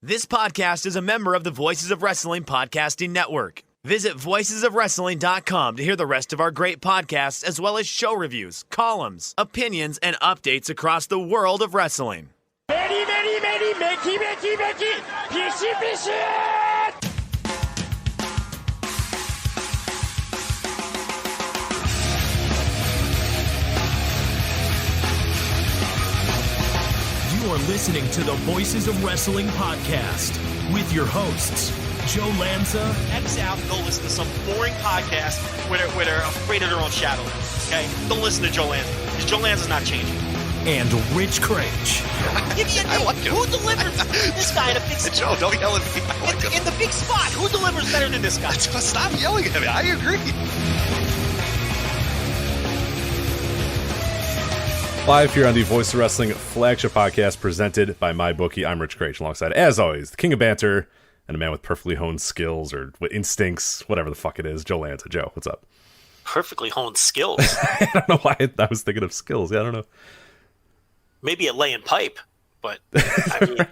This podcast is a member of the Voices of Wrestling Podcasting Network. Visit voicesofwrestling.com to hear the rest of our great podcasts, as well as show reviews, columns, opinions, and updates across the world of wrestling. Very, very, very, Mickey, Mickey, Mickey, Fishy, Fishy! You are listening to the Voices of Wrestling podcast with your hosts, Joe Lanza. X out and go listen to some boring podcast where they're afraid of their own shadow. Okay? Don't listen to Joe Lanza, because Joe Lanza's not changing. And Rich Craich. Give me a name. Like who delivers this guy in a big spot? Joe, don't yell at me. I like him. In the big spot, who delivers better than this guy? Stop yelling at me. I agree. Live here on the Voice of Wrestling Flagship podcast presented by MyBookie. I'm Rich Craich, alongside, as always, the king of banter and a man with perfectly honed skills or instincts, whatever the fuck it is, Joe Lanza. Joe, what's up? Perfectly honed skills. I don't know why I was thinking of skills. Yeah, I don't know. Maybe a laying pipe, but I mean,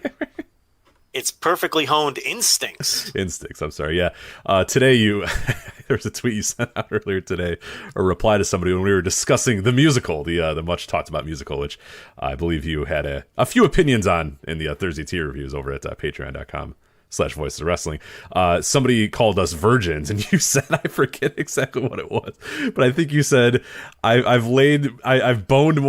it's perfectly honed instincts. Instincts, I'm sorry, yeah. Today there was a tweet you sent out earlier today, a reply to somebody when we were discussing the musical, the much talked about musical, which I believe you had a few opinions on in the Thursday tier reviews over at patreon.com/Voices of Wrestling. Somebody called us virgins, and you said, I forget exactly what it was, but I think you said I've boned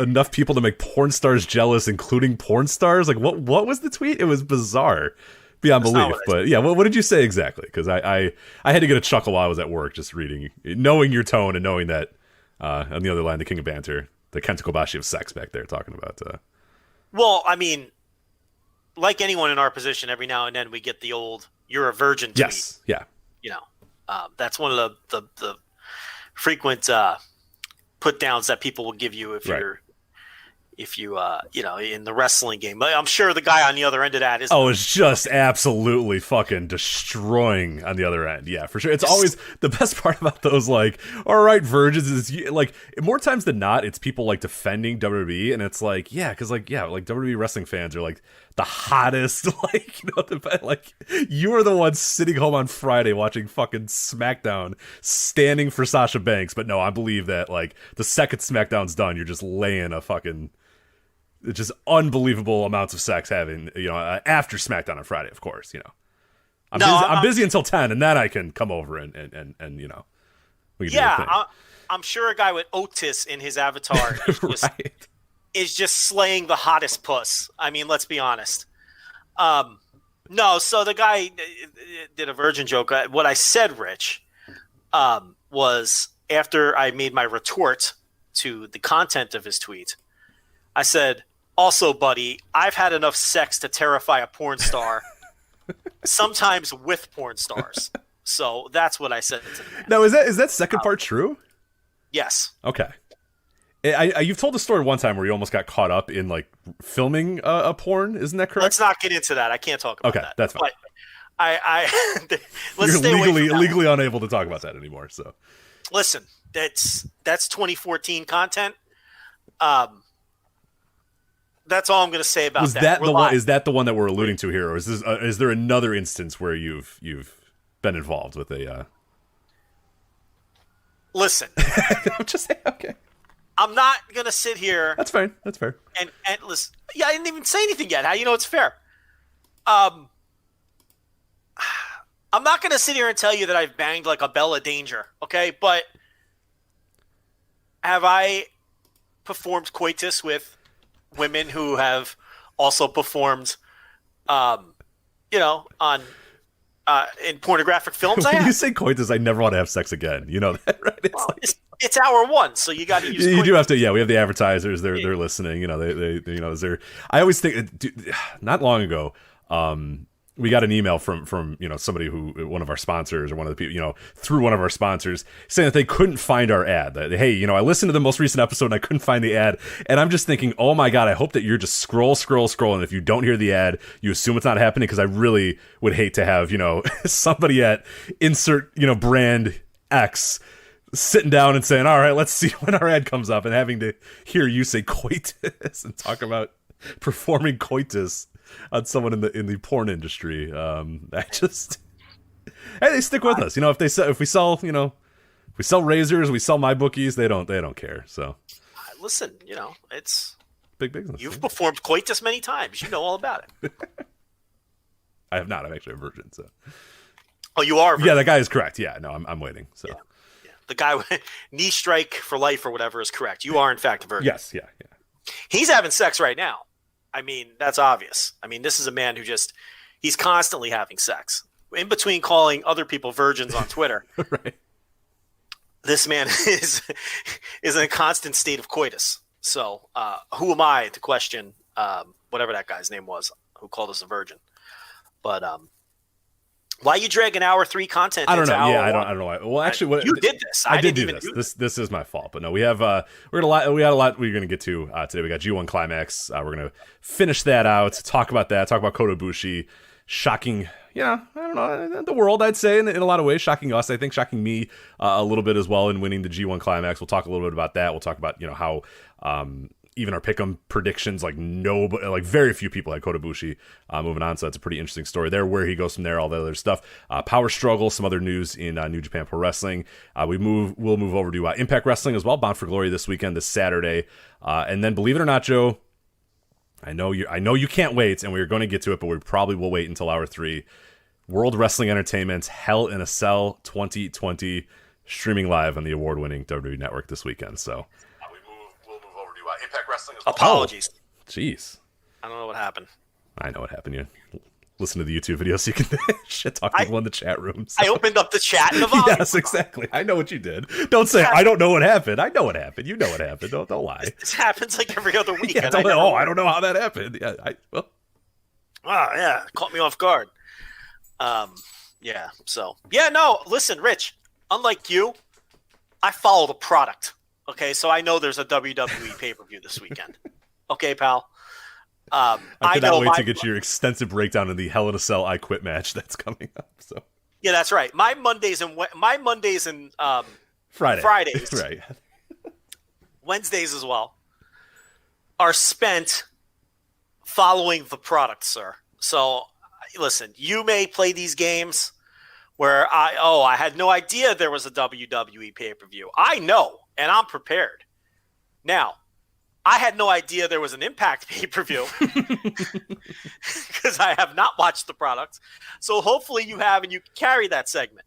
enough people to make porn stars jealous, including porn stars. Like what was the tweet? It was bizarre beyond belief. But yeah, what did you say exactly? Because I had to get a chuckle while I was at work just reading, knowing your tone and knowing that on the other line, the king of banter, the Kota Ibushi of sex back there talking about. Well, I mean, like anyone in our position, every now and then we get the old "you're a virgin" tweet. Yes, yeah. You know, that's one of the frequent put downs that people will give you if you're in the wrestling game. But I'm sure the guy on the other end of that is it's just absolutely fucking destroying on the other end. Yeah, for sure. It's always the best part about those, like, all right, virgins, is like more times than not, it's people like defending WWE, and it's like, yeah, because like WWE wrestling fans are like the hottest, like, like you are the ones sitting home on Friday watching fucking SmackDown, standing for Sasha Banks. But no, I believe that like the second SmackDown's done, you're just laying a fucking just unbelievable amounts of sex having, after SmackDown on Friday, of course, I'm busy until 10, and then I can come over and we can do the thing. I'm sure a guy with Otis in his avatar is just slaying the hottest puss. I mean, let's be honest. No, so the guy did a virgin joke. What I said, Rich, was after I made my retort to the content of his tweet, I said, also, buddy, I've had enough sex to terrify a porn star, sometimes with porn stars. So that's what I said to the man. Now, is that second part true? Yes. Okay. You've told a story one time where you almost got caught up in like filming a porn. Isn't that correct? Let's not get into that. I can't talk about that. Okay, that's fine. But let's You're stay away from that legally unable to talk about that anymore. So, listen, that's 2014 content. That's all I'm going to say about that. Is that the one that we're alluding to here, or is there another instance where you've been involved with a? Listen, I'm just saying. Okay. I'm not going to sit here. That's fine. That's fair. And listen, yeah, I didn't even say anything yet. How you know it's fair? I'm not going to sit here and tell you that I've banged like a Bella Danger, okay? But have I performed coitus with women who have also performed, on in pornographic films? When you say coitus, I never want to have sex again. You know that, right? It's hour one, so you got to use. You coitus. do have to. Yeah, we have the advertisers. They're listening. They. I always think. Not long ago, we got an email from somebody who, one of our sponsors or one of the people, through one of our sponsors, saying that they couldn't find our ad. That, hey, I listened to the most recent episode and I couldn't find the ad. And I'm just thinking, oh my God, I hope that you're just scroll. And if you don't hear the ad, you assume it's not happening, because I really would hate to have, somebody at insert, brand X sitting down and saying, all right, let's see when our ad comes up, and having to hear you say coitus and talk about performing coitus on someone in the porn industry. I just hey, they stick with us. You know, if we sell razors, we sell MyBookies. They don't care. So listen, you know, it's big business. You've performed coitus many times. You know all about it. I have not. I'm actually a virgin. So. Oh, you are? Yeah, that guy is correct. Yeah, no, I'm waiting. So. Yeah. The guy with knee strike for life or whatever is correct. You are, in fact, a virgin. Yes, yeah. He's having sex right now. I mean, that's obvious. I mean, this is a man who he's constantly having sex. In between calling other people virgins on Twitter, right. This man is in a constant state of coitus. So who am I to question whatever that guy's name was who called us a virgin? But why you drag an hour 3 content? I don't know. Yeah, I one? don't know why. Well, actually, you did this. I did do this. This is my fault. But no, we had a lot we're going to get to today. We got G1 Climax. We're going to finish that out. Talk about that. Talk about Kota Ibushi. Shocking. Yeah, I don't know, the world, I'd say, in a lot of ways. Shocking us, I think, shocking me a little bit as well in winning the G1 Climax. We'll talk a little bit about that. We'll talk about, you know, how even our pick'em predictions, like very few people had Kota Ibushi moving on. So that's a pretty interesting story there, where he goes from there, all the other stuff. Power Struggle, some other news in New Japan Pro Wrestling. We'll move over to Impact Wrestling as well. Bound for Glory this weekend, this Saturday. And then, believe it or not, Joe, I know you can't wait, and we're going to get to it, but we probably will wait until hour 3. World Wrestling Entertainment's Hell in a Cell 2020, streaming live on the award-winning WWE Network this weekend. So we'll move over to Impact Wrestling as well. Apologies. Jeez. I don't know what happened. I know what happened. You listen to the YouTube video so you can shit talk people in the chat room. So. I opened up the chat and the volume. Yes, exactly. I know what you did. Don't say I don't know what happened. I know what happened. You know what happened. Don't lie. This happens like every other week. Yeah, I don't know how that happened. Yeah, caught me off guard. Listen, Rich, unlike you, I follow the product. Okay, so I know there's a WWE pay-per-view this weekend. Okay, pal. I cannot wait to get your extensive breakdown in the Hell in a Cell I Quit match that's coming up. So yeah, that's right. My Mondays and Fridays, right? Wednesdays as well, are spent following the product, sir. So listen, you may play these games where I had no idea there was a WWE pay-per-view. I know, and I'm prepared. Now, I had no idea there was an Impact pay-per-view because I have not watched the product. So hopefully you have, and you can carry that segment.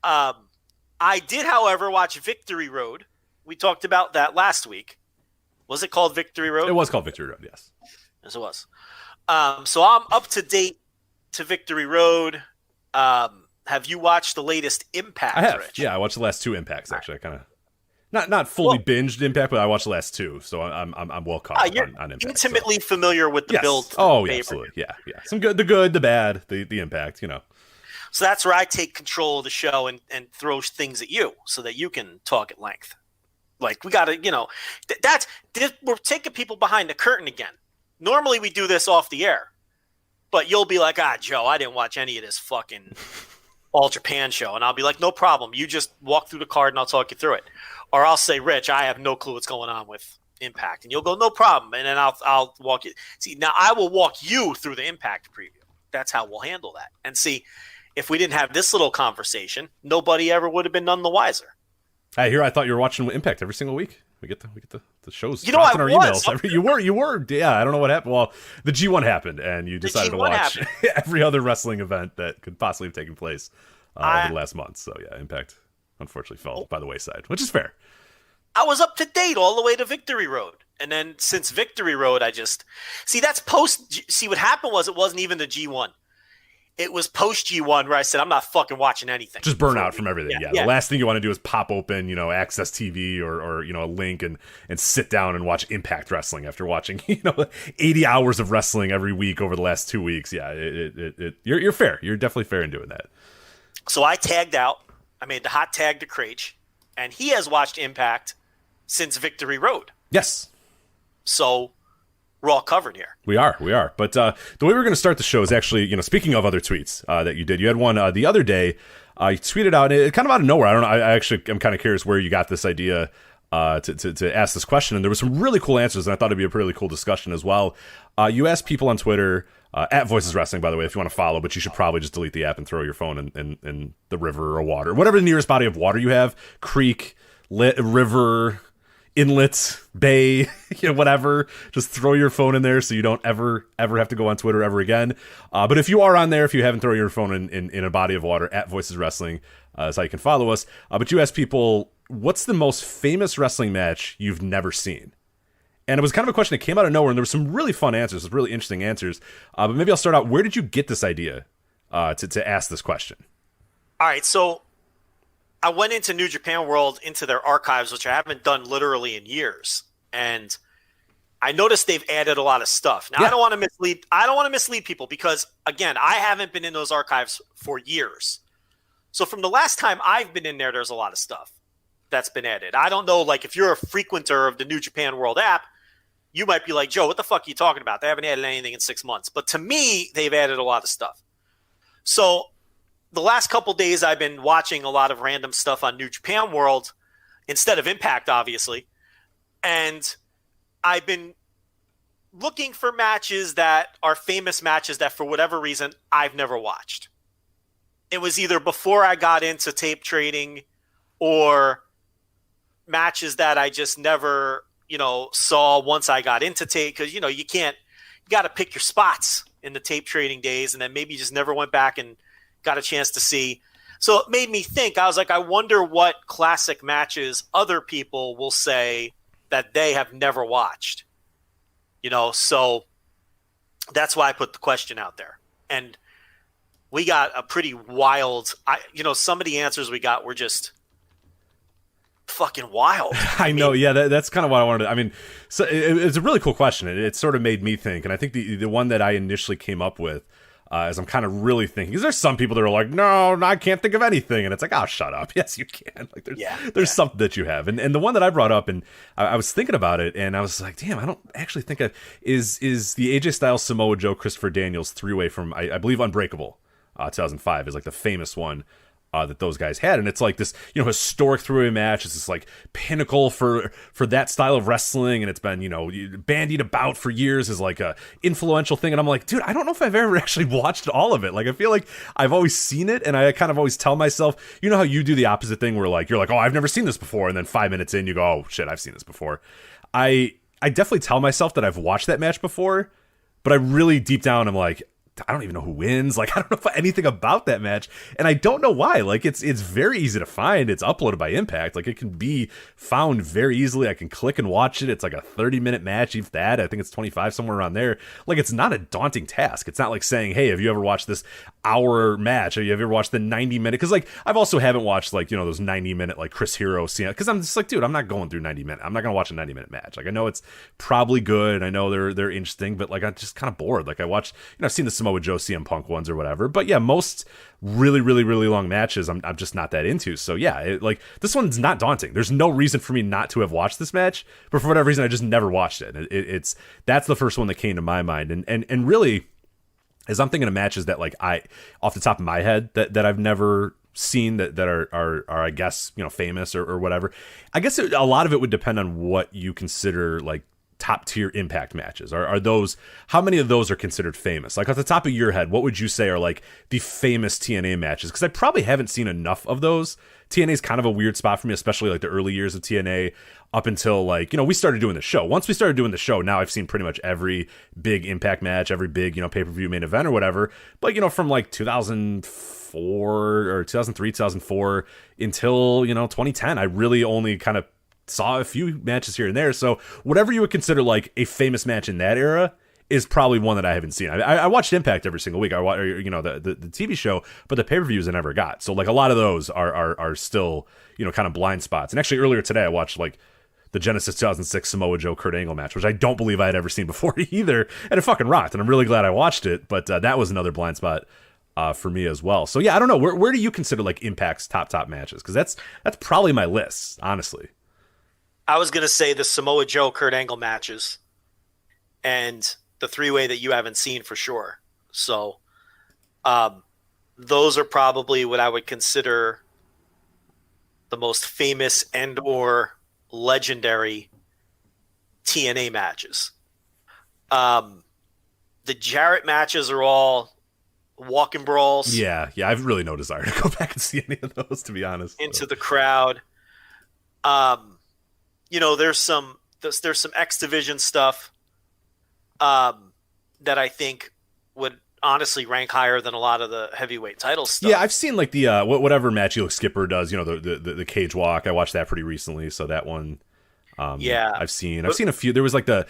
I did, however, watch Victory Road. We talked about that last week. Was it called Victory Road? It was called Victory Road, yes. Yes, it was. So I'm up to date to Victory Road. Have you watched the latest Impact? I have. Rich? Yeah, I watched the last 2 Impacts actually. I kind of not fully binged Impact, but I watched the last 2, so I'm well caught up on Impact. Intimately familiar with the build. Oh, yeah, absolutely. Yeah. Some good, the bad, the Impact. You know. So that's where I take control of the show and throw things at you so that you can talk at length. Like we got to, we're taking people behind the curtain again. Normally we do this off the air. But you'll be like, Joe, I didn't watch any of this fucking All Japan show. And I'll be like, no problem. You just walk through the card and I'll talk you through it. Or I'll say, Rich, I have no clue what's going on with Impact. And you'll go, no problem. And then I'll walk you. See, now I will walk you through the Impact preview. That's how we'll handle that. And see, if we didn't have this little conversation, nobody ever would have been none the wiser. I thought you were watching Impact every single week. We get the shows. You know, I our was. Emails. You were. Yeah, I don't know what happened. Well, the G1 happened, and you decided to watch every other wrestling event that could possibly have taken place over the last month. So yeah, Impact unfortunately fell by the wayside, which is fair. I was up to date all the way to Victory Road, and then since Victory Road, I just that's post. See, what happened was it wasn't even the G1. It was post G1 where I said, I'm not fucking watching anything. Just burn out from everything. Yeah. The last thing you want to do is pop open, Access TV or a link and sit down and watch Impact Wrestling after watching, 80 hours of wrestling every week over the last 2 weeks. Yeah, you're fair. You're definitely fair in doing that. So I tagged out. I made the hot tag to Craich, and he has watched Impact since Victory Road. Yes. So we're all covered here. We are. But the way we're going to start the show is actually, speaking of other tweets that you did, you had one the other day. You tweeted out, kind of out of nowhere. I don't know. I'm kind of curious where you got this idea to ask this question, and there was some really cool answers, and I thought it'd be a really cool discussion as well. You asked people on Twitter, at Voices Wrestling, by the way, if you want to follow, but you should probably just delete the app and throw your phone in the river or water, whatever the nearest body of water you have, creek, river, inlet, bay, whatever. Just throw your phone in there so you don't ever have to go on Twitter ever again. But if you are on there, if you haven't thrown your phone in a body of water, at Voices Wrestling is how you can follow us. But you asked people, what's the most famous wrestling match you've never seen? And it was kind of a question that came out of nowhere, and there were some really fun answers, some really interesting answers. But maybe I'll start out. Where did you get this idea to ask this question? All right, so I went into New Japan World, into their archives, which I haven't done literally in years, and I noticed they've added a lot of stuff. Now, yeah. I don't want to mislead people because, again, I haven't been in those archives for years. So from the last time I've been in there, there's a lot of stuff that's been added. I don't know, like, if you're a frequenter of the New Japan World app, you might be like, Joe, what the fuck are you talking about? They haven't added anything in 6 months. But to me, they've added a lot of stuff. So the last couple days, I've been watching a lot of random stuff on New Japan World instead of Impact, obviously. And I've been looking for matches that are famous matches that, for whatever reason, I've never watched. It was either before I got into tape trading or matches that I just never saw once I got into tape, because, you got to pick your spots in the tape trading days, and then maybe you just never went back and got a chance to see. So it made me think. I was like, I wonder what classic matches other people will say that they have never watched. So that's why I put the question out there. And we got a pretty wild, some of the answers we got were just fucking wild. I know. Yeah, that's kind of what I wanted to, so it's a really cool question. It sort of made me think. And I think the one that I initially came up with, as I'm kind of really thinking, because there's some people that are like, no, I can't think of anything. And it's like, oh, shut up. Yes, you can. Like, there's something that you have. And the one that I brought up, and I was thinking about it, and I was like, damn, I don't actually think is the AJ Styles, Samoa Joe, Christopher Daniels three-way from, I believe, Unbreakable 2005 is like the famous one that those guys had. And it's like this, historic three-way match. It's this like pinnacle for that style of wrestling, and it's been, bandied about for years as like a influential thing. And I'm like, dude, I don't know if I've ever actually watched all of it. Like, I feel like I've always seen it, and I kind of always tell myself, how you do the opposite thing where like you're like, oh, I've never seen this before, and then 5 minutes in you go, oh shit, I've seen this before. I definitely tell myself that I've watched that match before, but I really deep down I'm like, I don't even know who wins. Like, I don't know anything about that match, and I don't know why. Like, it's very easy to find. It's uploaded by Impact. Like, it can be found very easily. I can click and watch it. It's like a 30-minute match, if that. I think it's 25, somewhere around there. Like, it's not a daunting task. It's not like saying, hey, have you ever watched this hour match? Or have you ever watched the 90-minute? Because, like, I've also haven't watched, like, those 90-minute, like, Chris Hero scene. Because I'm just like, dude, I'm not going through 90-minute. I'm not going to watch a 90-minute match. Like, I know it's probably good, and I know they're interesting, but, like, I'm just kind of bored. Like, I watched, I've seen the Samoa Joe, CM Punk ones or whatever, but yeah, most really, really, really long matches I'm just not that into. So yeah, like, this one's not daunting. There's no reason for me not to have watched this match, but for whatever reason I just never watched it. That's the first one that came to my mind, and really, as I'm thinking of matches that, like, I off the top of my head that I've never seen that are I guess famous or whatever. I guess a lot of it would depend on what you consider like top tier Impact matches. Are those, how many of those are considered famous? Like, off the top of your head, what would you say are like the famous TNA matches? Because I probably haven't seen enough of those. TNA is kind of a weird spot for me, especially like the early years of TNA up until like, we started doing the show. Once we started doing the show, now I've seen pretty much every big Impact match, every big, pay-per-view main event or whatever. But, from like 2004 or 2003, 2004 until, 2010, I really only kind of saw a few matches here and there. So whatever you would consider like a famous match in that era is probably one that I haven't seen. I watched Impact every single week. I watch, the TV show, but the pay-per-views I never got. So like a lot of those are still, kind of blind spots. And actually earlier today I watched like the Genesis 2006 Samoa Joe Kurt Angle match, which I don't believe I had ever seen before either. And it fucking rocked. And I'm really glad I watched it. But that was another blind spot for me as well. So yeah, I don't know. Where do you consider like Impact's top matches? Because that's probably my list, honestly. I was going to say the Samoa Joe Kurt Angle matches and the three-way that you haven't seen for sure. So those are probably what I would consider the most famous and or legendary TNA matches. The Jarrett matches are all walking brawls. Yeah, I've really no desire to go back and see any of those, to be honest. Into the crowd. There's some X Division stuff that I think would honestly rank higher than a lot of the heavyweight title stuff. Yeah, I've seen like the whatever match Skipper does, the cage walk. I watched that pretty recently, so that one. I've seen a few. There was like the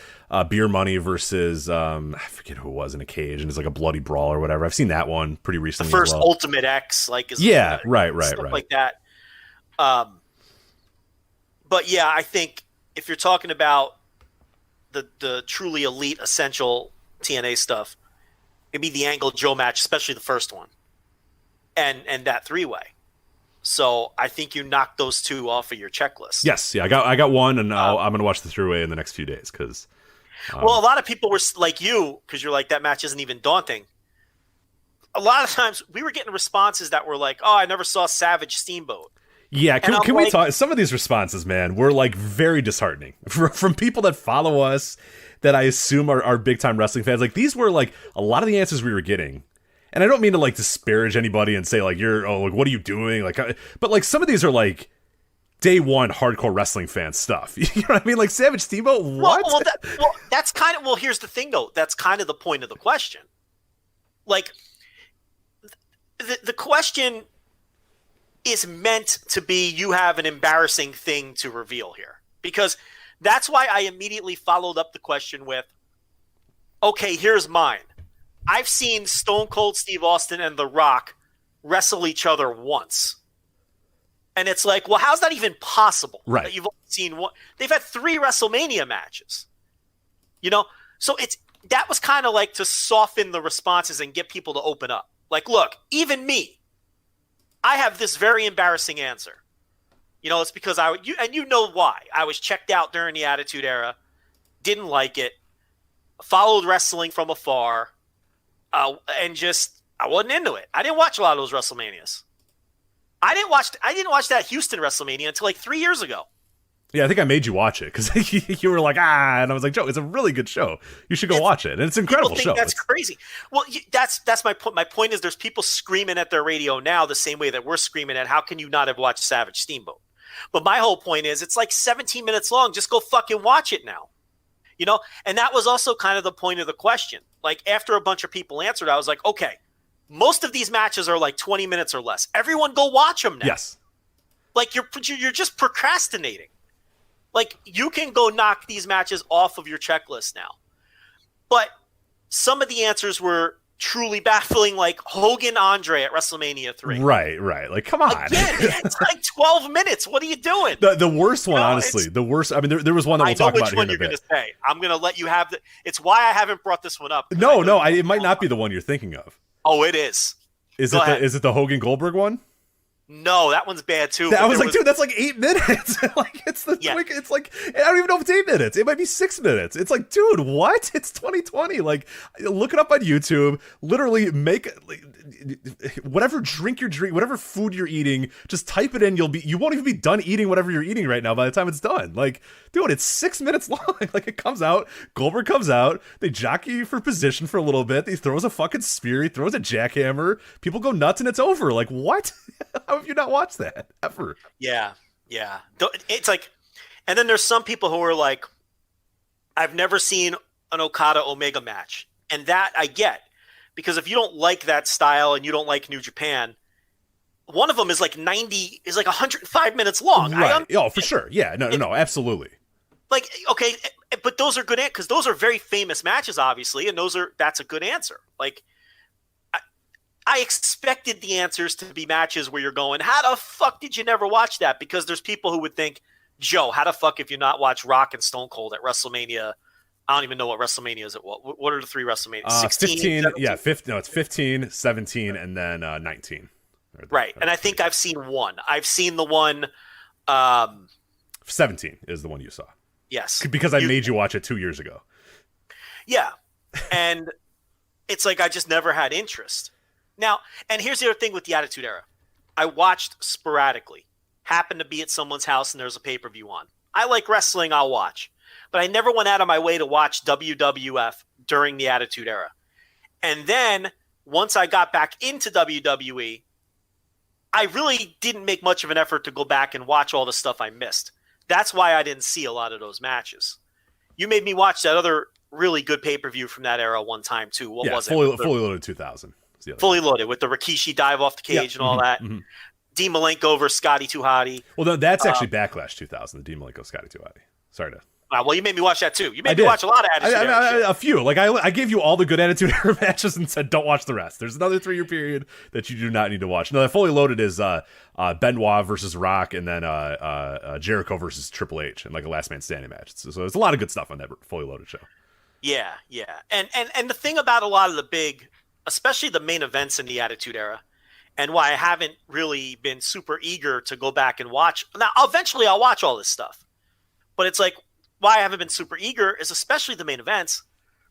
beer money versus I forget who it was in a cage, and it's like a bloody brawl or whatever. I've seen that one pretty recently. The first as well. Ultimate X, like right, stuff like that. But yeah, I think if you're talking about the truly elite essential TNA stuff, it'd be the Angle Joe match, especially the first one, and that 3-way. So I think you knock those two off of your checklist. Yes, I got one, and I'm going to watch the 3-way in the next few days because. Well, a lot of people were like you, because you're like, that match isn't even daunting. A lot of times we were getting responses that were like, "Oh, I never saw Savage Steamboat." Yeah, can we talk? Some of these responses, man, were like very disheartening from people that follow us, that I assume are big time wrestling fans. Like these were like a lot of the answers we were getting. And I don't mean to like disparage anybody and say like like what are you doing? Like, but like some of these are like day one hardcore wrestling fan stuff. You know what I mean? Like Savage Steamboat. What? That's kind of here's the thing though. That's kind of the point of the question. Like the question is meant to be you have an embarrassing thing to reveal here, because that's why I immediately followed up the question with, okay, here's mine. I've seen Stone Cold Steve Austin and The Rock wrestle each other once. And it's like, well, how's that even possible? Right. That you've only seen one. They've had 3 WrestleMania matches. So that was kind of like to soften the responses and get people to open up. Like, look, even me, I have this very embarrassing answer. It's because you know why. I was checked out during the Attitude Era, didn't like it, followed wrestling from afar, and just I wasn't into it. I didn't watch a lot of those WrestleManias. I didn't watch that Houston WrestleMania until like 3 years ago. Yeah, I think I made you watch it because you were like, and I was like, Joe, it's a really good show. You should go watch it, and it's an incredible show. That's crazy. Well, that's my point. My point is, there's people screaming at their radio now the same way that we're screaming at, how can you not have watched Savage Steamboat? But my whole point is, it's like 17 minutes long. Just go fucking watch it now. And that was also kind of the point of the question. Like after a bunch of people answered, I was like, okay, most of these matches are like 20 minutes or less. Everyone go watch them now. Yes. Like you're just procrastinating. Like you can go knock these matches off of your checklist now. But some of the answers were truly baffling, like Hogan Andre at WrestleMania 3. Right. Like, come on. Again, it's like 12 minutes. What are you doing? The worst one, honestly. The worst. I mean, there was one that we'll talk about here in a bit. I know which one you're going to say. I'm going to let you have it's why I haven't brought this one up. No, it might not be the one you're thinking of. Oh, it is. Is it the Hogan Goldberg one? No, that one's bad too. I was like, dude, that's like 8 minutes. Like it's it's like I don't even know if it's 8 minutes. It might be 6 minutes. It's like, dude, what? It's 2020. Like, look it up on YouTube. Literally, make whatever drink you're drinking, whatever food you're eating, just type it in. You won't even be done eating whatever you're eating right now by the time it's done. Like, dude, it's 6 minutes long. Like, it comes out. Goldberg comes out. They jockey for position for a little bit. He throws a fucking spear. He throws a jackhammer. People go nuts, and it's over. Like, what? How have you not watched that ever? Yeah. It's like, and then there's some people who are like, I've never seen an Okada Omega match, and that I get, because if you don't like that style and you don't like New Japan, one of them is like 105 minutes long. Right. Oh, for sure. Yeah. No, absolutely. Like, okay, but those are good because those are very famous matches, obviously, and that's a good answer. Like, I expected the answers to be matches where you're going, how the fuck did you never watch that? Because there's people who would think, Joe, how the fuck have you not watched Rock and Stone Cold at WrestleMania? I don't even know what WrestleMania is. What are the 3 WrestleManias? 16, 15, 17? yeah, 15, no, it's 15, 17, and then 19. Right, and I think I've seen one. I've seen the one... 17 is the one you saw. Yes. Because I made you watch it 2 years ago. Yeah, and it's like I just never had interest. Now, and here's the other thing with the Attitude Era. I watched sporadically. Happened to be at someone's house and there's a pay-per-view on. I like wrestling, I'll watch. But I never went out of my way to watch WWF during the Attitude Era. And then once I got back into WWE, I really didn't make much of an effort to go back and watch all the stuff I missed. That's why I didn't see a lot of those matches. You made me watch that other really good pay-per-view from that era one time, too. What was Fully it? Fully Loaded 2000. Fully Loaded, with the Rikishi dive off the cage and all that. Mm-hmm. Dean Malenko versus Scotty 2 Hotty. Well, no, that's actually Backlash 2000, the Dean Malenko Scotty 2 Hotty. Sorry to... Well, you made me watch that, too. You made me watch a lot of Attitude Era shit. A few. Like, I gave you all the good Attitude Era matches and said, don't watch the rest. There's another 3-year period that you do not need to watch. No, that Fully Loaded is Benoit versus Rock, and then Jericho versus Triple H, and like a last man standing match. So there's a lot of good stuff on that Fully Loaded show. Yeah. And the thing about a lot of the big, especially the main events in the Attitude Era, and why I haven't really been super eager to go back and watch. Now, eventually I'll watch all this stuff. But it's like, why I haven't been super eager is especially the main events.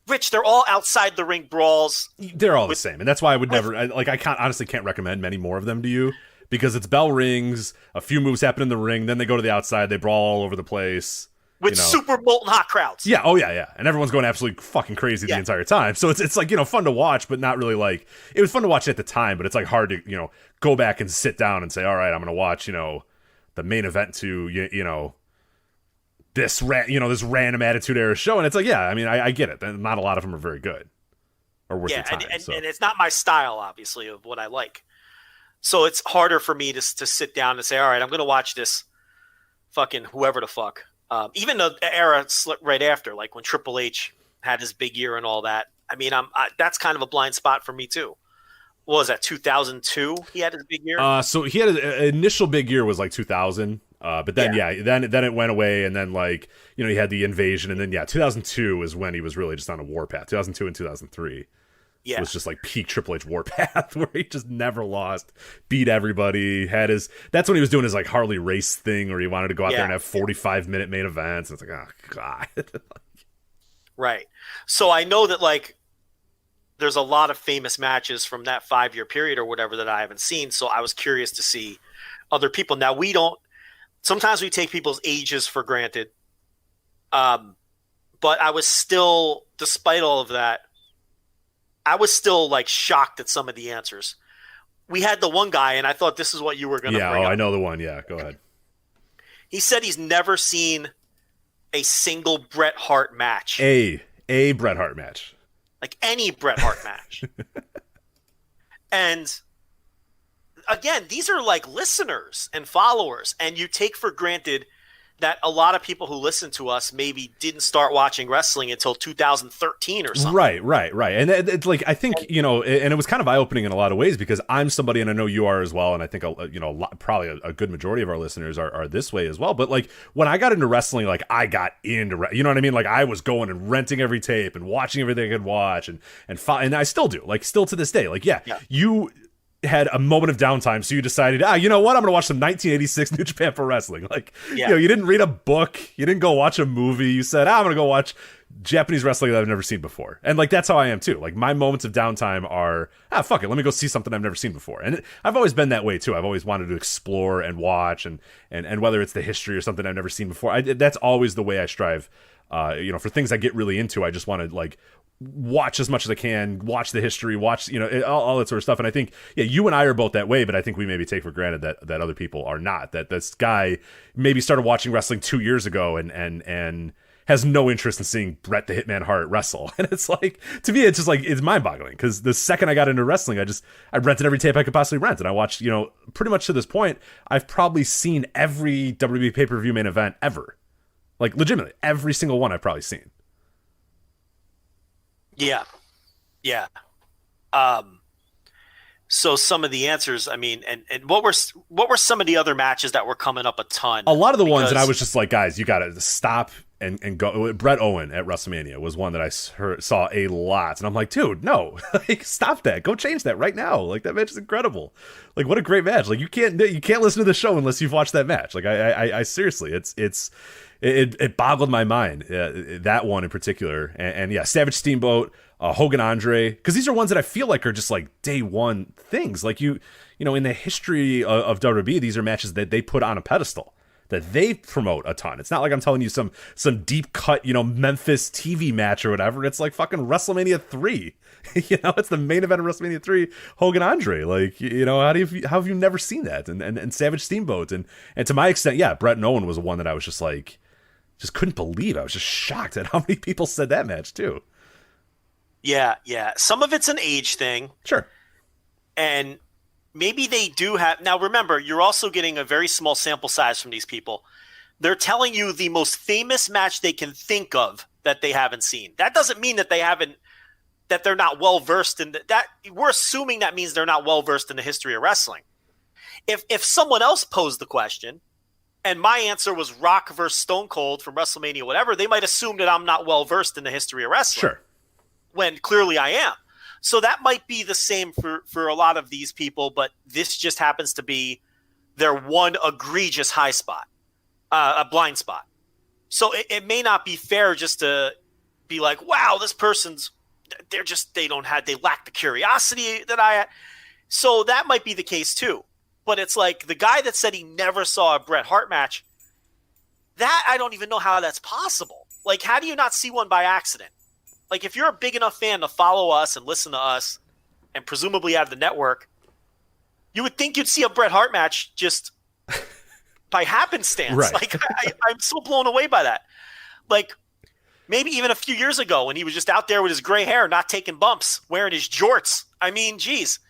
Rich, they're all outside the ring brawls. They're all the same. And that's why I would never, I honestly can't recommend many more of them to you, because it's bell rings, a few moves happen in the ring, then they go to the outside, they brawl all over the place. With super molten hot crowds. Yeah, yeah. And everyone's going absolutely fucking crazy the entire time. So it's like, fun to watch, but not really like, it was fun to watch at the time, but it's like hard to, go back and sit down and say, all right, I'm going to watch, the main event to, this random Attitude Era show. And it's like, yeah, I mean, I get it. Not a lot of them are very good or worth your time. And it's not my style, obviously, of what I like. So it's harder for me to sit down and say, all right, I'm going to watch this fucking whoever the fuck. Even the era right after, like when Triple H had his big year and all that. I mean, that's kind of a blind spot for me too. What was that, 2002? He had his big year. So he had his initial big year was like 2000. But then then it went away, and then like he had the invasion, and then 2002 is when he was really just on a warpath. 2002 and 2003. Yeah. Was just like peak Triple H warpath where he just never lost, beat everybody, that's when he was doing his like Harley race thing where he wanted to go out there and have 45-minute main events. And it's like, oh God. Right. So I know that like there's a lot of famous matches from that 5-year period or whatever that I haven't seen. So I was curious to see other people. Now sometimes we take people's ages for granted. But I was still, despite all of that, I was still like shocked at some of the answers. We had the one guy, and I thought this is what you were going to bring up. I know the one. Yeah, go ahead. He said he's never seen a single Bret Hart match. A Bret Hart match. Like any Bret Hart match. And again, these are like listeners and followers, and you take for granted that a lot of people who listen to us maybe didn't start watching wrestling until 2013 or something. Right. And it's like, I think, and it was kind of eye-opening in a lot of ways, because I'm somebody, and I know you are as well, and I think, probably a good majority of our listeners are this way as well. But like, when I got into wrestling, like I got into, you know what I mean? Like I was going and renting every tape and watching everything I could watch, and I still do, like still to this day. Like, you had a moment of downtime, so you decided, you know what, I'm gonna watch some 1986 New Japan Pro Wrestling. Like, you didn't read a book, you didn't go watch a movie, you said, I'm gonna go watch Japanese wrestling that I've never seen before. And like, that's how I am too. Like, my moments of downtime are, fuck it, let me go see something I've never seen before. And I've always been that way too. I've always wanted to explore and watch, and whether it's the history or something I've never seen before, that's always the way I strive. For things I get really into, I just want to like watch as much as I can, watch the history, watch, all that sort of stuff. And I think, you and I are both that way, but I think we maybe take for granted that other people are not. That this guy maybe started watching wrestling 2 years ago and has no interest in seeing Bret the Hitman Hart wrestle. And it's like, to me, it's just like, it's mind-boggling, because the second I got into wrestling, I rented every tape I could possibly rent, and I watched, pretty much to this point, I've probably seen every WWE pay-per-view main event ever. Like, legitimately, every single one I've probably seen. Yeah. So some of the answers, I mean, and what were some of the other matches that were coming up a ton? A lot of the ones that I was just like, guys, you got to stop and go. Bret Owen at WrestleMania was one that I saw a lot, and I'm like, dude, no, like, stop that, go change that right now. Like, that match is incredible. Like, what a great match. Like, you can't listen to the show unless you've watched that match. Like, I seriously, it boggled my mind, that one in particular, and Savage Steamboat, Hogan Andre, because these are ones that I feel like are just like day one things. Like, in the history of WWE, these are matches that they put on a pedestal. that they promote a ton. It's not like I'm telling you some deep cut, Memphis TV match or whatever. It's like fucking WrestleMania 3. It's the main event of WrestleMania 3, Hogan Andre. Like, how have you never seen that? And Savage Steamboat and to my extent, yeah, Brett and Owen was one that I was just like, just couldn't believe. I was just shocked at how many people said that match too. Yeah. Some of it's an age thing. Sure. And maybe they do have. Now, remember, you're also getting a very small sample size from these people. They're telling you the most famous match they can think of that they haven't seen. That doesn't mean that that they're not well versed in that. We're assuming that means they're not well versed in the history of wrestling. If someone else posed the question, and my answer was Rock versus Stone Cold from WrestleMania, whatever, they might assume that I'm not well versed in the history of wrestling. Sure. When clearly I am. So that might be the same for a lot of these people, but this just happens to be their one egregious high spot, a blind spot. So it may not be fair just to be like, wow, this person's, they lack the curiosity that I had. So that might be the case too. But it's like the guy that said he never saw a Bret Hart match, that I don't even know how that's possible. Like, how do you not see one by accident? Like, if you're a big enough fan to follow us and listen to us and presumably have the network, you would think you'd see a Bret Hart match just by happenstance. Right. Like, I'm so blown away by that. Like, maybe even a few years ago when he was just out there with his gray hair, not taking bumps, wearing his jorts. I mean, geez.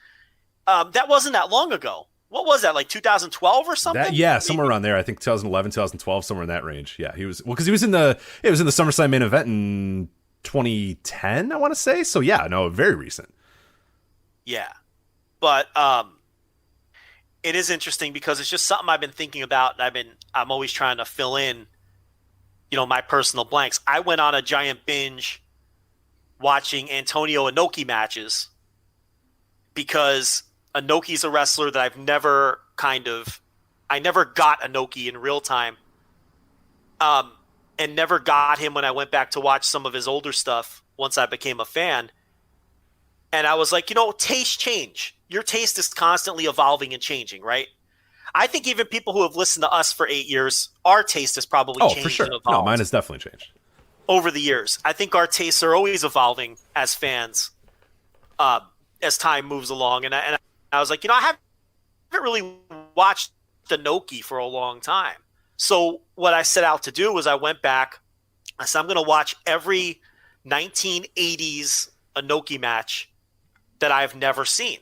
That wasn't that long ago. What was that, like 2012 or something? Somewhere around there. I think 2011, 2012, somewhere in that range. Yeah, because he was in the SummerSlam main event in 2010, I want to say. So yeah, no, very recent. Yeah. But it is interesting because it's just something I've been thinking about, and I'm always trying to fill in, my personal blanks. I went on a giant binge watching Antonio Inoki matches because Inoki's a wrestler that I never got Inoki in real time. And never got him when I went back to watch some of his older stuff once I became a fan. And I was like, taste change. Your taste is constantly evolving and changing, right? I think even people who have listened to us for 8 years, our taste has probably changed. For sure. And evolved No, mine has definitely changed. over the years. I think our tastes are always evolving as fans as time moves along. And I was like, I haven't really watched Inoki for a long time. So what I set out to do was I went back. I said, I'm going to watch every 1980s Inoki match that I've never seen.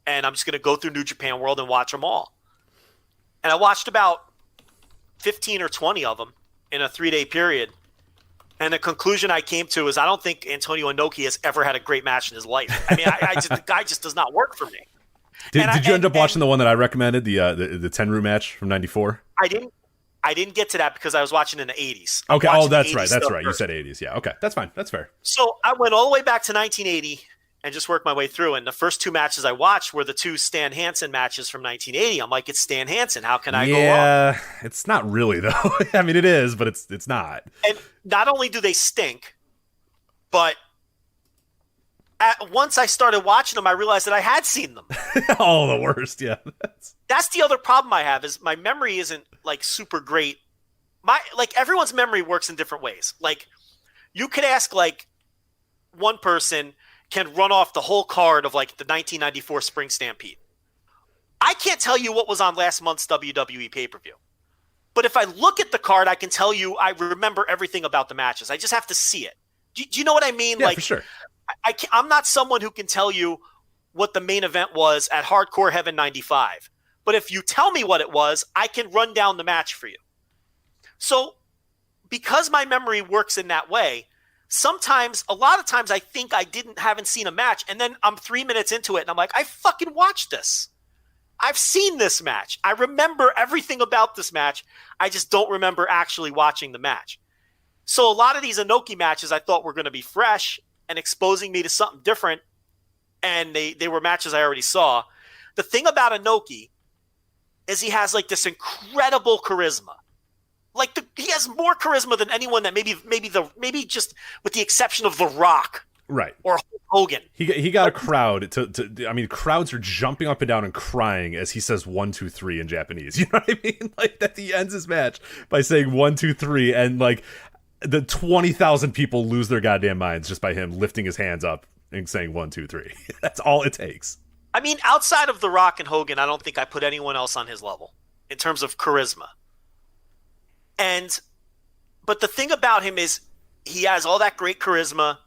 And I'm just going to go through New Japan World and watch them all. And I watched about 15 or 20 of them in a 3-day period. And the conclusion I came to is I don't think Antonio Inoki has ever had a great match in his life. I mean, the guy just does not work for me. Did you end up watching the one that I recommended, the Tenryu match from '94? I didn't get to that because I was watching in the 80s. Okay, that's right. That's right. You said 80s. Yeah, okay. That's fine. That's fair. So I went all the way back to 1980 and just worked my way through. And the first two matches I watched were the two Stan Hansen matches from 1980. I'm like, it's Stan Hansen. How can I go wrong? Yeah, it's not really, though. I mean, it is, but it's not. And not only do they stink, but once I started watching them, I realized that I had seen them. Oh, the worst, yeah. That's the other problem I have is my memory isn't like super great. Everyone's memory works in different ways. Like you could ask like one person can run off the whole card of like the 1994 Spring Stampede. I can't tell you what was on last month's WWE pay-per-view. But if I look at the card, I can tell you I remember everything about the matches. I just have to see it. Do you know what I mean? Yeah, for sure. I'm not someone who can tell you what the main event was at Hardcore Heaven 95. But if you tell me what it was, I can run down the match for you. So because my memory works in that way, a lot of times I think I haven't seen a match, and then I'm 3 minutes into it, and I'm like, I fucking watched this. I've seen this match. I remember everything about this match. I just don't remember actually watching the match. So a lot of these Inoki matches I thought were going to be fresh and exposing me to something different, and they were matches I already saw. The thing about Inoki is he has like this incredible charisma. He has more charisma than anyone that maybe just with the exception of The Rock Right. or Hogan. He got a crowd I mean, crowds are jumping up and down and crying as he says 1, 2, 3 in Japanese. You know what I mean? Like that he ends his match by saying 1, 2, 3, and like the 20,000 people lose their goddamn minds just by him lifting his hands up and saying 1, 2, 3. That's all it takes. I mean, outside of The Rock and Hogan, I don't think I put anyone else on his level in terms of charisma. But the thing about him is he has all that great charisma,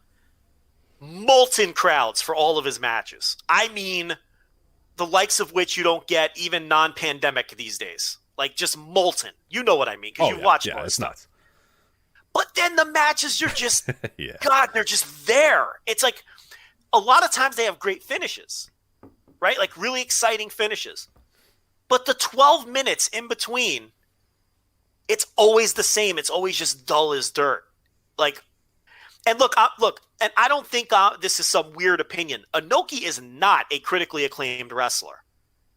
molten crowds for all of his matches. I mean, the likes of which you don't get even non-pandemic these days. Like, just molten. You know what I mean, because you watch all this stuff. Nuts. But then the matches, you're just, God, they're just there. It's like, a lot of times they have great finishes, right? Like, really exciting finishes. But the 12 minutes in between, it's always the same. It's always just dull as dirt. Like, and look, and I don't think this is some weird opinion. Inoki is not a critically acclaimed wrestler.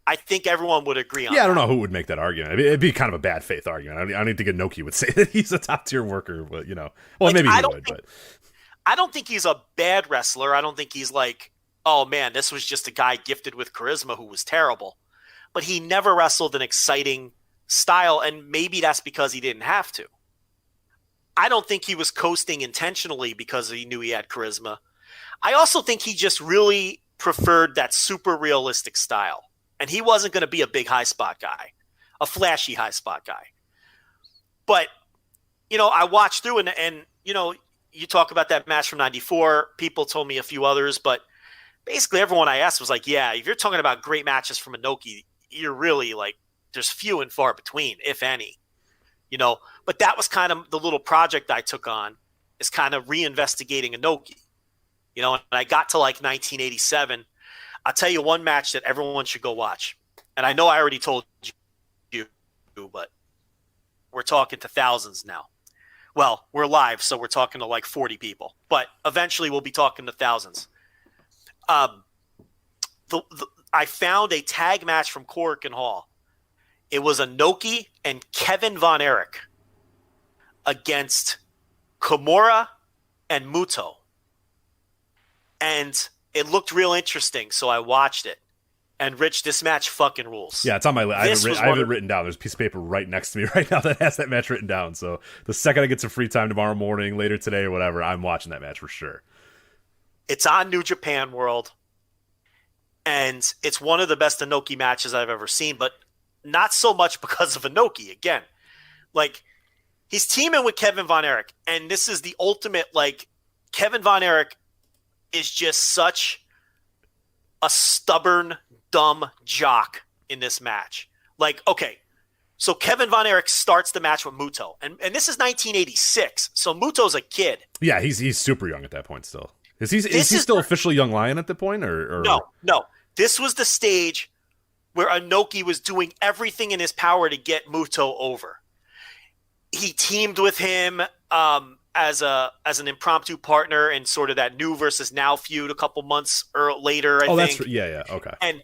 I think everyone would agree on that. Yeah, I don't know who would make that argument. It'd be kind of a bad faith argument. I don't think Inoki would say that he's a top tier worker, but well, like, maybe he would. But I don't think he's a bad wrestler. I don't think he's like, oh man, this was just a guy gifted with charisma who was terrible. But he never wrestled an exciting style, and maybe that's because he didn't have to. I don't think he was coasting intentionally because he knew he had charisma. I also think he just really preferred that super realistic style. And he wasn't going to be a big high spot guy, a flashy high spot guy. But, I watched through and you talk about that match from 94. People told me a few others, but basically everyone I asked was like, yeah, if you're talking about great matches from Inoki, you're really like, there's few and far between, if any. But that was kind of the little project I took on, is kind of reinvestigating Inoki. And I got to like 1987. I'll tell you one match that everyone should go watch. And I know I already told you, but we're talking to thousands now. Well, we're live, so we're talking to like 40 people. But eventually we'll be talking to thousands. I found a tag match from Korakuen Hall. It was Inoki and Kevin Von Erich against Kimura and Muto. And it looked real interesting, so I watched it. And Rich, this match fucking rules. Yeah, it's on my list. I have it written down. There's a piece of paper right next to me right now that has that match written down. So the second I get some free time tomorrow morning, later today or whatever, I'm watching that match for sure. It's on New Japan World. And it's one of the best Inoki matches I've ever seen, but not so much because of Inoki. Again, like, he's teaming with Kevin Von Erich, and this is the ultimate, like, Kevin Von Erich is just such a stubborn, dumb jock in this match. Like, okay, so Kevin Von Erich starts the match with Muto, and this is 1986, so Muto's a kid. Yeah, he's super young at that point still. Is he still officially Young Lion at the point? Or No. This was the stage where Inoki was doing everything in his power to get Muto over. He teamed with him as an impromptu partner in sort of that New versus Now feud a couple months later, I think. That's okay. And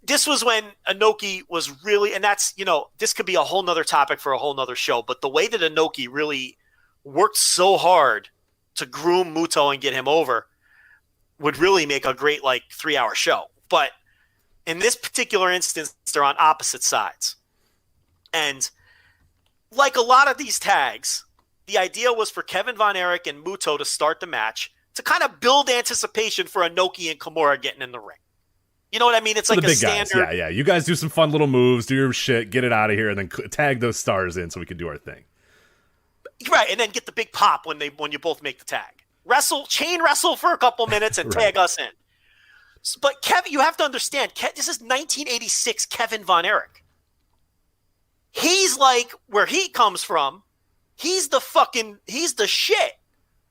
this was when Inoki was really, and that's, this could be a whole nother topic for a whole nother show, but the way that Inoki really worked so hard to groom Muto and get him over would really make a great, 3-hour show. But in this particular instance, they're on opposite sides. And like a lot of these tags, the idea was for Kevin Von Erich and Muto to start the match to kind of build anticipation for Inoki and Kimura getting in the ring. You know what I mean? It's like a standard. Yeah. You guys do some fun little moves, do your shit, get it out of here, and then tag those stars in so we can do our thing. Right, and then get the big pop when you both make the tag. Chain wrestle for a couple minutes and tag us in. But Kevin, you have to understand, this is 1986 Kevin Von Erich. He's like, where he comes from, he's the shit,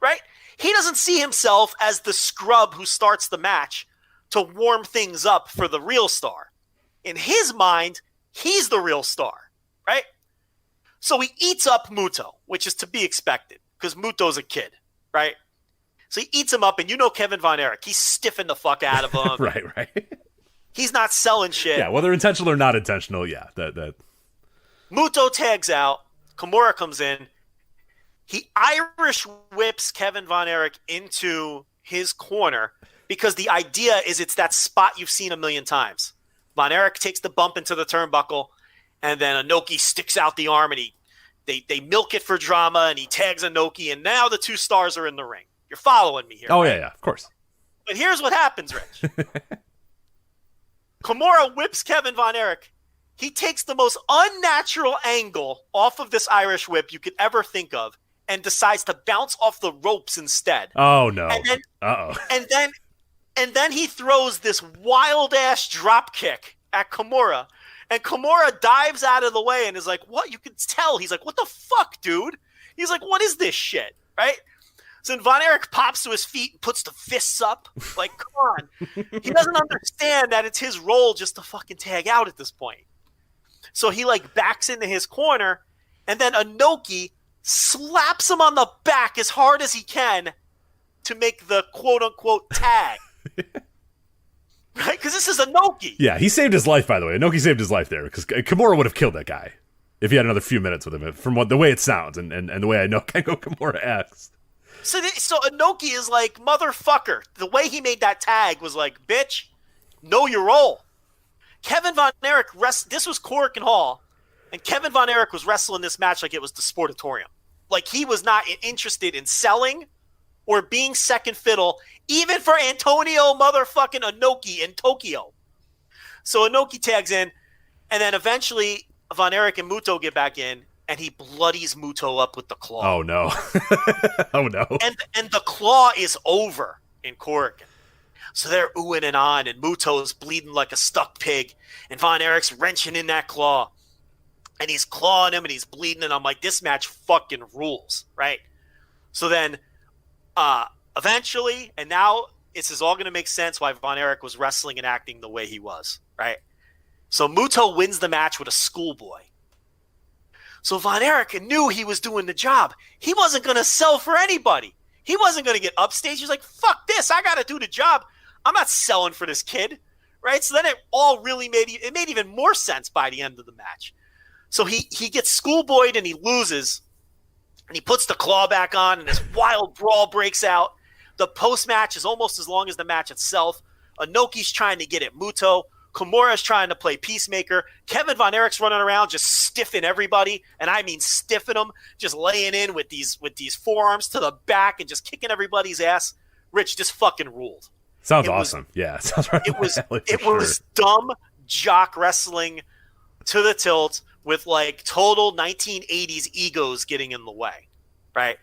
right? He doesn't see himself as the scrub who starts the match to warm things up for the real star. In his mind, he's the real star, right? So he eats up Muto, which is to be expected because Muto's a kid, right? So he eats him up, and Kevin Von Erich, he's stiffing the fuck out of him. Right. He's not selling shit. Yeah, whether intentional or not intentional, yeah. That. Muto tags out. Kimura comes in. He Irish whips Kevin Von Erich into his corner because the idea is it's that spot you've seen a million times. Von Erich takes the bump into the turnbuckle, and then Inoki sticks out the arm, and they milk it for drama, and he tags Inoki, and now the two stars are in the ring. You're following me here. Oh, right? yeah, of course. But here's what happens, Rich. Kimura whips Kevin Von Erich. He takes the most unnatural angle off of this Irish whip you could ever think of and decides to bounce off the ropes instead. Oh, no. Uh-oh. And then he throws this wild-ass drop kick at Kimura. And Kimura dives out of the way and is like, what? You can tell. He's like, what the fuck, dude? He's like, what is this shit? Right? So then Von Erich pops to his feet and puts the fists up. Like, come on. He doesn't understand that it's his role just to fucking tag out at this point. So he, like, backs into his corner, and then Inoki slaps him on the back as hard as he can to make the quote-unquote tag. Right? Because this is Inoki. Yeah, he saved his life, by the way. Inoki saved his life there, because Kimura would have killed that guy if he had another few minutes with him, from the way it sounds and the way I know Kimura acts. So Inoki is like, motherfucker. The way he made that tag was like, bitch, know your role. Kevin Von Erich, this was Cork and Hall, and Kevin Von Erich was wrestling this match like it was the Sportatorium. Like he was not interested in selling or being second fiddle, even for Antonio motherfucking Inoki in Tokyo. So Inoki tags in, and then eventually Von Erich and Muto get back in, and he bloodies Muto up with the claw. Oh, no. Oh, no. And the claw is over in Cork. So they're oohing and on, and Muto's bleeding like a stuck pig, and Von Erich's wrenching in that claw, and he's clawing him, and he's bleeding, and I'm like, this match fucking rules, right? So then, eventually, and now this is all going to make sense why Von Erich was wrestling and acting the way he was, right? So Muto wins the match with a schoolboy. So Von Erich knew he was doing the job. He wasn't going to sell for anybody. He wasn't going to get upstage. He was like, fuck this. I got to do the job. I'm not selling for this kid. Right? So then it all really made even more sense by the end of the match. So he gets schoolboyed and he loses. And he puts the claw back on and this wild brawl breaks out. The post-match is almost as long as the match itself. Inoki's trying to get at Muto. Kimura's trying to play peacemaker. Kevin Von Erich's running around just stiffing everybing, and I mean stiffing them, just laying in with these forearms to the back and just kicking everybody's ass. Rich, just fucking ruled. Sounds awesome. Yeah, sounds right. It was dumb jock wrestling to the tilt with like total 1980s egos getting in the way, right?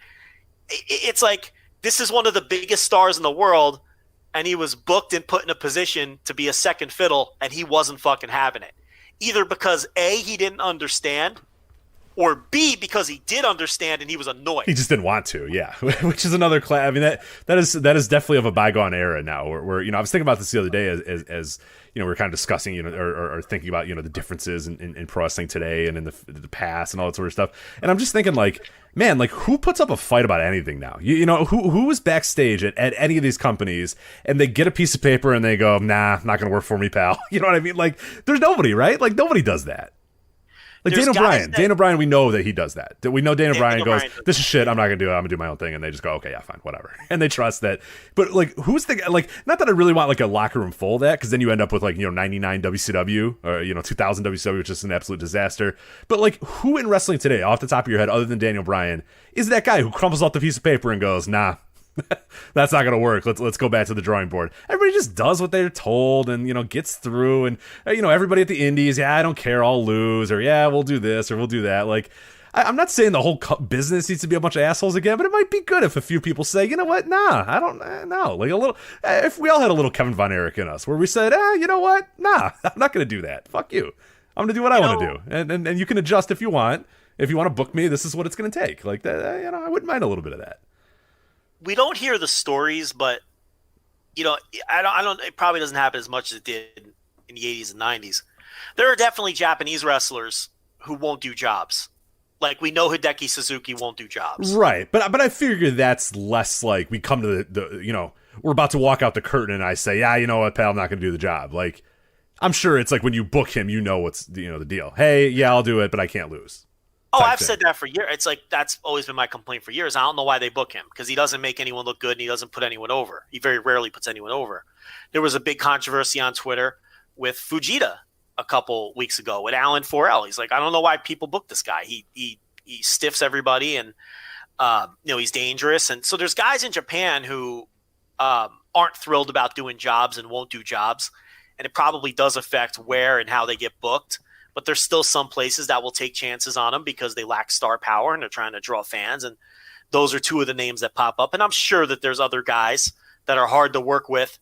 It's like this is one of the biggest stars in the world, and he was booked and put in a position to be a second fiddle, and he wasn't fucking having it. Either because A, he didn't understand, or B, because he did understand and he was annoyed. He just didn't want to, yeah. Which is another class. I mean, that is definitely of a bygone era now. Where I was thinking about this the other day as we were kind of discussing, or thinking about, the differences in pro wrestling today and in the past and all that sort of stuff. And I'm just thinking, like, man, like, who puts up a fight about anything now? Who is backstage at any of these companies and they get a piece of paper and they go, nah, not going to work for me, pal. You know what I mean? Like, there's nobody, right? Like, nobody does that. Like Daniel Bryan, we know that he does that. We know Daniel Bryan goes, this is shit, I'm not going to do it, I'm going to do my own thing. And they just go, okay, yeah, fine, whatever. And they trust that. But, like, who's the, like, not that I really want, like, a locker room full of that, because then you end up with, like, 99 WCW, or, 2000 WCW, which is an absolute disaster. But, like, who in wrestling today, off the top of your head, other than Daniel Bryan, is that guy who crumbles off the piece of paper and goes, nah, that's not going to work. Let's go back to the drawing board. Everybody just does what they're told and, gets through. And, everybody at the indies, yeah, I don't care, I'll lose. Or, yeah, we'll do this or we'll do that. Like, I'm not saying the whole business needs to be a bunch of assholes again, but it might be good if a few people say, you know what, nah, I don't know. Like, a little, if we all had a little Kevin Von Erich in us where we said, you know what, nah, I'm not going to do that. Fuck you. I'm going to do what I want to do. And you can adjust if you want. If you want to book me, this is what it's going to take. Like, that, I wouldn't mind a little bit of that. We don't hear the stories, but I don't. It probably doesn't happen as much as it did in the 80s and 90s. There are definitely Japanese wrestlers who won't do jobs. Like we know Hideki Suzuki won't do jobs, right? But I figure that's less like we come to the we're about to walk out the curtain and I say, yeah, you know what, pal, I'm not going to do the job. Like I'm sure it's like when you book him, what's the deal. Hey, yeah, I'll do it, but I can't lose. Oh, I've said that for years. It's like that's always been my complaint for years. I don't know why they book him because he doesn't make anyone look good and he doesn't put anyone over. He very rarely puts anyone over. There was a big controversy on Twitter with Fujita a couple weeks ago with Alan 4L. He's like, I don't know why people book this guy. He stiffs everybody and he's dangerous. And so there's guys in Japan who aren't thrilled about doing jobs and won't do jobs, and it probably does affect where and how they get booked. But there's still some places that will take chances on them because they lack star power and they're trying to draw fans. And those are two of the names that pop up. And I'm sure that there's other guys that are hard to work with,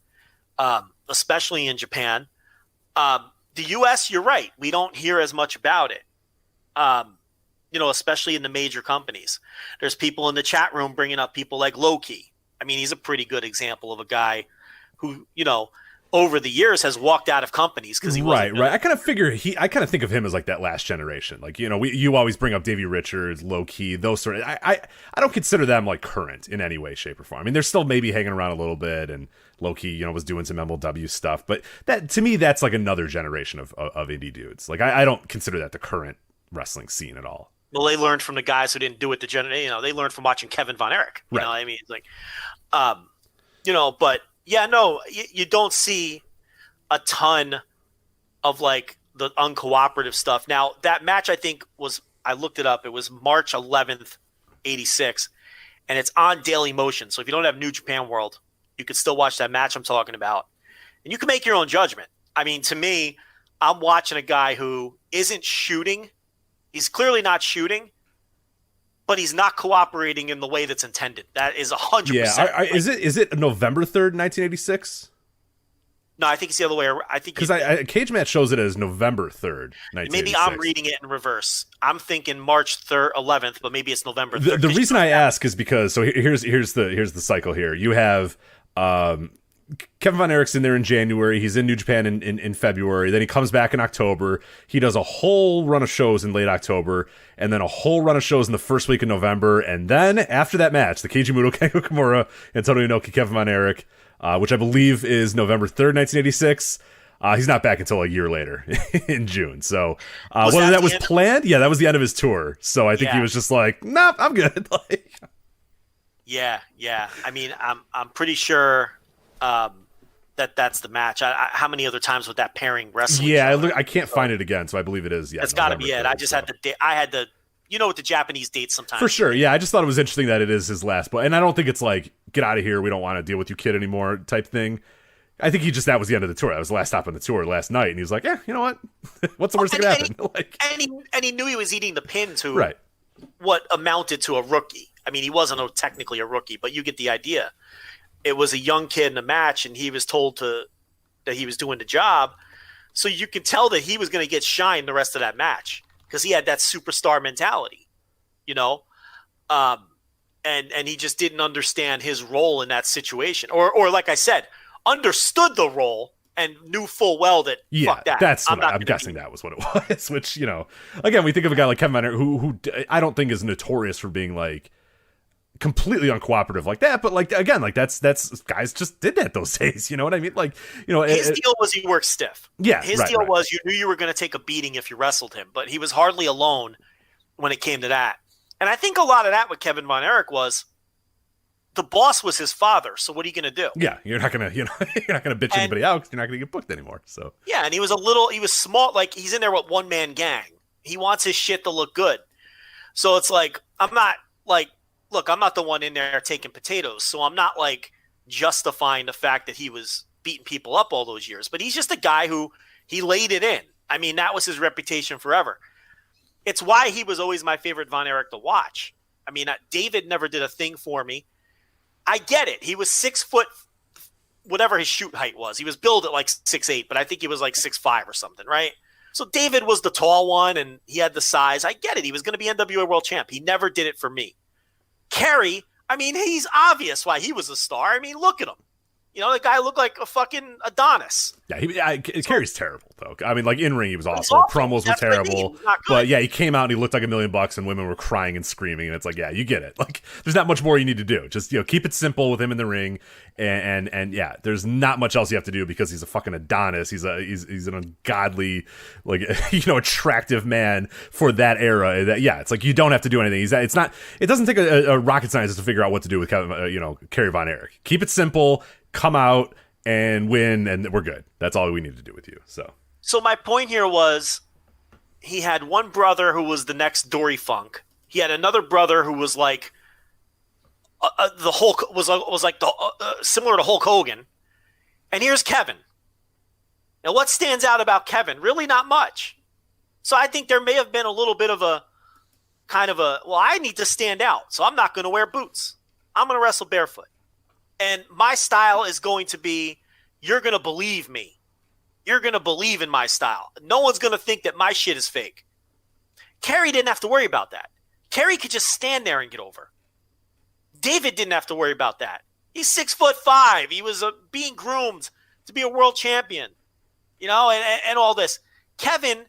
especially in Japan. The U.S., you're right. We don't hear as much about it, especially in the major companies. There's people in the chat room bringing up people like Loki. I mean, he's a pretty good example of a guy who, over the years has walked out of companies because he wasn't right. I kind of think of him as like that last generation. Like, you always bring up Davey Richards, Low Key, those sort of. I don't consider them like current in any way, shape, or form. I mean, they're still maybe hanging around a little bit, and Low Key, was doing some MLW stuff. But that to me, that's like another generation of indie dudes. Like, I don't consider that the current wrestling scene at all. Well, they learned from the guys who didn't do it. They learned from watching Kevin Von Erich. You know what I mean? It's like, but. Yeah, no, you don't see a ton of like the uncooperative stuff. Now, that match I think I looked it up. It was March 11th, 86, and it's on Daily Motion. So if you don't have New Japan World, you could still watch that match I'm talking about. And you can make your own judgment. I mean, to me, I'm watching a guy who isn't shooting. He's clearly not shooting, but he's not cooperating in the way that's intended. That is 100%. Yeah, is it November 3rd, 1986? No, I think it's the other way around. I think because Cage Match shows it as November 3rd, 1986. Maybe I'm reading it in reverse. I'm thinking March 3rd, 11th, but maybe it's November 3rd. The reason I ask is because here's the cycle here. You have Kevin Von Erich's in there in January. He's in New Japan in February. Then he comes back in October. He does a whole run of shows in late October, and then a whole run of shows in the first week of November. And then after that match, the Keiji Muto, Kengo Kimura, Antonio Inoki, Kevin Von Erich, which I believe is November 3rd, 1986. He's not back until a year later in June. So whether that was planned, that was the end of his tour. So I think he was just like, "Nope, I'm good." Yeah. I mean, I'm pretty sure. That's the match. How many other times would that pairing wrestle? Yeah, I can't find it again, so I believe it is. Yeah, that's got to be it. I just had the with the Japanese dates sometimes. For sure, yeah. I just thought it was interesting that it is his last, and I don't think it's like get out of here, we don't want to deal with you, kid, anymore type thing. I think that was the end of the tour. That was the last stop on the tour last night, and he was like, you know what? What's the worst that could happen? And he knew he was eating the pin to what amounted to a rookie. I mean, he wasn't technically a rookie, but you get the idea. It was a young kid in a match, and he was told that he was doing the job. So you can tell that he was going to get shine the rest of that match because he had that superstar mentality, and he just didn't understand his role in that situation. Or like I said, understood the role and knew full well that, fuck that. I'm guessing that was what it was, which, again, we think of a guy like Kevin Von Erich who I don't think is notorious for being like, completely uncooperative like that, but like again, like that's guys just did that those days. You know what I mean? Like, his deal was he worked stiff. Yeah, his deal was you knew you were going to take a beating if you wrestled him, but he was hardly alone when it came to that. And I think a lot of that with Kevin Von Erich was the boss was his father. So what are you going to do? Yeah, you're not going to bitch anybody out because you're not going to get booked anymore. So yeah, and he was small. Like he's in there with one man gang. He wants his shit to look good. So it's like look, I'm not the one in there taking potatoes, so I'm not like justifying the fact that he was beating people up all those years. But he's just a guy who he laid it in. I mean, that was his reputation forever. It's why he was always my favorite Von Erich to watch. I mean, David never did a thing for me. I get it. He was 6 foot, whatever his shoot height was. He was billed at like 6'8", but I think he was like 6'5" or something, right? So David was the tall one, and he had the size. I get it. He was going to be NWA World Champ. He never did it for me. Kerry, I mean, he's obvious why he was a star. I mean, look at him. You know, the guy looked like a fucking Adonis. Yeah, Kerry's terrible though. I mean, like in ring, he was awful. Awful. Promos were That's what I mean. terrible. He's not good. But yeah, he came out and he looked like $1 million, and women were crying and screaming. And it's like, yeah, you get it. Like, there's not much more you need to do. Just keep it simple with him in the ring, and yeah, there's not much else you have to do because he's a fucking Adonis. He's an ungodly, like attractive man for that era. That it's like you don't have to do anything. It doesn't take a rocket scientist to figure out what to do with Kerry Von Erich. Keep it simple. Come out and win, and we're good. That's all we need to do with you. So my point here was, he had one brother who was the next Dory Funk. He had another brother who was like the Hulk was like similar to Hulk Hogan. And here's Kevin. Now, what stands out about Kevin? Really, not much. So I think there may have been a little bit of a kind of I need to stand out, so I'm not going to wear boots. I'm going to wrestle barefoot. And my style is going to be, you're going to believe me. You're going to believe in my style. No one's going to think that my shit is fake. Kerry didn't have to worry about that. Kerry could just stand there and get over. David didn't have to worry about that. He's 6'5". He was being groomed to be a world champion, and all this. Kevin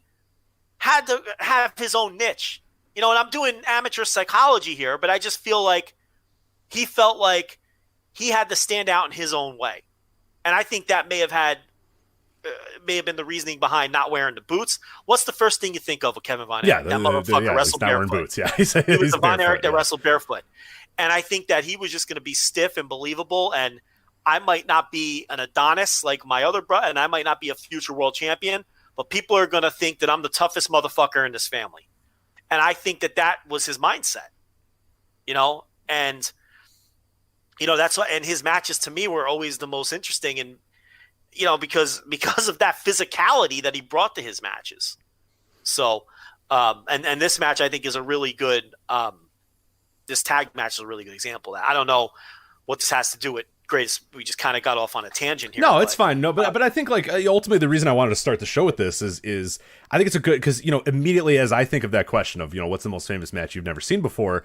had to have his own niche, and I'm doing amateur psychology here, but I just feel like he felt like he had to stand out in his own way. And I think that may have been the reasoning behind not wearing the boots. What's the first thing you think of Kevin Von Erich? Yeah, that motherfucker wrestled barefoot. Boots. Yeah, he was the Von Erich that wrestled barefoot. And I think that he was just going to be stiff and believable. And I might not be an Adonis like my other brother, and I might not be a future world champion, but people are going to think that I'm the toughest motherfucker in this family. And I think that was his mindset, and that's why, and his matches to me were always the most interesting, and because of that physicality that he brought to his matches. So, and this match I think is a really good. This tag match is a really good example of that. I don't know what this has to do with greatest. We just kind of got off on a tangent here. No, it's fine. No, but I think like ultimately the reason I wanted to start the show with this is I think it's a good, because immediately as I think of that question of what's the most famous match you've never seen before,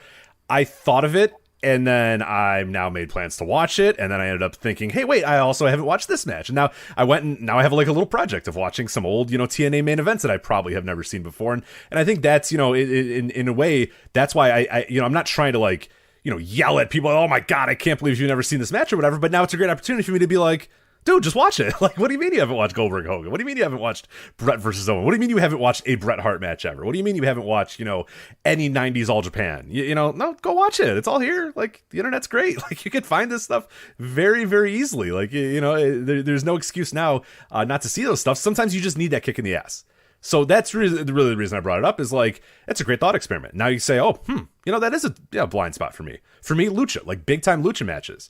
I thought of it. And then I've now made plans to watch it. And then I ended up thinking, hey, wait, I also haven't watched this match. And now I went and now I have like a little project of watching some old, TNA main events that I probably have never seen before. And I think that's, in a way, that's why I'm not trying to like, yell at people. Oh my God, I can't believe you've never seen this match or whatever. But now it's a great opportunity for me to be like, dude, just watch it. Like, what do you mean you haven't watched Goldberg Hogan? What do you mean you haven't watched Bret versus Owen? What do you mean you haven't watched a Bret Hart match ever? What do you mean you haven't watched, any 90s All Japan? No, go watch it. It's all here. Like, the internet's great. Like, you can find this stuff very, very easily. Like, there's no excuse now not to see those stuff. Sometimes you just need that kick in the ass. So that's really the reason I brought it up is like, it's a great thought experiment. Now you say, that is a blind spot for me. For me, lucha, like big time lucha matches.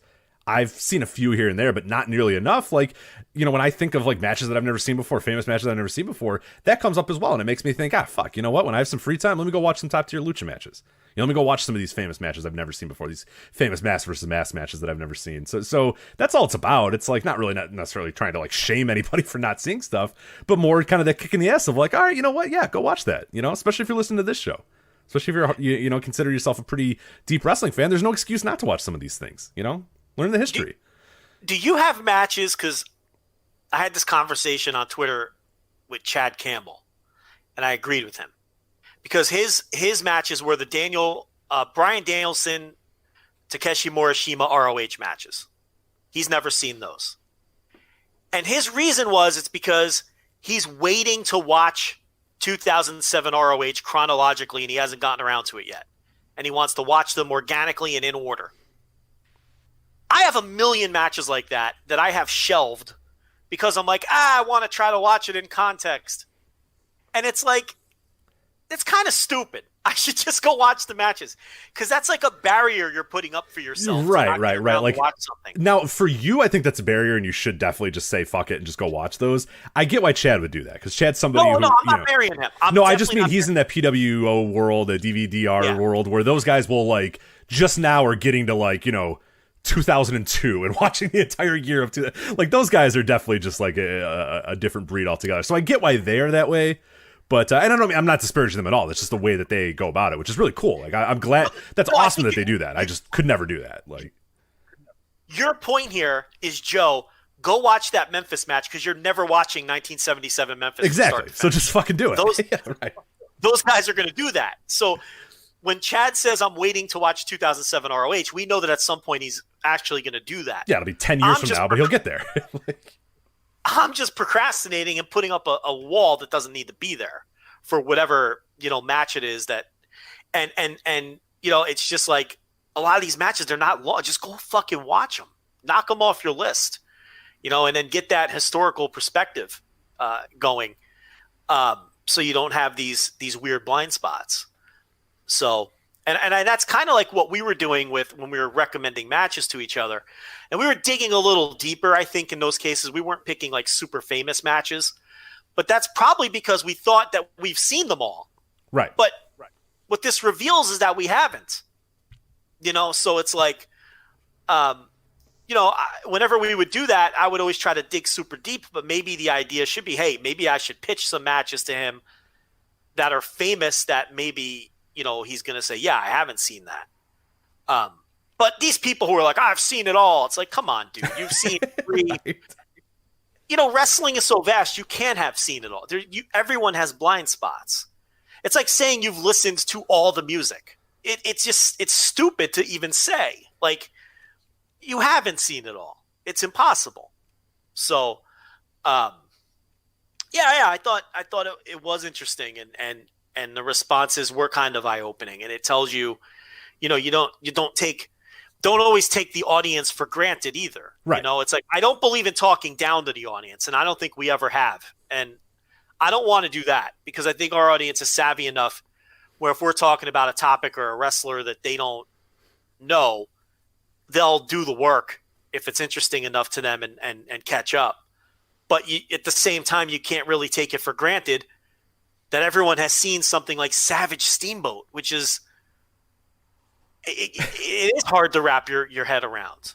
I've seen a few here and there, but not nearly enough. Like, when I think of like matches that I've never seen before, famous matches I've never seen before, that comes up as well. And it makes me think, fuck, you know what? When I have some free time, let me go watch some top tier lucha matches. Let me go watch some of these famous matches I've never seen before, these famous mass versus mass matches that I've never seen. So that's all it's about. It's like not necessarily trying to like shame anybody for not seeing stuff, but more kind of that kick in the ass of like, all right, you know what? Yeah, go watch that, especially if you're listening to this show. Especially if you're, consider yourself a pretty deep wrestling fan. There's no excuse not to watch some of these things, Learn the history. Do you have matches? Because I had this conversation on Twitter with Chad Campbell, and I agreed with him because his matches were the Bryan Danielson, Takeshi Morishima ROH matches. He's never seen those, and his reason was it's because he's waiting to watch 2007 ROH chronologically, and he hasn't gotten around to it yet, and he wants to watch them organically and in order. I have a million matches like that I have shelved because I'm like, I want to try to watch it in context. And it's like, it's kind of stupid. I should just go watch the matches because that's like a barrier you're putting up for yourself. Right. Like, watch something. Now, for you, I think that's a barrier, and you should definitely just say fuck it and just go watch those. I get why Chad would do that because Chad's somebody who. No, I'm not burying him. I just mean he's in that PWO world, the DVDR world, where those guys will like just now are getting to like 2002 and watching the entire year of like those guys are definitely just like a different breed altogether. So I get why they're that way, but I don't know. I'm not disparaging them at all. It's just the way that they go about it, which is really cool. Like I'm glad that's awesome that they do that. I just could never do that. Like, Your point here is, Joe, go watch that Memphis match because you're never watching 1977 Memphis. Exactly. So just fucking do it. Yeah, right. Those guys are going to do that. So when Chad says I'm waiting to watch 2007 ROH, we know that at some point he's actually going to do that. Yeah, it'll be 10 years from now, but he'll get there. I'm just procrastinating and putting up a wall that doesn't need to be there for whatever, match it is that, and it's just like a lot of these matches, they're not long. Just go fucking watch them, knock them off your list, and then get that historical perspective going. So you don't have these weird blind spots. So, and that's kind of like what we were doing when we were recommending matches to each other. And we were digging a little deeper, I think, in those cases. We weren't picking like super famous matches, but that's probably because we thought that we've seen them all. Right. But what this reveals is that we haven't, so it's like, whenever we would do that, I would always try to dig super deep, but maybe the idea should be, hey, maybe I should pitch some matches to him that are famous that maybe, he's going to say, yeah, I haven't seen that. But these people who are like, I've seen it all. It's like, come on, dude, you've seen 3. Right. Wrestling is so vast. You can't have seen it all. Everyone has blind spots. It's like saying you've listened to all the music. It's stupid to even say. Like, you haven't seen it all. It's impossible. So, I thought it was interesting, and the responses were kind of eye opening, and it tells you, you don't always take the audience for granted either. Right. It's like, I don't believe in talking down to the audience, and I don't think we ever have, and I don't want to do that because I think our audience is savvy enough where if we're talking about a topic or a wrestler that they don't know, they'll do the work if it's interesting enough to them and catch up. But at the same time, you can't really take it for granted that everyone has seen something like Savage Steamboat, which is it is hard to wrap your head around.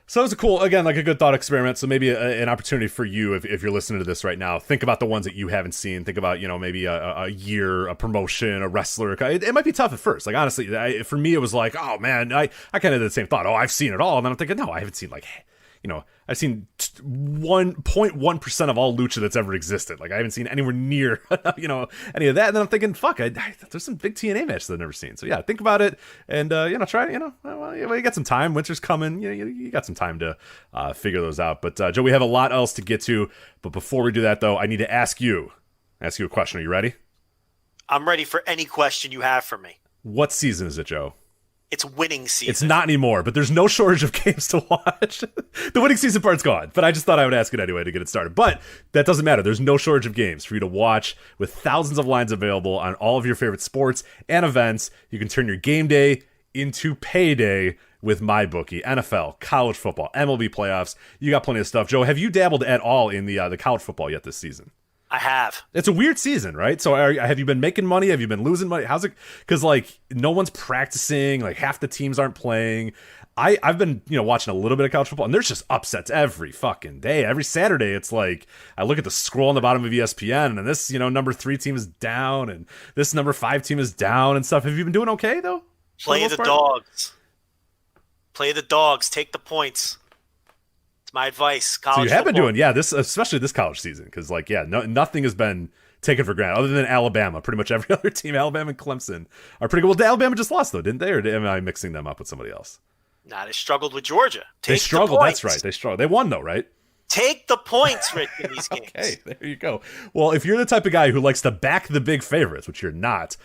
So it was a good thought experiment. So maybe an opportunity for you, if you're listening to this right now, think about the ones that you haven't seen. Think about, maybe a year, a promotion, a wrestler. It might be tough at first. Like, honestly, for me, it was like, oh man, I kind of did the same thought. Oh, I've seen it all. And then I'm thinking, no, I haven't seen I've seen 1.1% of all lucha that's ever existed. Like, I haven't seen anywhere near, any of that. And then I'm thinking, fuck, there's some big TNA matches that I've never seen. So yeah, think about it and, try, you got some time. Winter's coming. You got some time to figure those out. But Joe, we have a lot else to get to. But before we do that, though, I need to ask you a question. Are you ready? I'm ready for any question you have for me. What season is it, Joe? It's winning season. It's not anymore, but there's no shortage of games to watch. The winning season part's gone, but I just thought I would ask it anyway to get it started. But that doesn't matter. There's no shortage of games for you to watch with thousands of lines available on all of your favorite sports and events. You can turn your game day into payday with MyBookie, NFL, college football, MLB playoffs. You got plenty of stuff. Joe, have you dabbled at all in the college football yet this season? I have. It's a weird season, right? So have you been making money? Have you been losing money? How's it? Because, no one's practicing. Like, half the teams aren't playing. I've been, watching a little bit of college football, and there's just upsets every fucking day. Every Saturday, it's like, I look at the scroll on the bottom of ESPN, and this, number 3 team is down, and this number 5 team is down and stuff. Have you been doing okay, though? Play the dogs. Play the dogs. Take the points. My advice. College so you have football. been doing, especially this college season, because nothing has been taken for granted other than Alabama. Pretty much every other team, Alabama and Clemson, are pretty good. Well, Alabama just lost though, didn't they? Or am I mixing them up with somebody else? Nah, they struggled with Georgia. They struggled. That's right. They struggled. They won though, right? Take the points, Rick, in these games. Okay, there you go. Well, if you're the type of guy who likes to back the big favorites, which you're not,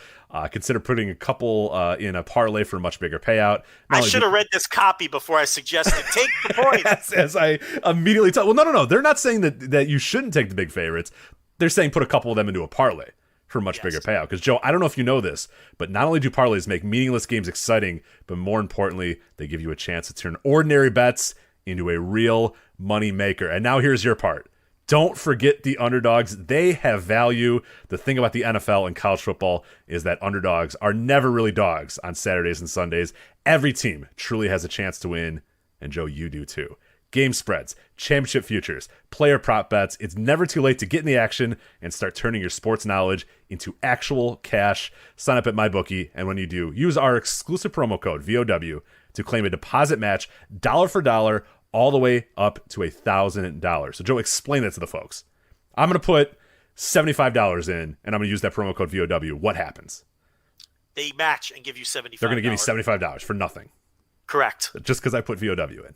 consider putting a couple in a parlay for a much bigger payout. I should have read this copy before I suggested take the points. as I immediately thought. Well, no. They're not saying that you shouldn't take the big favorites. They're saying put a couple of them into a parlay for a much bigger payout. Because, Joe, I don't know if you know this, but not only do parlays make meaningless games exciting, but more importantly, they give you a chance to turn ordinary bets into a real money maker. And now here's your part. Don't forget the underdogs. They have value. The thing about the NFL and college football is that underdogs are never really dogs on Saturdays and Sundays. Every team truly has a chance to win. And Joe, you do too. game spreads, championship futures, player prop bets. It's never too late to get in the action and start turning your sports knowledge into actual cash. Sign up at MyBookie, and when you do, use our exclusive promo code VOW to claim a deposit match dollar for dollar all the way up to $1,000. So Joe, explain that to the folks. I'm going to put $75 in, and I'm going to use that promo code VOW. What happens? They match and give you $75. They're going to give you $75 for nothing. Correct. Just because I put VOW in.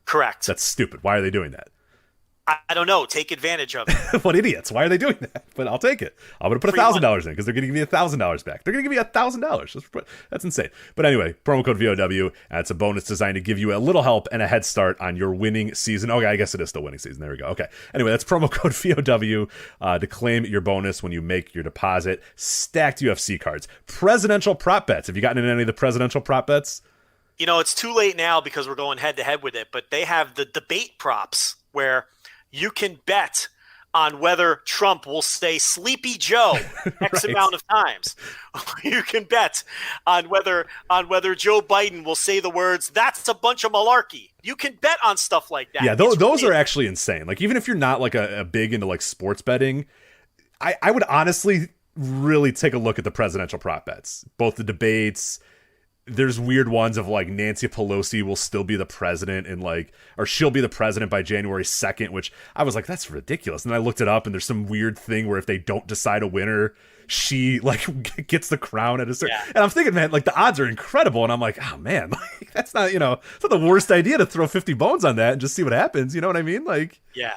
Correct. That's stupid. Why are they doing that? I don't know. Take advantage of it. What idiots? Why are they doing that? But I'll take it. I'm going to put $1,000 in because they're going to give me $1,000 back. They're going to give me $1,000. That's insane. But anyway, promo code VOW. It's a bonus designed to give you a little help and a head start on your winning season. Okay, I guess it is still winning season. There we go. Okay. Anyway, that's promo code VOW to claim your bonus when you make your deposit. Stacked UFC cards. Presidential prop bets. Have you gotten in any of the presidential prop bets? You know, it's too late now because we're going head to head with it, but they have the debate props where you can bet on whether Trump will say Sleepy Joe X amount of times. You can bet on whether Joe Biden will say the words, "That's a bunch of malarkey." You can bet on stuff like that. Yeah, those are actually insane. Like, even if you're not like a big into like sports betting, I would honestly really take a look at the presidential prop bets, both the debates. There's weird ones of like Nancy Pelosi will still be the president and like, or she'll be the president by January 2nd, which I was like, that's ridiculous. And I looked it up and there's some weird thing where if they don't decide a winner, she like gets the crown at a certain, and I'm thinking, man, like the odds are incredible. And I'm like, oh man, like that's not, it's not the worst idea to throw 50 bones on that and just see what happens. You know what I mean? Like, yeah.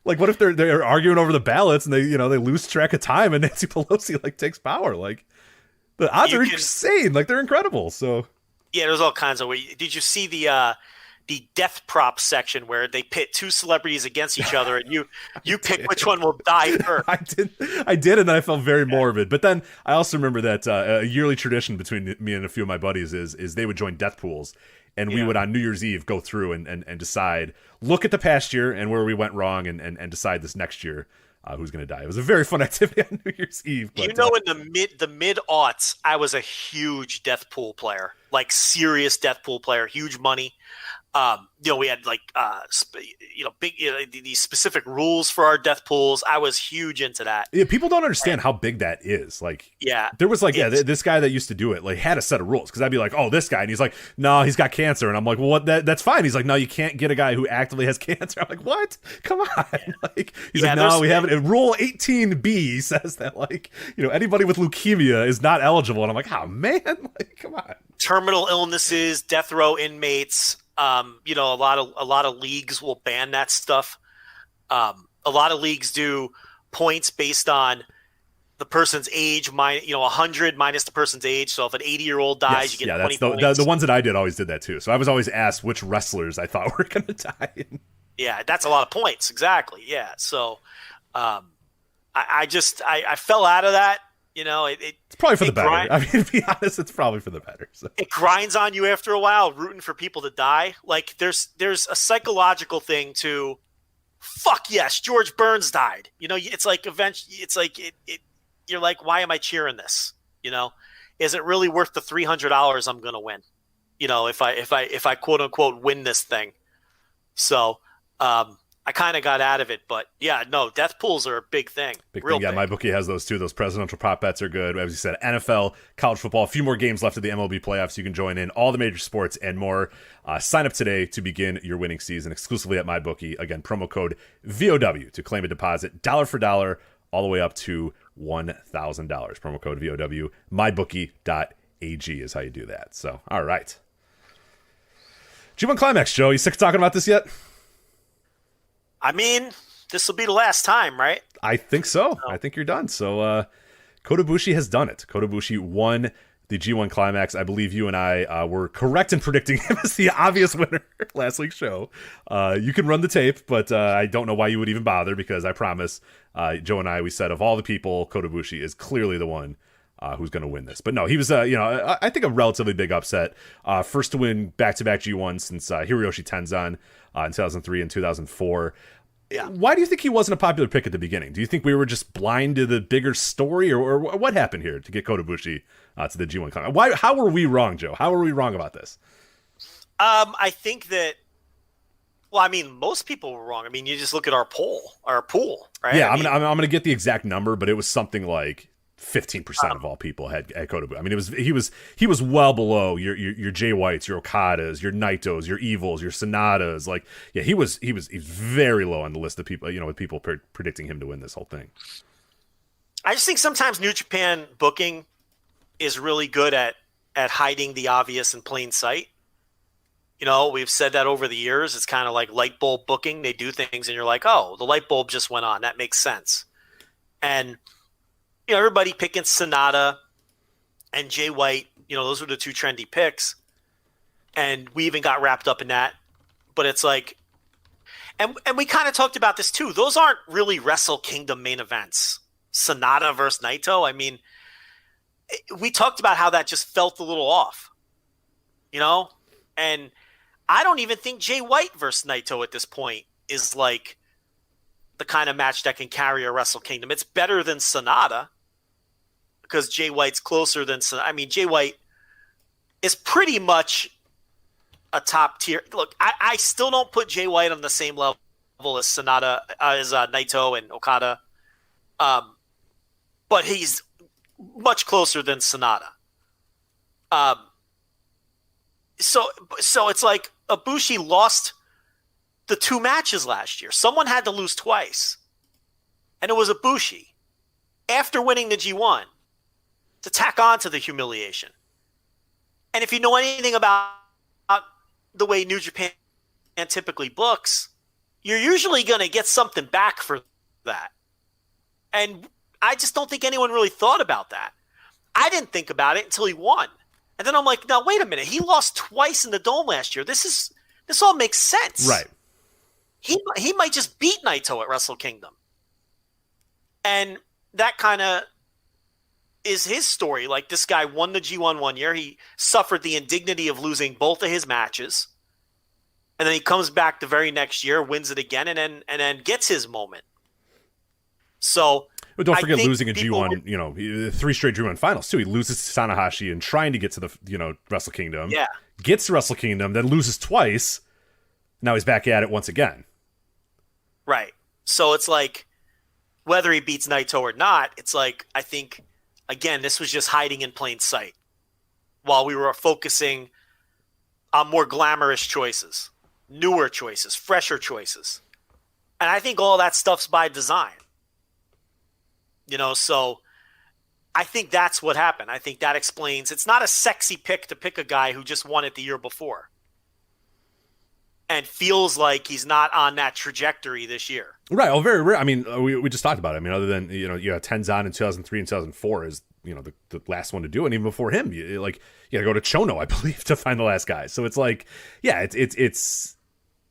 Like what if they're arguing over the ballots and they lose track of time and Nancy Pelosi like takes power? Like, the odds are insane. Like, they're incredible. So yeah, there's all kinds of ways. Did you see the death prop section where they pit two celebrities against each other and you pick which one will die first? I did, and then I felt very morbid. But then I also remember that a yearly tradition between me and a few of my buddies is they would join death pools, and we would on New Year's Eve go through and decide, look at the past year and where we went wrong, and decide this next year. Who's going to die. It was a very fun activity on New Year's Eve. But, in the mid-aughts, I was a huge death pool player, like serious death pool player, huge money. We had like, big, these specific rules for our death pools. I was huge into that. Yeah, people don't understand how big that is. Like, there was like, this guy that used to do it, like, had a set of rules. Cause I'd be like, oh, this guy. And he's like, no, he's got cancer. And I'm like, well, that's fine. He's like, no, you can't get a guy who actively has cancer. I'm like, what? Come on. Yeah. Like, he's like, no, we have it. Rule 18B says that, like, anybody with leukemia is not eligible. And I'm like, oh man, like, come on. Terminal illnesses, death row inmates. A lot of leagues will ban that stuff. A lot of leagues do points based on the person's age, 100 minus the person's age. So if an 80-year-old dies, you get 20 points. The ones that I did always did that too. So I was always asked which wrestlers I thought were going to die. Yeah, that's a lot of points. Exactly. Yeah. So I fell out of that. It's probably for the better. I mean, to be honest, it's probably for the better. So. It grinds on you after a while, rooting for people to die. Like there's a psychological thing to, fuck yes, George Burns died. It's like eventually, it's like you're like, why am I cheering this? Is it really worth the $300 I'm going to win? If I quote unquote win this thing. So, I kind of got out of it, but yeah, no, death pools are a big thing. Big. Yeah, MyBookie has those too. Those presidential prop bets are good. As you said, NFL, college football, a few more games left of the MLB playoffs. You can join in all the major sports and more. Sign up today to begin your winning season exclusively at MyBookie. Again, promo code VOW to claim a deposit, dollar for dollar, all the way up to $1,000. Promo code VOW. MyBookie.ag is how you do that. So, all right. G1 Climax, Joe. You sick of talking about this yet? I mean, this will be the last time, right? I think so. I think you're done. So, Kota Ibushi has done it. Kota Ibushi won the G1 Climax. I believe you and I were correct in predicting him as the obvious winner last week's show. You can run the tape, but I don't know why you would even bother because I promise Joe and we said of all the people, Kota Ibushi is clearly the one who's going to win this. But no, he was, I think a relatively big upset. First to win back-to-back G1 since Hiroyoshi Tenzan in 2003 and 2004. Yeah. Why do you think he wasn't a popular pick at the beginning? Do you think we were just blind to the bigger story, or what happened here to get Kota Ibushi to the G1 Climax? How were we wrong, Joe? How were we wrong about this? I think that Well, I mean, most people were wrong. I mean, you just look at our pool, right? Yeah, I'm gonna get the exact number, but it was something like 15% of all people had Kota Ibushi. I mean, he was well below your Jay Whites, your Okadas, your Naitos, your Evils, your Sonatas. Like, yeah, he was very low on the list of people. With people predicting him to win this whole thing. I just think sometimes New Japan booking is really good at hiding the obvious in plain sight. We've said that over the years. It's kind of like light bulb booking. They do things and you're like, oh, the light bulb just went on. That makes sense. And, everybody picking Sonata and Jay White, those were the two trendy picks. And we even got wrapped up in that. But it's like, and we kind of talked about this too. Those aren't really Wrestle Kingdom main events. Sonata versus Naito. I mean, we talked about how that just felt a little off, and I don't even think Jay White versus Naito at this point is like the kind of match that can carry a Wrestle Kingdom. It's better than Sonata because Jay White's closer than Sonata. I mean, Jay White is pretty much a top tier. Look, I still don't put Jay White on the same level as Sonata, as Naito and Okada. But he's much closer than Sonata. So it's like Ibushi lost the two matches last year. Someone had to lose twice. And it was Ibushi, after winning the G1, to tack on to the humiliation. And if you know anything about the way New Japan typically books, you're usually going to get something back for that. And I just don't think anyone really thought about that. I didn't think about it until he won. And then I'm like, now, wait a minute. He lost twice in the Dome last year. This all makes sense. Right. He might just beat Naito at Wrestle Kingdom. And that kind of is his story. Like, this guy won the G1 one year. He suffered the indignity of losing both of his matches. And then he comes back the very next year, wins it again, and then gets his moment. So, but don't forget losing a G1, 3 straight G1 finals too. He loses to Tanahashi and trying to get to the, Wrestle Kingdom. Yeah. Gets to Wrestle Kingdom, then loses twice. Now he's back at it once again. Right. So it's like, whether he beats Naito or not, it's like, I think, again, this was just hiding in plain sight while we were focusing on more glamorous choices, newer choices, fresher choices. And I think all that stuff's by design. So I think that's what happened. I think that explains. It's not a sexy pick to pick a guy who just won it the year before and feels like he's not on that trajectory this year. Right. Oh, very rare. I mean, we just talked about it. I mean, other than, you had Tenzan in 2003 and 2004 is, the last one to do it. And even before him, you got to go to Chono, I believe, to find the last guy. So it's like, yeah,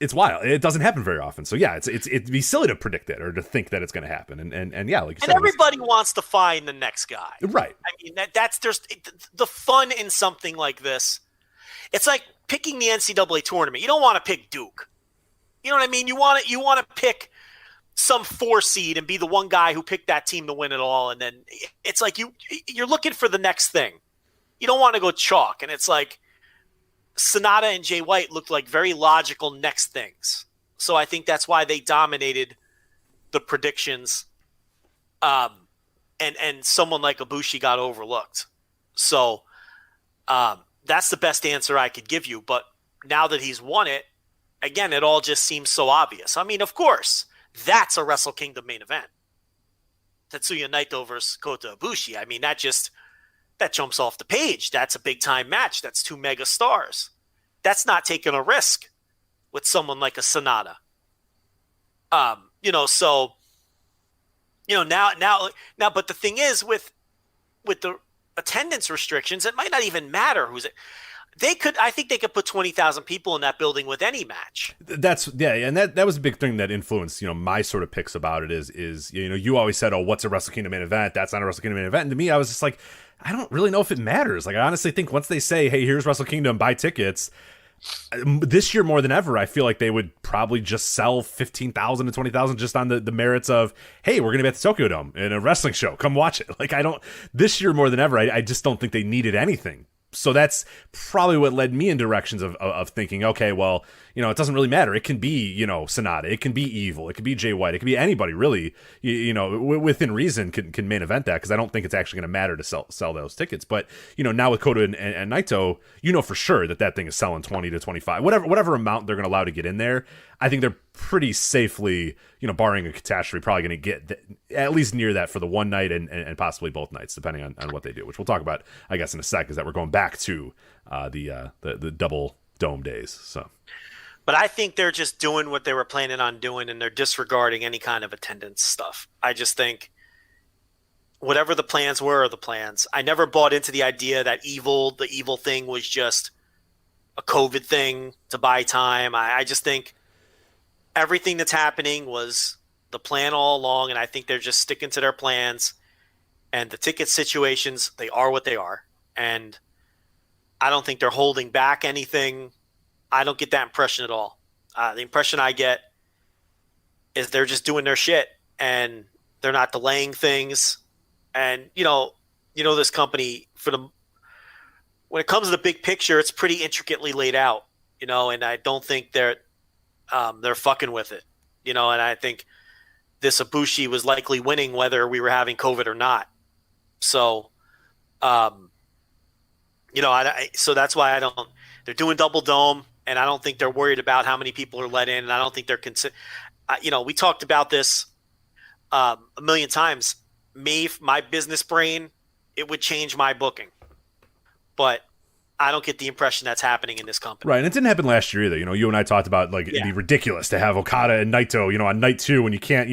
it's wild. It doesn't happen very often. So yeah, it'd be silly to predict it or to think that it's going to happen. And yeah, like you said, everybody wants to find the next guy, right? I mean, there's the fun in something like this. It's like picking the NCAA tournament. You don't want to pick Duke. You know what I mean? You want to pick some 4 seed and be the one guy who picked that team to win it all. And then it's like you're looking for the next thing. You don't want to go chalk. And it's like, Sonata and Jay White looked like very logical next things. So I think that's why they dominated the predictions. And someone like Ibushi got overlooked. So that's the best answer I could give you. But now that he's won it, again, it all just seems so obvious. I mean, of course, that's a Wrestle Kingdom main event. Tetsuya Naito versus Kota Ibushi. I mean, that jumps off the page. That's a big-time match. That's 2 mega stars. That's not taking a risk with someone like a Sonata. Now, but the thing is, with the attendance restrictions, it might not even matter who's it. I think they could put 20,000 people in that building with any match. And that was a big thing that influenced, my sort of picks about it is you always said, oh, what's a Wrestle Kingdom main event? That's not a Wrestle Kingdom main event. And to me, I was just like, I don't really know if it matters. Like, I honestly think once they say, hey, here's Wrestle Kingdom, buy tickets, this year more than ever, I feel like they would probably just sell 15,000 to 20,000 just on the merits of, hey, we're going to be at the Tokyo Dome in a wrestling show. Come watch it. Like, this year more than ever, I just don't think they needed anything So that's probably what led me in directions of thinking, okay, well, it doesn't really matter. It can be, Sonata. It can be Evil. It can be Jay White. It can be anybody, really, within reason can main event that, because I don't think it's actually going to matter to sell those tickets. But, now with Kota and Naito, for sure that thing is selling 20 to 25. Whatever amount they're going to allow to get in there, I think they're pretty safely, barring a catastrophe, probably going to get at least near that for the one night and possibly both nights, depending on what they do, which we'll talk about, I guess, in a sec, is that we're going back to the double dome days. So, but I think they're just doing what they were planning on doing, and they're disregarding any kind of attendance stuff. I just think whatever the plans were are the plans. I never bought into the idea that the evil thing was just a COVID thing to buy time. I just think everything that's happening was the plan all along, and I think they're just sticking to their plans. And the ticket situations, they are what they are. And I don't think they're holding back anything. I don't get that impression at all. The impression I get is they're just doing their shit, and they're not delaying things. And, this company, when it comes to the big picture, it's pretty intricately laid out, and I don't think they're fucking with it, and I think this Ibushi was likely winning whether we were having COVID or not. So, so that's why they're doing double dome, and I don't think they're worried about how many people are let in. And I don't think they're we talked about this a million times. My business brain, it would change my booking, but I don't get the impression that's happening in this company. Right, and it didn't happen last year either. You and I talked about, it'd be ridiculous to have Okada and Naito, on night 2 when you can't,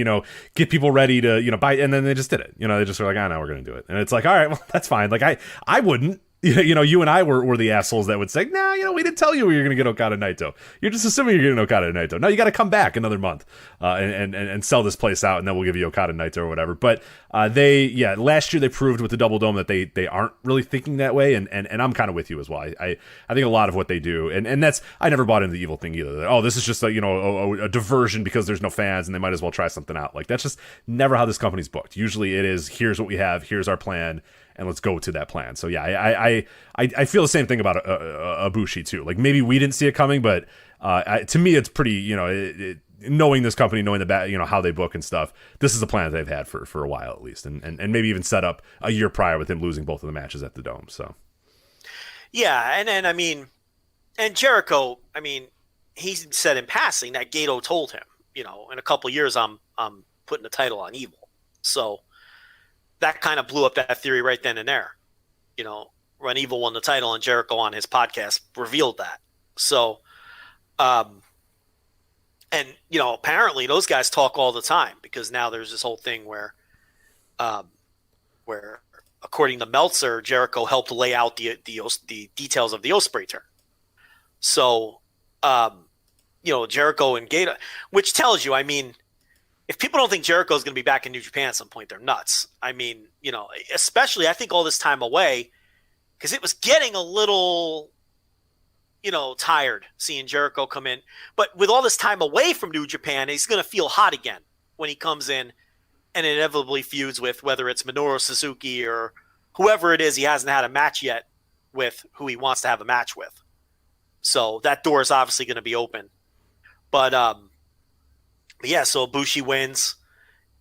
get people ready to, buy, and then they just did it. They just were like, no, we're going to do it. And it's like, all right, well, that's fine. Like, I wouldn't. You and I were the assholes that would say, no, we didn't tell you you're going to get Okada Naito. You're just assuming you're getting Okada Naito. No, you got to come back another month and sell this place out, and then we'll give you Okada Naito or whatever. But last year they proved with the Double Dome that they aren't really thinking that way, and I'm kind of with you as well. I think a lot of what they do, and that's, I never bought into the evil thing either. That, this is just a diversion because there's no fans and they might as well try something out. Like, that's just never how this company's booked. Usually it is, here's what we have, here's our plan, and let's go to that plan. So yeah, I feel the same thing about Ibushi too. Like, maybe we didn't see it coming, but to me, it's pretty, knowing this company, knowing the how they book and stuff. This is a plan that they've had for a while at least, and maybe even set up a year prior with him losing both of the matches at the Dome. So yeah, and then and Jericho, he said in passing that Gato told him, in a couple years I'm putting the title on Evil. So that kind of blew up that theory right then and there. When Evil won the title, and Jericho on his podcast revealed that. So, apparently those guys talk all the time, because now there's this whole thing where according to Meltzer, Jericho helped lay out the details of the Ospreay turn. So, Jericho and Gato, which tells you, if people don't think Jericho is going to be back in New Japan at some point, they're nuts. Especially, I think all this time away, because it was getting a little, tired seeing Jericho come in. But with all this time away from New Japan, he's going to feel hot again when he comes in and inevitably feuds with, whether it's Minoru Suzuki or whoever it is he hasn't had a match yet with, who he wants to have a match with. So that door is obviously going to be open. But yeah, so Ibushi wins,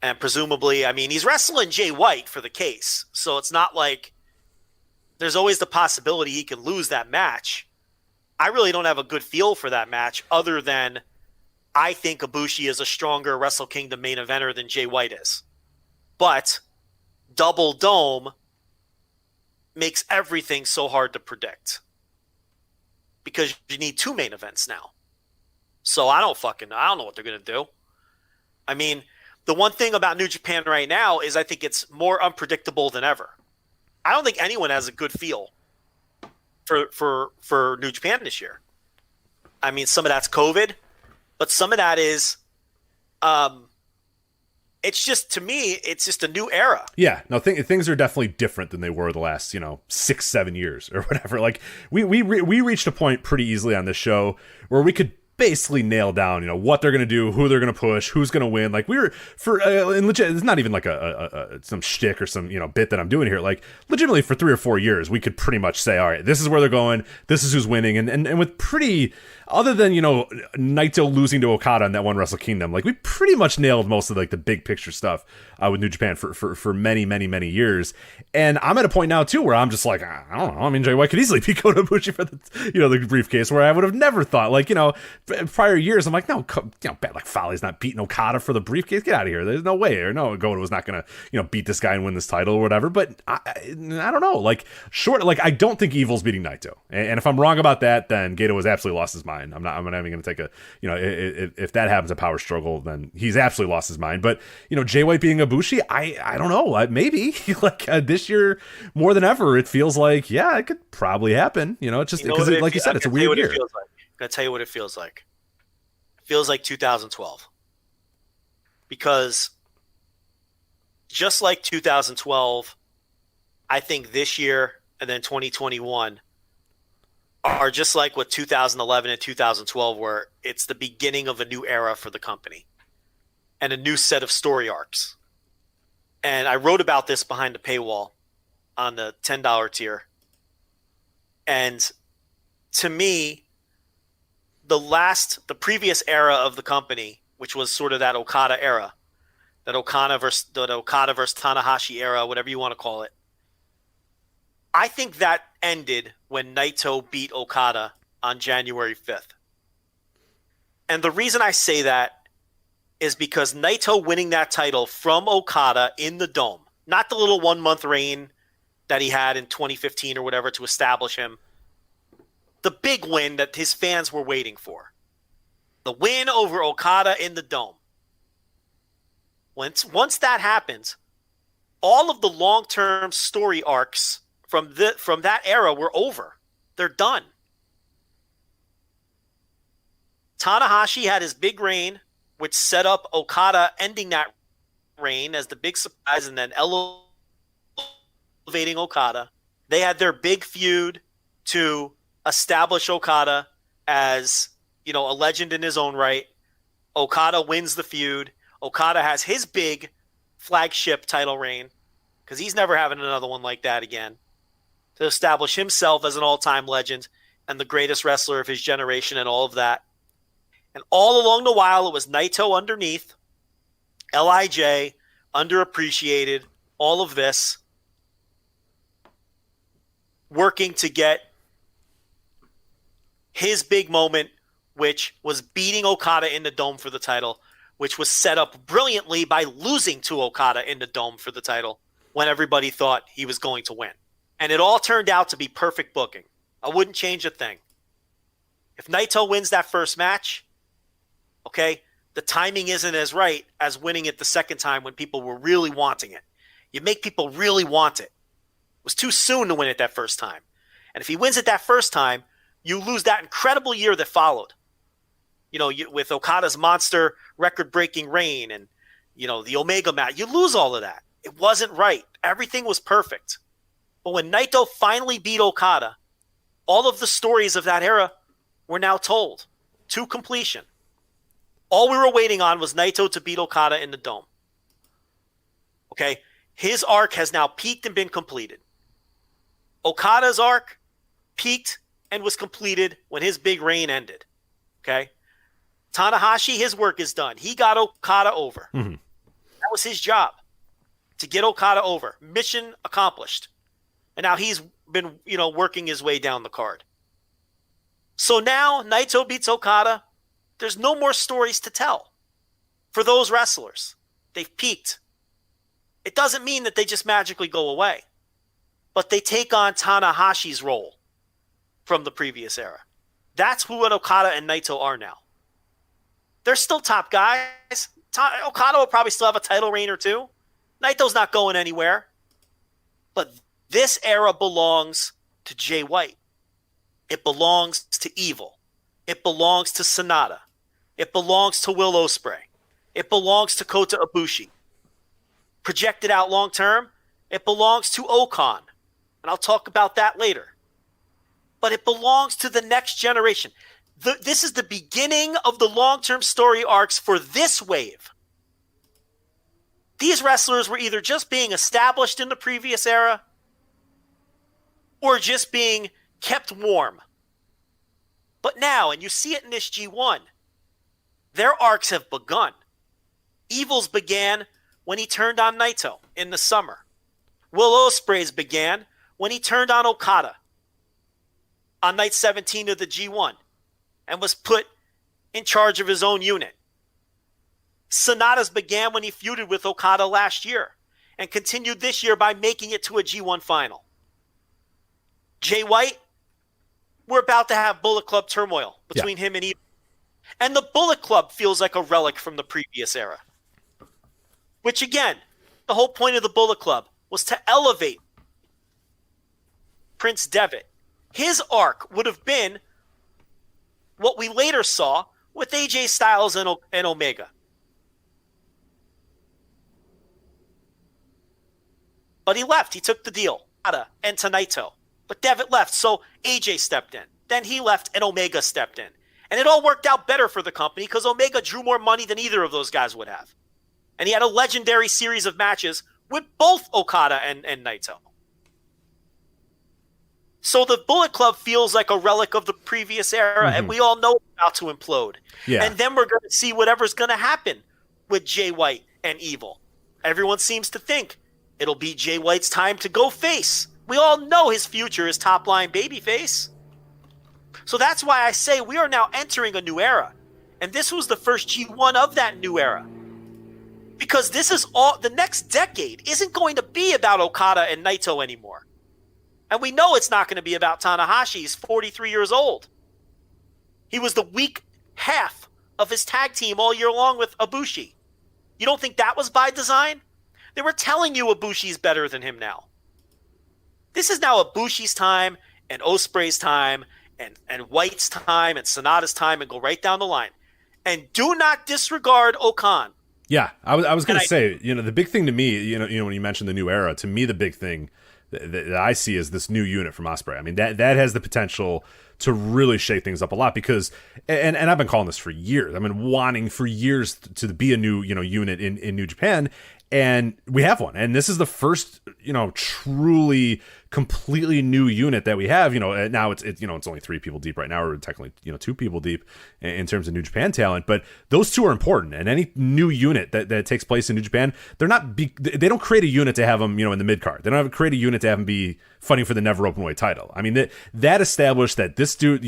and presumably, he's wrestling Jay White for the case, so it's not like there's always the possibility he can lose that match. I really don't have a good feel for that match, other than I think Ibushi is a stronger Wrestle Kingdom main eventer than Jay White is. But Double Dome makes everything so hard to predict, because you need 2 main events now. So I don't know what they're going to do. The one thing about New Japan right now is I think it's more unpredictable than ever. I don't think anyone has a good feel for New Japan this year. Some of that's COVID, but some of that is, it's just, to me, it's just a new era. Yeah, no, things are definitely different than they were the last, 6-7 years or whatever. Like, we reached a point pretty easily on this show where we could basically nailed down, what they're going to do, who they're going to push, who's going to win. Like we were and legit, it's not even like some shtick or some, bit that I'm doing here. Like legitimately for 3 or 4 years, we could pretty much say, all right, this is where they're going. This is who's winning. And with pretty, other than, Naito losing to Okada in that one Wrestle Kingdom, like we pretty much nailed most of like the big picture stuff with New Japan for many, many, many years. And I'm at a point now too, where I'm just like, I don't know. I mean, Jay White could easily beat Kota Ibushi for the, the briefcase, where I would have never thought, like, prior years, I'm like, no, Bad Luck Fale's not beating Okada for the briefcase. Get out of here. There's no way. Or no, Kota was not going to, beat this guy and win this title or whatever. But I don't know. Like, I don't think Evil's beating Naito. And if I'm wrong about that, then Gato has absolutely lost his mind. I'm not even going to take a, if that happens, a power struggle, then he's absolutely lost his mind. But, Jay White beating Ibushi, I don't know. Maybe this year more than ever, it feels like, yeah, it could probably happen. It's just because, like you said, it's a weird year. I'm going to tell you what it feels like. It feels like 2012. Because just like 2012, I think this year and then 2021 are just like what 2011 and 2012 were. It's the beginning of a new era for the company and a new set of story arcs. And I wrote about this behind the paywall on the $10 tier. And to me, the previous era of the company, which was sort of that Okada era, that Okada versus Tanahashi era, whatever you want to call it, I think that ended when Naito beat Okada on January 5th. And the reason I say that is because Naito winning that title from Okada in the Dome, not the little 1 month reign that he had in 2015 or whatever to establish him, the big win that his fans were waiting for. The win over Okada in the Dome. Once that happens, all of the long-term story arcs from that era were over. They're done. Tanahashi had his big reign, which set up Okada ending that reign as the big surprise and then elevating Okada. They had their big feud to establish Okada as, a legend in his own right. Okada wins the feud. Okada has his big flagship title reign because he's never having another one like that again, to establish himself as an all-time legend and the greatest wrestler of his generation and all of that. And all along the while, it was Naito underneath, LIJ, underappreciated, all of this, working to get his big moment, which was beating Okada in the Dome for the title, which was set up brilliantly by losing to Okada in the Dome for the title when everybody thought he was going to win. And it all turned out to be perfect booking. I wouldn't change a thing. If Naito wins that first match, okay, the timing isn't as right as winning it the second time when people were really wanting it. You make people really want it. It was too soon to win it that first time. And if he wins it that first time, you lose that incredible year that followed. With Okada's monster record-breaking reign and, the Omega match, you lose all of that. It wasn't right. Everything was perfect. But when Naito finally beat Okada, all of the stories of that era were now told to completion. All we were waiting on was Naito to beat Okada in the Dome. Okay? His arc has now peaked and been completed. Okada's arc peaked and was completed when his big reign ended. Okay? Tanahashi, his work is done. He got Okada over. Mm-hmm. That was his job, to get Okada over. Mission accomplished. And now he's been, working his way down the card. So now Naito beats Okada. There's no more stories to tell for those wrestlers. They've peaked. It doesn't mean that they just magically go away, but they take on Tanahashi's role from the previous era. That's who Okada and Naito are now. They're still top guys. Okada will probably still have a title reign or two. Naito's not going anywhere. But this era belongs to Jay White. It belongs to Evil. It belongs to Sonata. It belongs to Will Ospreay. It belongs to Kota Ibushi. Projected out long term, it belongs to Okan. And I'll talk about that later. But it belongs to the next generation. This is the beginning of the long-term story arcs for this wave. These wrestlers were either just being established in the previous era or just being kept warm. But now, and you see it in this G1, their arcs have begun. Evil's began when he turned on Naito in the summer. Will Ospreay's began when he turned on Okada on night 17 of the G1 and was put in charge of his own unit. Sonata's began when he feuded with Okada last year and continued this year by making it to a G1 final. Jay White, we're about to have Bullet Club turmoil between him and Evil. And the Bullet Club feels like a relic from the previous era. Which again, the whole point of the Bullet Club was to elevate Prince Devitt. His arc would have been what we later saw with AJ Styles and Omega. But he left. He took the deal. And to Naito. But Devitt left, so AJ stepped in. Then he left, and Omega stepped in. And it all worked out better for the company because Omega drew more money than either of those guys would have. And he had a legendary series of matches with both Okada and Naito. So the Bullet Club feels like a relic of the previous era, and we all know it's about to implode. Yeah. And then we're going to see whatever's going to happen with Jay White and Evil. Everyone seems to think it'll be Jay White's time to go face. We all know his future is top-line babyface. So that's why I say we are now entering a new era. And this was the first G1 of that new era. Because this is all, the next decade isn't going to be about Okada and Naito anymore. And we know it's not going to be about Tanahashi. He's 43 years old. He was the weak half of his tag team all year long with Ibushi. You don't think that was by design? They were telling you Ibushi's better than him now. This is now Ibushi's time and Ospreay's time and White's time and Sonata's time and go right down the line. And do not disregard Okan. Yeah, I was going to say, the big thing to me, when you mentioned the new era, to me the big thing that I see is this new unit from Ospreay. I mean, that has the potential to really shake things up a lot because, and I've been calling this for years. I've been wanting for years to be a new, unit in New Japan, and we have one. And this is the first, truly completely new unit that we have. Now it's only 3 people deep right now, or technically 2 people deep in terms of New Japan talent, but those 2 are important. And any new unit that takes place in New Japan, they don't create a unit to have them in the mid card. They don't create a unit to have them be fighting for the never openweight title. I mean that established that this dude,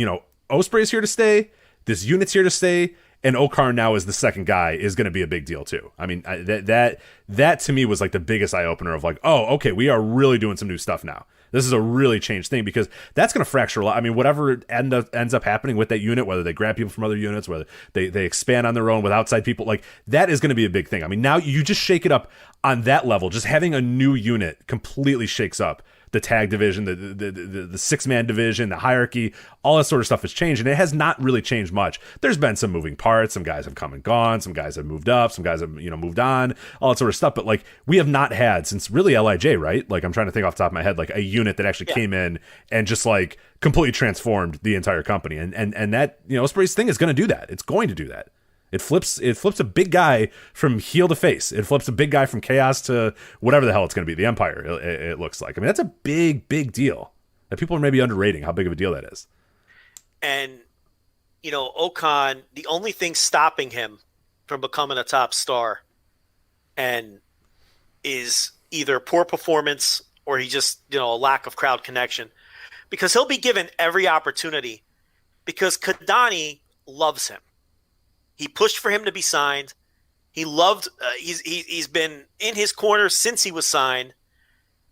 Ospreay's here to stay, this unit's here to stay, and Okarn now is the second guy is going to be a big deal too. I mean, that to me was like the biggest eye opener of like, oh, okay, we are really doing some new stuff now. This is a really changed thing because that's going to fracture a lot. I mean, whatever ends up happening with that unit, whether they grab people from other units, whether they expand on their own with outside people, like that is going to be a big thing. I mean, now you just shake it up on that level. Just having a new unit completely shakes up the tag division, the 6-man division, the hierarchy, all that sort of stuff has changed, and it has not really changed much. There's been some moving parts. Some guys have come and gone. Some guys have moved up. Some guys have moved on. All that sort of stuff. But like we have not had since really LIJ, right? Like I'm trying to think off the top of my head, like a unit that actually came in and just like completely transformed the entire company. And that Ospreay's thing is going to do that. It's going to do that. It flips a big guy from heel to face. It flips a big guy from chaos to whatever the hell it's going to be, the Empire, it looks like. I mean, that's a big, big deal that people are maybe underrating how big of a deal that is. And, Okan, the only thing stopping him from becoming a top star and is either poor performance or he just, a lack of crowd connection. Because he'll be given every opportunity because Kadani loves him. He pushed for him to be signed. He loved. He's been in his corner since he was signed,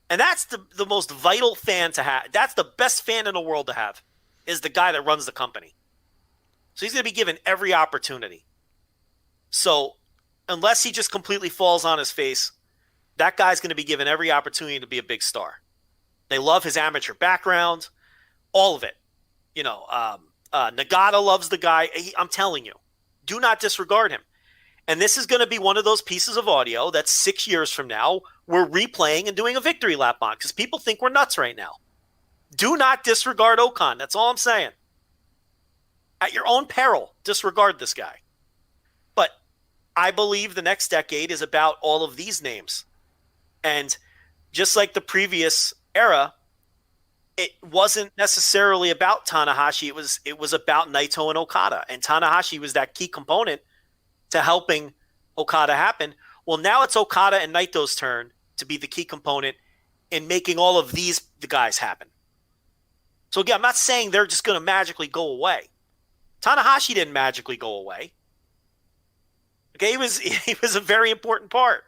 and that's the most vital fan to have. That's the best fan in the world to have, is the guy that runs the company. So he's going to be given every opportunity. So unless he just completely falls on his face, that guy's going to be given every opportunity to be a big star. They love his amateur background, all of it. Nagata loves the guy. I'm telling you. Do not disregard him. And this is going to be one of those pieces of audio that 6 years from now we're replaying and doing a victory lap on because people think we're nuts right now. Do not disregard Okan. That's all I'm saying. At your own peril, disregard this guy. But I believe the next decade is about all of these names. And just like the previous era, it wasn't necessarily about Tanahashi. It was about Naito and Okada. And Tanahashi was that key component to helping Okada happen. Well, now it's Okada and Naito's turn to be the key component in making all of the guys happen. So again, I'm not saying they're just going to magically go away. Tanahashi didn't magically go away. Okay, he was a very important part.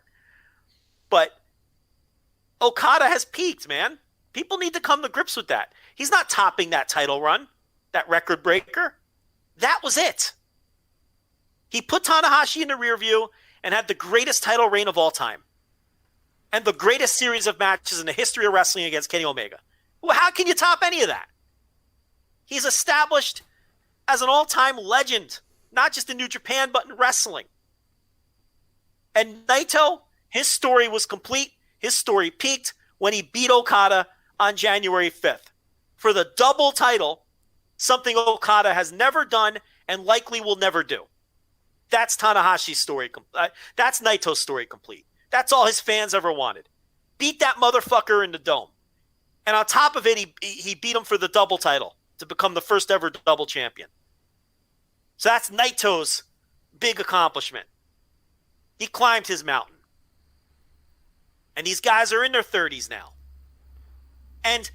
But Okada has peaked, man. People need to come to grips with that. He's not topping that title run, that record breaker. That was it. He put Tanahashi in the rear view and had the greatest title reign of all time. And the greatest series of matches in the history of wrestling against Kenny Omega. Well, how can you top any of that? He's established as an all-time legend, not just in New Japan, but in wrestling. And Naito, his story was complete. His story peaked when he beat Okada on January 5th for the double title, something Okada has never done and likely will never do. That's Tanahashi's story. That's Naito's story complete. That's all his fans ever wanted. Beat that motherfucker in the dome. And on top of it, he beat him for the double title to become the first ever double champion. So that's Naito's big accomplishment. He climbed his mountain. And these guys are in their 30s now. And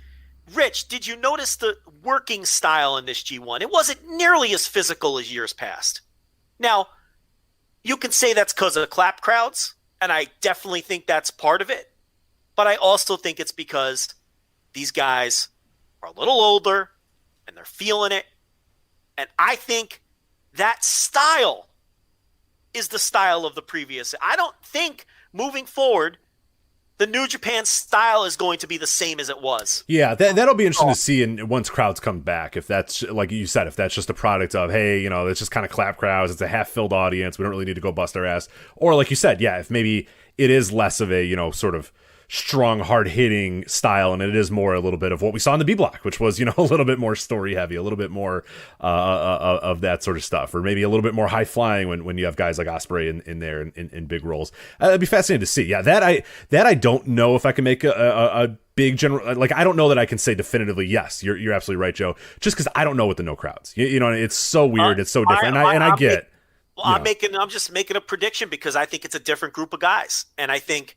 Rich, did you notice the working style in this G1? It wasn't nearly as physical as years past. Now, you can say that's because of the clap crowds, and I definitely think that's part of it. But I also think it's because these guys are a little older, and they're feeling it. And I think that style is the style of the previous. I don't think moving forward, the New Japan style is going to be the same as it was. Yeah, that'll be interesting to see once crowds come back. If that's, like you said, if that's just a product of, hey, it's just kind of clap crowds, it's a half-filled audience, we don't really need to go bust our ass. Or like you said, yeah, if maybe it is less of a, sort of strong, hard-hitting style, and it is more a little bit of what we saw in the B Block, which was, a little bit more story-heavy, a little bit more of that sort of stuff, or maybe a little bit more high-flying when you have guys like Ospreay in there in big roles. It'd be fascinating to see. Yeah, that I don't know if I can make a big general, like, I don't know that I can say definitively, yes, you're absolutely right, Joe, just because I don't know with the no crowds. It's so weird, it's so different, I get it. Well, I'm just making a prediction because I think it's a different group of guys, and I think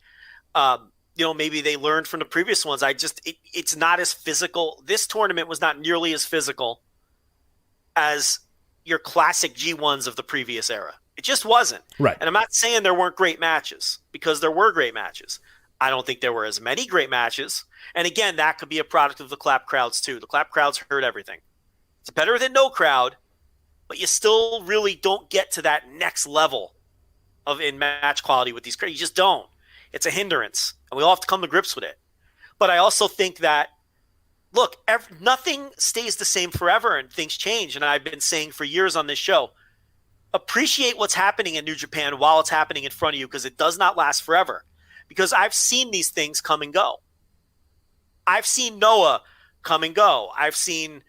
maybe they learned from the previous ones. It's not as physical. This tournament was not nearly as physical as your classic G1s of the previous era. It just wasn't. Right. And I'm not saying there weren't great matches, because there were great matches. I don't think there were as many great matches. And again, that could be a product of the clap crowds too. The clap crowds hurt everything. It's better than no crowd, but you still really don't get to that next level in match quality with these crowds. You just don't. It's a hindrance, and we all have to come to grips with it. But I also think that, look, nothing stays the same forever, and things change. And I've been saying for years on this show, appreciate what's happening in New Japan while it's happening in front of you, because it does not last forever. Because I've seen these things come and go. I've seen Noah come and go. I've seen,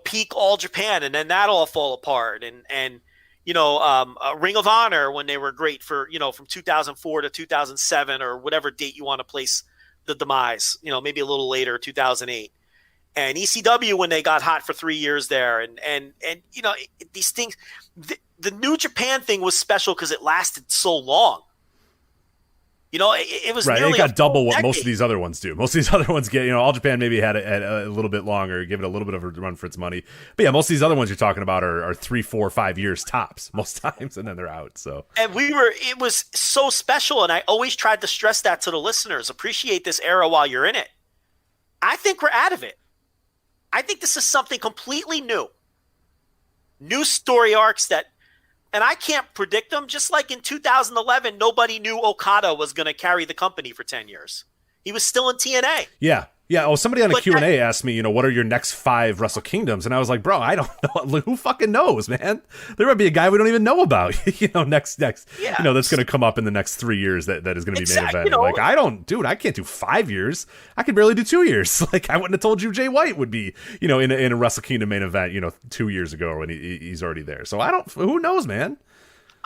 peak All Japan, and then that all fall apart. And Ring of Honor, when they were great for, from 2004 to 2007 or whatever date you want to place the demise, maybe a little later, 2008. And ECW, when they got hot for 3 years there. And these things, the New Japan thing was special because it lasted so long. It was right. Nearly it got double what decade. Most of these other ones do. Most of these other ones get, All Japan maybe had a little bit longer, give it a little bit of a run for its money. But yeah, most of these other ones you're talking about are 3, 4, 5 years tops most times, and then they're out. So, and it was so special, and I always tried to stress that to the listeners. Appreciate this era while you're in it. I think we're out of it. I think this is something completely new. New story arcs and I can't predict them. Just like in 2011, nobody knew Okada was going to carry the company for 10 years. He was still in TNA. Yeah. Yeah, somebody on a Q&A asked me, what are your next 5 Wrestle Kingdoms? And I was like, bro, I don't know. Like, who fucking knows, man? There might be a guy we don't even know about, next, that's going to come up in the next 3 years that is going to be main event. Like, I can't do 5 years. I could barely do 2 years. Like, I wouldn't have told you Jay White would be, in a Wrestle Kingdom main event, 2 years ago when he's already there. So who knows, man?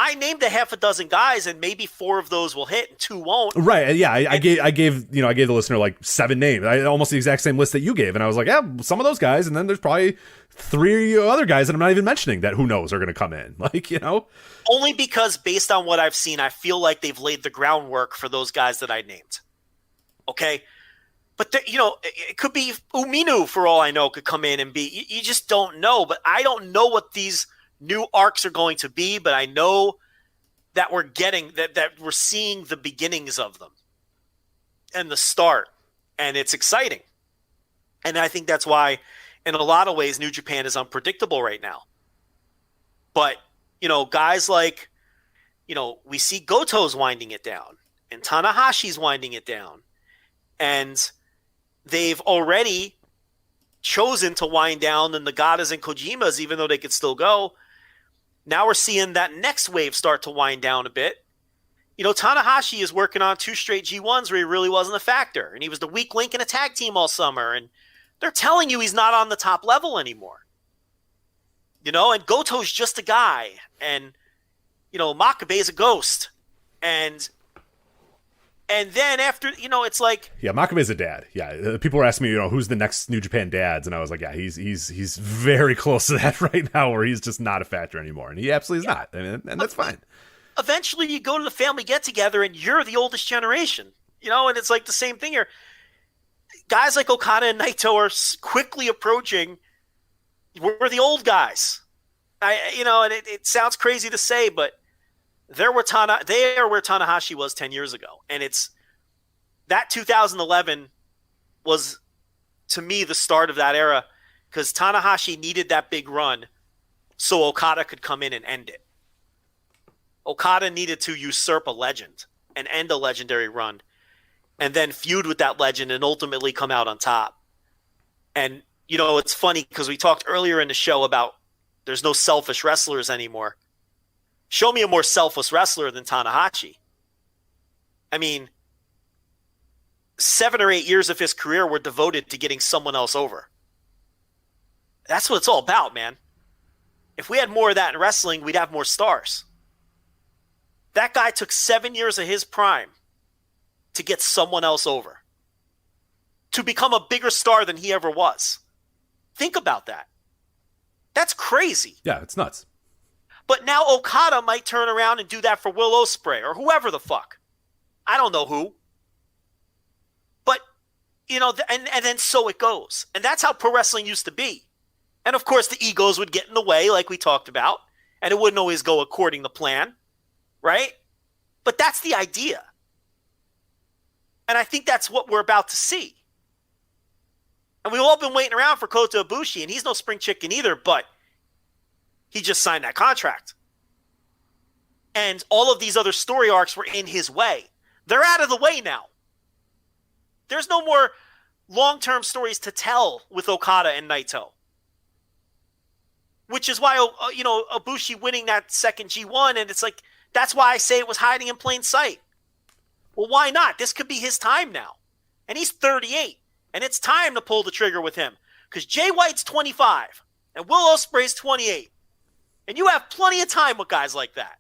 I named a half a dozen guys, and maybe 4 of those will hit, and 2 won't. Right? Yeah, I gave the listener like 7 names, almost the exact same list that you gave, and I was like, yeah, some of those guys, and then there's probably 3 other guys that I'm not even mentioning that who knows are going to come in, Only because based on what I've seen, I feel like they've laid the groundwork for those guys that I named. Okay, but it could be Uminu for all I know could come in and be. You just don't know, but I don't know what these new arcs are going to be, but I know that we're getting that we're seeing the beginnings of them and the start, and it's exciting. And I think that's why in a lot of ways New Japan is unpredictable right now. But guys like we see Goto's winding it down and Tanahashi's winding it down, and they've already chosen to wind down the Nagatas and Kojimas, even though they could still go. Now we're seeing that next wave start to wind down a bit. Tanahashi is working on 2 straight G1s where he really wasn't a factor, and he was the weak link in a tag team all summer, and they're telling you he's not on the top level anymore. And Goto's just a guy, and Makabe's a ghost, and then after, it's like... Yeah, Makabe's a dad. Yeah, people were asking me, who's the next New Japan dads? And I was like, yeah, he's very close to that right now where he's just not a factor anymore. And he absolutely is not. And that's fine. Eventually you go to the family get-together and you're the oldest generation. And it's like the same thing here. Guys like Okada and Naito are quickly approaching, we're the old guys. And it sounds crazy to say, but they are where Tanahashi was 10 years ago. And it's that 2011 was, to me, the start of that era, because Tanahashi needed that big run so Okada could come in and end it. Okada needed to usurp a legend and end a legendary run, and then feud with that legend and ultimately come out on top. And, it's funny because we talked earlier in the show about there's no selfish wrestlers anymore. Show me a more selfless wrestler than Tanahashi. 7 or 8 years of his career were devoted to getting someone else over. That's what it's all about, man. If we had more of that in wrestling, we'd have more stars. That guy took 7 years of his prime to get someone else over, to become a bigger star than he ever was. Think about that. That's crazy. Yeah, it's nuts. But now Okada might turn around and do that for Will Ospreay or whoever the fuck. I don't know who. But, and then so it goes. And that's how pro wrestling used to be. And of course the egos would get in the way like we talked about. And it wouldn't always go according to plan. Right? But that's the idea. And I think that's what we're about to see. And we've all been waiting around for Kota Ibushi, and he's no spring chicken either, but he just signed that contract. And all of these other story arcs were in his way. They're out of the way now. There's no more long-term stories to tell with Okada and Naito. Which is why, Ibushi winning that second G1, and it's like, that's why I say it was hiding in plain sight. Well, why not? This could be his time now. And he's 38. And it's time to pull the trigger with him. Because Jay White's 25. And Will Ospreay's 28. And you have plenty of time with guys like that.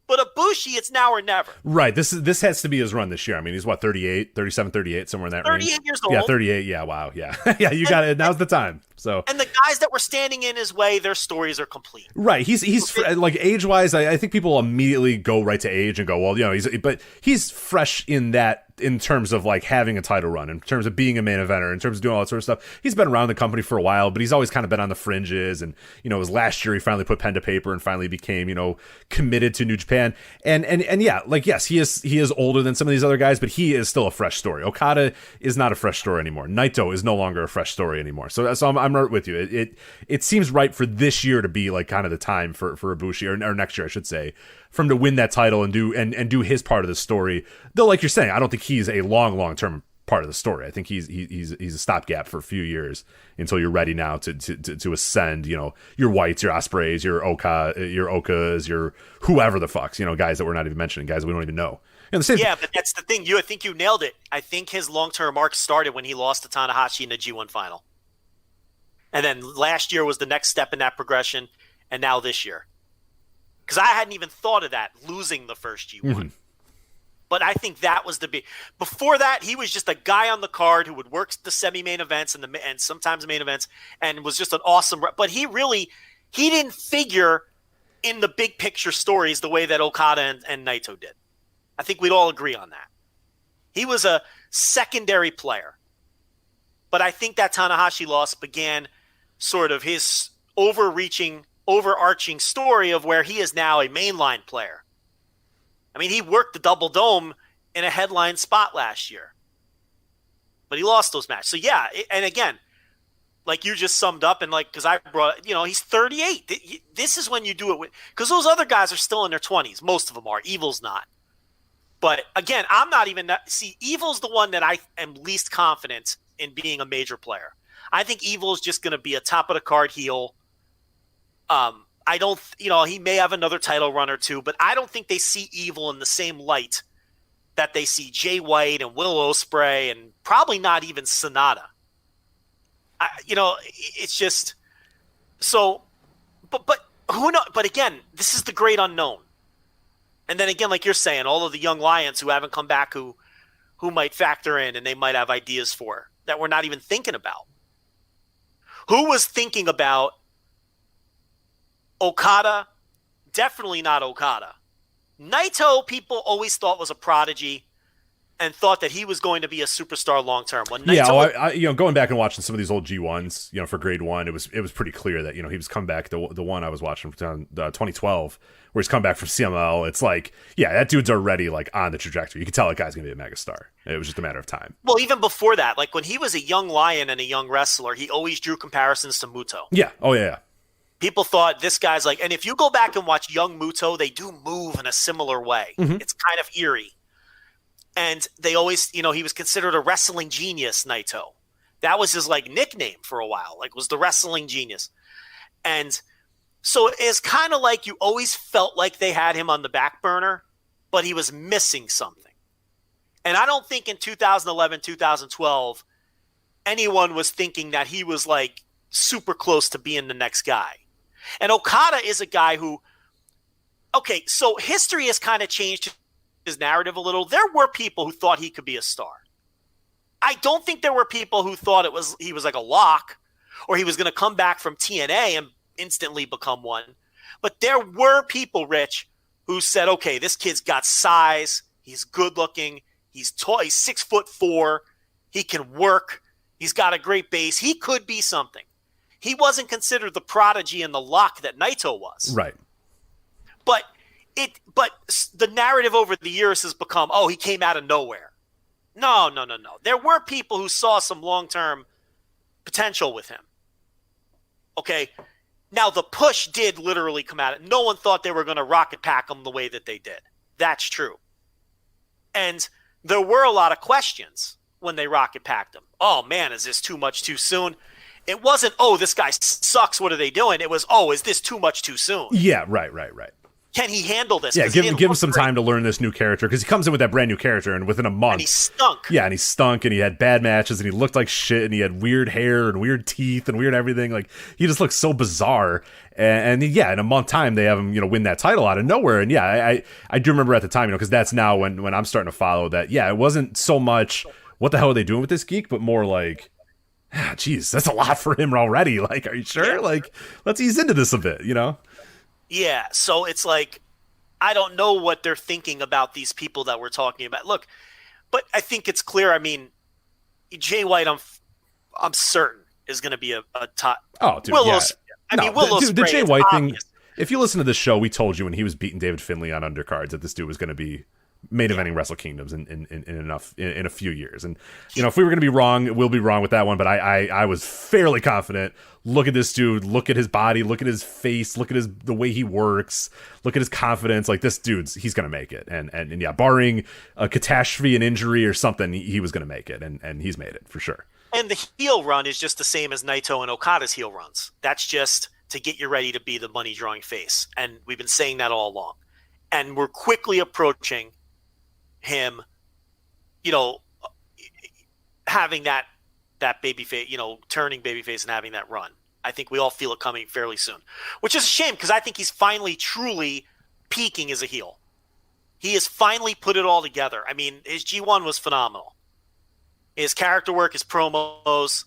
But Ibushi, it's now or never. Right. This has to be his run this year. He's 38, 37, 38, somewhere in that range. 38 years old. Yeah, 38. Yeah, wow. Yeah. Yeah, you got it. Now's the time. So. And the guys that were standing in his way, their stories are complete. Right. He's like age-wise, I think people immediately go right to age and go, well, but he's fresh in terms of like having a title run, in terms of being a main eventer, in terms of doing all that sort of stuff. He's been around the company for a while, but he's always kind of been on the fringes. And, it was last year he finally put pen to paper and finally became, committed to New Japan. And yeah, like, yes, he is older than some of these other guys, but he is still a fresh story. Okada is not a fresh story anymore. Naito is no longer a fresh story anymore. So I'm right with you. It seems right for this year to be like kind of the time for Ibushi, or next year, I should say, for him to win that title and do his part of the story. Though, like you're saying, I don't think he's a long-term part of the story. I think he's a stopgap for a few years until you're ready now to ascend. You know, your Whites, your Ospreys, your Okas, your whoever the fucks. You know, guys that we're not even mentioning, guys that we don't even know. Yeah, but that's the thing. I think you nailed it. I think his long-term arc started when he lost to Tanahashi in the G1 final. And then last year was the next step in that progression, and now this year. Because I hadn't even thought of that, losing the first G1. Mm-hmm. But I think that was the big. Before that, he was just a guy on the card who would work the semi-main events and sometimes main events, and was just an awesome. But he didn't figure in the big picture stories the way that Okada and Naito did. I think we'd all agree on that. He was a secondary player. But I think that Tanahashi loss began sort of his overarching story of where he is now a mainline player. I mean, he worked the Double Dome in a headline spot last year. But he lost those matches. So, yeah, and again, like you just summed up, and like, because I brought, he's 38. This is when you do it with, because those other guys are still in their 20s. Most of them are. Evil's not. But again, I'm not even – see, Evil's the one that I am least confident in being a major player. I think Evil is just going to be a top-of-the-card heel. I don't – he may have another title run or two, but I don't think they see Evil in the same light that they see Jay White and Will Ospreay and probably not even Sonata. It's just – so – but who knows? But again, this is the great unknown. And then again, like you're saying, all of the young lions who haven't come back who might factor in and they might have ideas for that we're not even thinking about. Who was thinking about Okada? Definitely not Okada. Naito, people always thought was a prodigy and thought that he was going to be a superstar long term. Going back and watching some of these old G1s, for grade one, it was pretty clear that he was coming back. The one I was watching from 2012, where he's come back from CML. It's like, yeah, that dude's already like on the trajectory. You can tell that guy's gonna be a megastar. It was just a matter of time. Well, even before that, like when he was a young lion and a young wrestler, he always drew comparisons to Muto. Yeah. Oh yeah. People thought this guy's like, and if you go back and watch young Muto, they do move in a similar way. Mm-hmm. It's kind of eerie. And they always, he was considered a wrestling genius, Naito. That was his like nickname for a while, like was the wrestling genius. And so it's kind of like you always felt like they had him on the back burner, but he was missing something. And I don't think in 2011, 2012, anyone was thinking that he was like super close to being the next guy. And Okada is a guy who, okay, so history has kind of changed his narrative a little. There were people who thought he could be a star. I don't think there were people who thought he was like a lock or he was going to come back from TNA and instantly become one. But there were people, Rich, who said, okay, this kid's got size. He's good looking. He's tall. He's 6'4". He can work. He's got a great base. He could be something. He wasn't considered the prodigy and the lock that Naito was. Right. But the narrative over the years has become, oh, he came out of nowhere. No. There were people who saw some long-term potential with him. Okay. Now, the push did literally come out. No one thought they were going to rocket pack him the way that they did. That's true. And there were a lot of questions when they rocket packed him. Oh, man, is this too much too soon? It wasn't, oh, this guy sucks. What are they doing? It was, oh, is this too much too soon? Yeah, right. Can he handle this? Yeah, give him some time to learn this new character, because he comes in with that brand new character, and within a month, and he stunk. Yeah, and he stunk, and he had bad matches, and he looked like shit, and he had weird hair and weird teeth and weird everything. Like, he just looked so bizarre. And yeah, in a month time, they have him, win that title out of nowhere. And yeah, I do remember at the time, because that's now when I'm starting to follow that. Yeah, it wasn't so much what the hell are they doing with this geek, but more like, geez, that's a lot for him already. Like, are you sure? Yeah. Like, let's ease into this a bit, Yeah, so it's like, I don't know what they're thinking about these people that we're talking about. Look, but I think it's clear. I mean, Jay White, I'm certain is going to be a top. Oh, dude, Willow's. Yeah. The Jay White thing. If you listen to this show, we told you when he was beating David Finlay on undercards that this dude was going to be main eventing Wrestle Kingdoms in a few years. And if we were going to be wrong, we'll be wrong with that one. But I was fairly confident. Look at this dude. Look at his body. Look at his face. Look at the way he works. Look at his confidence. Like, this dude's, he's going to make it. And yeah, barring a catastrophe, an injury or something, he was going to make it. And he's made it for sure. And the heel run is just the same as Naito and Okada's heel runs. That's just to get you ready to be the money drawing face. And we've been saying that all along. And we're quickly approaching him, having that babyface, turning babyface and having that run. I think we all feel it coming fairly soon, which is a shame because I think he's finally truly peaking as a heel. He has finally put it all together. I mean, his G1 was phenomenal. His character work, his promos,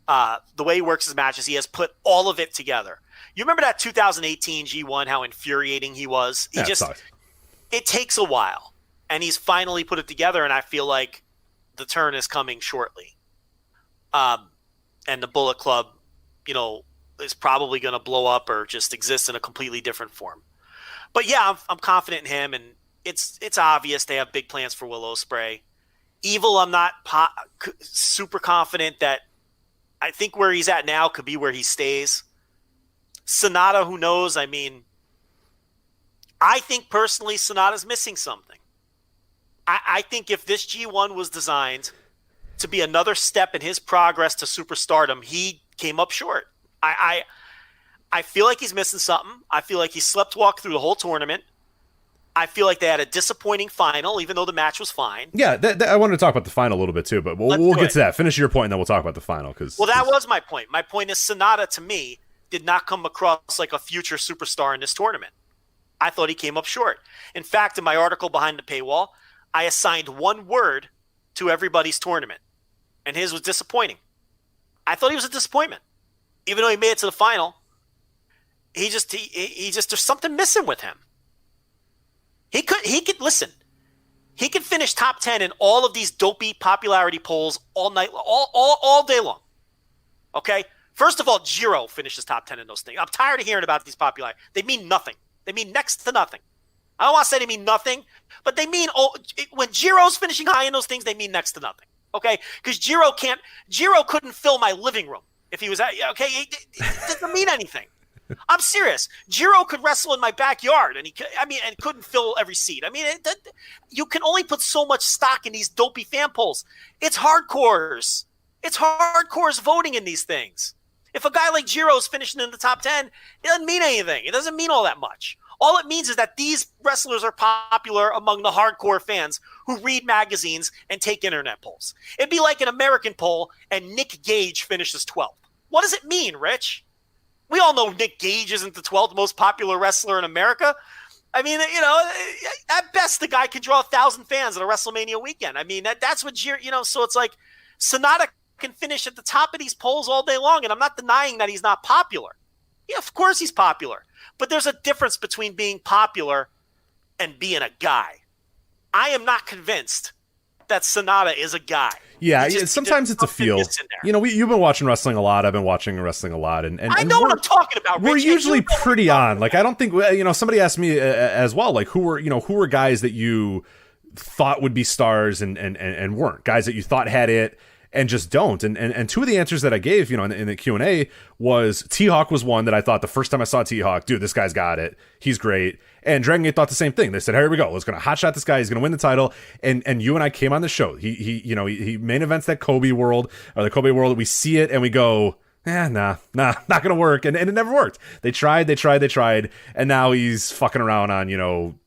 the way he works his matches, he has put all of it together. You remember that 2018 G1, how infuriating he was? It takes a while, and he's finally put it together, and I feel like the turn is coming shortly. And the Bullet Club, is probably going to blow up or just exist in a completely different form. But yeah, I'm confident in him, and it's obvious they have big plans for Will Ospreay. Evil, I'm not super confident that. I think where he's at now could be where he stays. Sonata, who knows? I mean, I think personally Sonata's missing something. I think if this G1 was designed to be another step in his progress to superstardom, he came up short. I feel like he's missing something. I feel like he sleptwalked through the whole tournament. I feel like they had a disappointing final, even though the match was fine. Yeah, I wanted to talk about the final a little bit too, but we'll get to that. Finish your point, and then we'll talk about the final. That was my point. My point is Sonata, to me, did not come across like a future superstar in this tournament. I thought he came up short. In fact, in my article behind the paywall, I assigned one word to everybody's tournament, and his was disappointing. I thought he was a disappointment. Even though he made it to the final, he just there's something missing with him. He could listen. He could finish top 10 in all of these dopey popularity polls all night, all day long. Okay? First of all, Jiro finishes top 10 in those things. I'm tired of hearing about these popularity. They mean nothing. They mean next to nothing. I don't want to say they mean nothing, but they mean, when Jiro's finishing high in those things, they mean next to nothing. Okay? Because Jiro couldn't fill my living room if he was okay? It doesn't mean anything. I'm serious. Jiro could wrestle in my backyard, and couldn't fill every seat. I mean, you can only put so much stock in these dopey fan polls. It's hardcores. It's hardcores voting in these things. If a guy like Jiro is finishing in the top 10, it doesn't mean anything. It doesn't mean all that much. All it means is that these wrestlers are popular among the hardcore fans who read magazines and take internet polls. It'd be like an American poll, and Nick Gage finishes 12th. What does it mean, Rich? We all know Nick Gage isn't the 12th most popular wrestler in America. I mean, at best, the guy can draw 1,000 fans at a WrestleMania weekend. I mean, that's what so it's like Sonata can finish at the top of these polls all day long, and I'm not denying that he's not popular. Yeah, of course he's popular. But there's a difference between being popular and being a guy. I am not convinced that Sonata is a guy. Yeah, sometimes it's a feel. You've been watching wrestling a lot. I've been watching wrestling a lot, and I know what I'm talking about. We're usually pretty on. Like, I don't think somebody asked me as well. Like, who were guys that you thought would be stars and weren't, guys that you thought had it and just don't. And two of the answers that I gave, in the Q&A was T-Hawk was one that I thought the first time I saw T-Hawk, dude, this guy's got it. He's great. And Dragon Gate thought the same thing. They said, here we go. Let's going to hotshot this guy. He's going to win the title. And you and I came on the show. He main events that Kobe World. We see it and we go, nah, not going to work. And it never worked. They tried. And now he's fucking around on,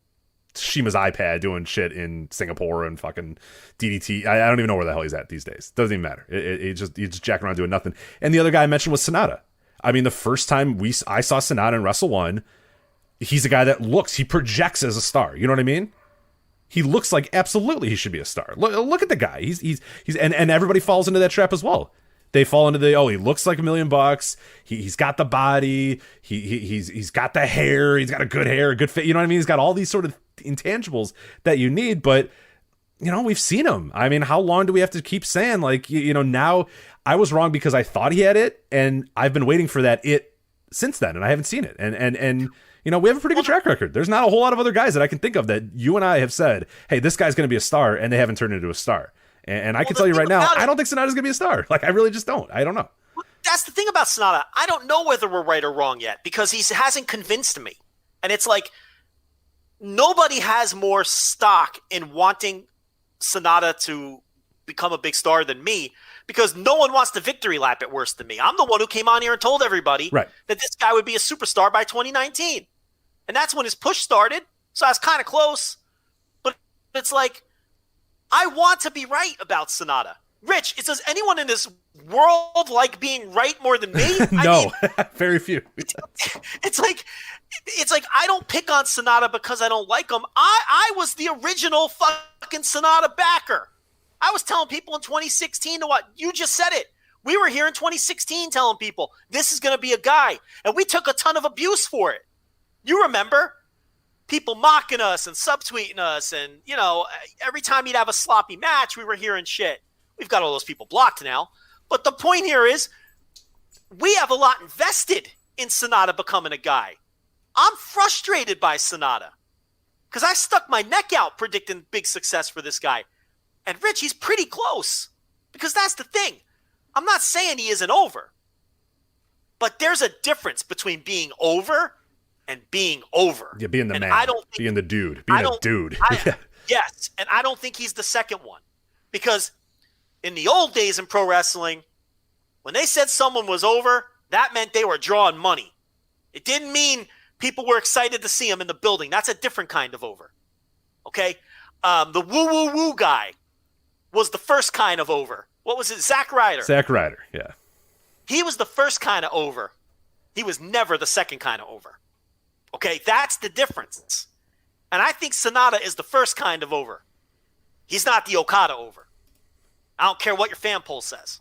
Shima's iPad doing shit in Singapore and fucking DDT. I don't even know where the hell he's at these days. Doesn't even matter. He's just jacking around doing nothing. And the other guy I mentioned was Sonata. I mean, the first time I saw Sonata in Wrestle 1, he's a guy that he projects as a star. You know what I mean? He looks like absolutely he should be a star. Look at the guy. He's and everybody falls into that trap as well. They fall into he looks like $1 million. He's got the body. He's got the hair. He's got a good hair, a good fit. You know what I mean? He's got all these sort of intangibles that you need, but we've seen him. I mean, how long do we have to keep saying now I was wrong because I thought he had it, and I've been waiting for that it since then, and I haven't seen it. And You know, we have a pretty good track record. There's not a whole lot of other guys that I can think of that you and I have said, hey, this guy's going to be a star, and they haven't turned into a star. And I can tell you right now, I don't think Sonata's going to be a star. Like, I really just don't. I don't know. That's the thing about Sonata. I don't know whether we're right or wrong yet because he hasn't convinced me. And it's like nobody has more stock in wanting Sonata to become a big star than me because no one wants the victory lap at worse than me. I'm the one who came on here and told everybody that this guy would be a superstar by 2019. And that's when his push started. So I was kind of close. But it's like, I want to be right about Sonata. Rich, does anyone in this world like being right more than me? No, very few. It's like I don't pick on Sonata because I don't like him. I was the original fucking Sonata backer. I was telling people in 2016 to what you just said it. We were here in 2016 telling people this is going to be a guy, and we took a ton of abuse for it. You remember people mocking us and subtweeting us, and you know every time he'd have a sloppy match, we were hearing shit. We've got all those people blocked now, but the point here is we have a lot invested in Sonata becoming a guy. I'm frustrated by Sonata because I stuck my neck out predicting big success for this guy. And Rich, he's pretty close because that's the thing. I'm not saying he isn't over, but there's a difference between being over and being over. Yeah, being the man, being the dude, being a dude. Yes, and I don't think he's the second one because in the old days in pro wrestling, when they said someone was over, that meant they were drawing money. It didn't mean people were excited to see him in the building. That's a different kind of over. Okay? The woo-woo-woo guy was the first kind of over. What was it? Zack Ryder. Zack Ryder, yeah. He was the first kind of over. He was never the second kind of over. Okay? That's the difference. And I think Sonata is the first kind of over. He's not the Okada over. I don't care what your fan poll says.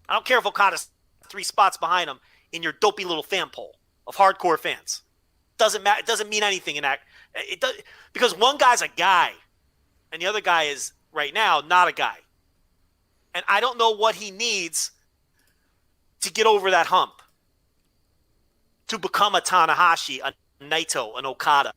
I don't care if Okada's 3 spots behind him in your dopey little fan poll of hardcore fans. Doesn't matter. It doesn't mean anything in that. It does, because one guy's a guy, and the other guy is right now not a guy. And I don't know what he needs to get over that hump to become a Tanahashi, a Naito, an Okada,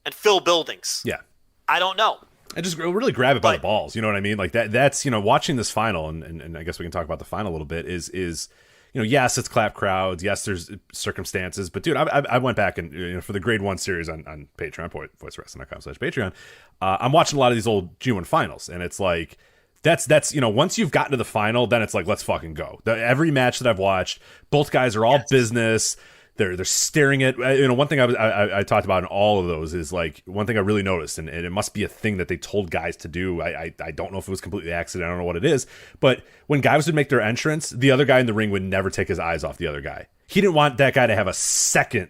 and fill buildings. Yeah, I don't know. And just really grab it by the balls. You know what I mean? Like that's, you know, watching this final, and I guess we can talk about the final a little bit, is you know, yes, it's clap crowds. Yes, there's circumstances. But, dude, I went back and, you know, for the Grade 1 series on Patreon, voicewrestling.com/Patreon, I'm watching a lot of these old G1 finals. And it's like, that's you know, once you've gotten to the final, then it's like, let's fucking go. Every match that I've watched, both guys are all business. They're staring at, you know, one thing I talked about in all of those is like, one thing I really noticed, and it must be a thing that they told guys to do. I don't know if it was completely accident. I don't know what it is. But when guys would make their entrance, the other guy in the ring would never take his eyes off the other guy. He didn't want that guy to have a second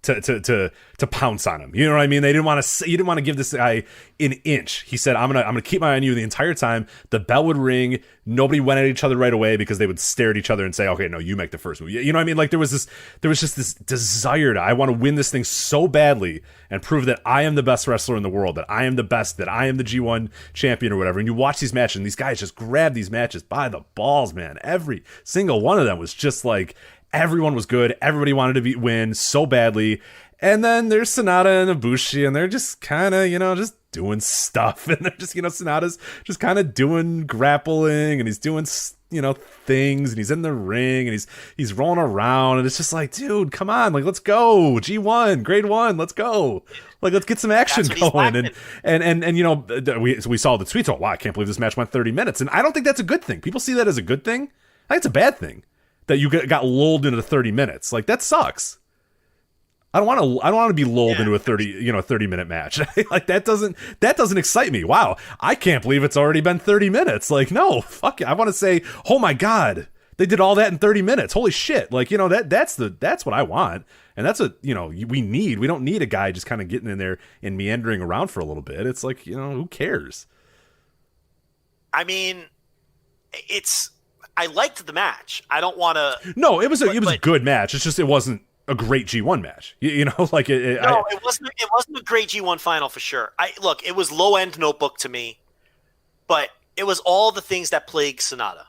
to pounce on him. You know what I mean? He didn't want to give this guy an inch. He said, I'm gonna keep my eye on you the entire time. The bell would ring. Nobody went at each other right away because they would stare at each other and say, okay, no, you make the first move. You know what I mean? Like there was just this desire to, I want to win this thing so badly and prove that I am the best wrestler in the world, that I am the best, that I am the G1 champion or whatever. And you watch these matches and these guys just grab these matches by the balls, man. Every single one of them was just like, everyone was good. Everybody wanted to win so badly. And then there's Sonata and Ibushi, and they're just kind of, you know, just doing stuff. And they're just, you know, Sonata's just kind of doing grappling, and he's doing, you know, things, and he's in the ring, and he's rolling around. And it's just like, dude, come on. Like, let's go. G1, Grade 1, let's go. Like, let's get some action going. And you know, we saw the tweets. Oh, wow, I can't believe this match went 30 minutes. And I don't think that's a good thing. People see that as a good thing. I think it's a bad thing that you got lulled into 30 minutes. Like, that sucks. I don't want to be lulled into a 30-minute match. Like, that doesn't excite me. Wow, I can't believe it's already been 30 minutes. Like, no, fuck it. I want to say, oh my god, they did all that in 30 minutes. Holy shit. Like, you know, that's what I want. And that's what, you know, we need. We don't need a guy just kind of getting in there and meandering around for a little bit. It's like, you know, who cares? I mean, I liked the match. I don't want to. No, it was a good match. It's just it wasn't a great G1 match. You know, like it wasn't. It wasn't a great G1 final for sure. Look, it was low end Notebook to me, but it was all the things that plague Sonata.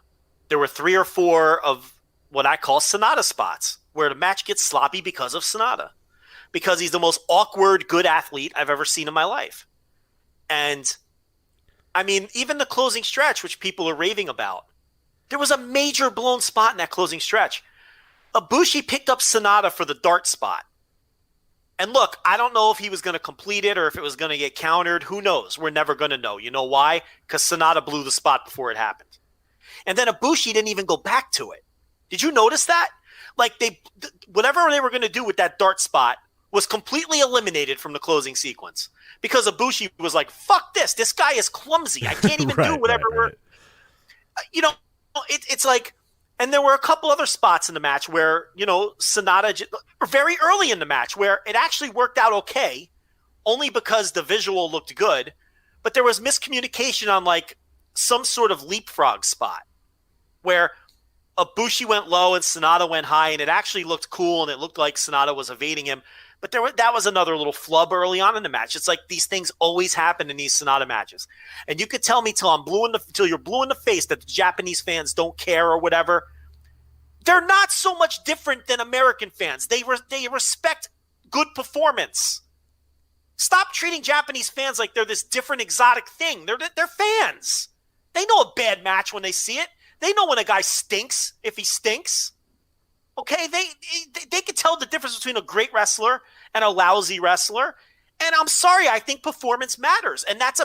There were 3 or 4 of what I call Sonata spots. where the match gets sloppy because of Sonata. Because he's the most awkward, good athlete I've ever seen in my life. And, I mean, even the closing stretch, which people are raving about, there was a major blown spot in that closing stretch. Ibushi picked up Sonata for the dart spot. And look, I don't know if he was going to complete it or if it was going to get countered. Who knows? We're never going to know. You know why? Because Sonata blew the spot before it happened. And then Ibushi didn't even go back to it. Did you notice that? Like, whatever they were going to do with that dart spot was completely eliminated from the closing sequence. Because Ibushi was like, fuck this. This guy is clumsy. I can't even do whatever we're... You know, it's like... And there were a couple other spots in the match where, you know, Sonata, very early in the match, where it actually worked out okay, only because the visual looked good, but there was miscommunication on, like, some sort of leapfrog spot, where Ibushi went low and Sonata went high, and it actually looked cool, and it looked like Sonata was evading him, but that was another little flub early on in the match. It's like these things always happen in these Sonata matches. And you could tell me till you're blue in the face that the Japanese fans don't care or whatever. They're not so much different than American fans. They respect good performance. Stop treating Japanese fans like they're this different exotic thing. They're fans. They know a bad match when they see it. They know when a guy stinks if he stinks. Okay, they can tell the difference between a great wrestler and a lousy wrestler. And I'm sorry, I think performance matters. And that's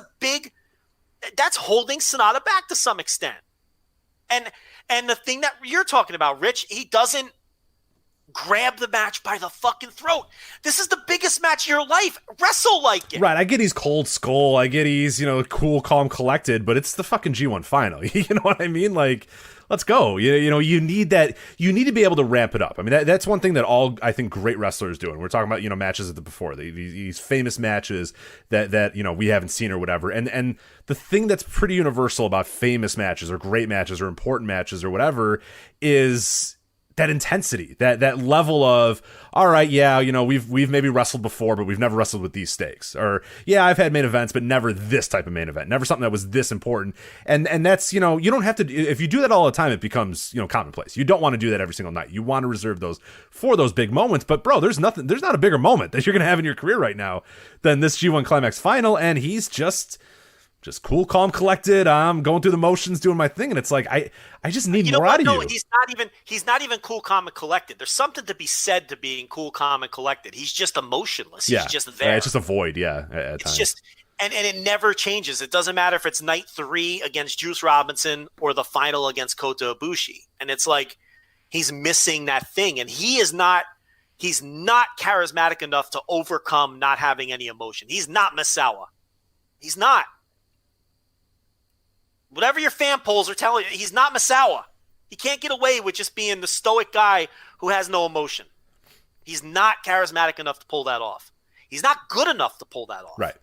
holding Sonata back to some extent. And the thing that you're talking about, Rich, he doesn't grab the match by the fucking throat. This is the biggest match of your life. Wrestle like it. Right, I get he's cold skull. I get he's, cool, calm, collected, but it's the fucking G1 final. You know what I mean? Like, let's go. You need that. You need to be able to ramp it up. I mean, that's one thing that all, I think, great wrestlers do. And we're talking about, matches before. These famous matches that we haven't seen or whatever. And the thing that's pretty universal about famous matches or great matches or important matches or whatever is that intensity, that level of, all right, yeah, we've maybe wrestled before, but we've never wrestled with these stakes. Or, yeah, I've had main events, but never this type of main event, never something that was this important. And that's, you don't have to, if you do that all the time, it becomes, commonplace. You don't want to do that every single night. You want to reserve those for those big moments. But bro, there's not a bigger moment that you're going to have in your career right now than this G1 Climax final. And he's just cool, calm, collected. I'm going through the motions, doing my thing, and it's like I just need more out of you. He's not even cool, calm, and collected. There's something to be said to being cool, calm, and collected. He's just emotionless. He's just there. It's just a void. Yeah, at times. Just and it never changes. It doesn't matter if it's night 3 against Juice Robinson or the final against Kota Ibushi. And it's like he's missing that thing, and he's not charismatic enough to overcome not having any emotion. He's not Misawa. He's not. Whatever your fan polls are telling you, he's not Misawa. He can't get away with just being the stoic guy who has no emotion. He's not charismatic enough to pull that off. He's not good enough to pull that off. Right.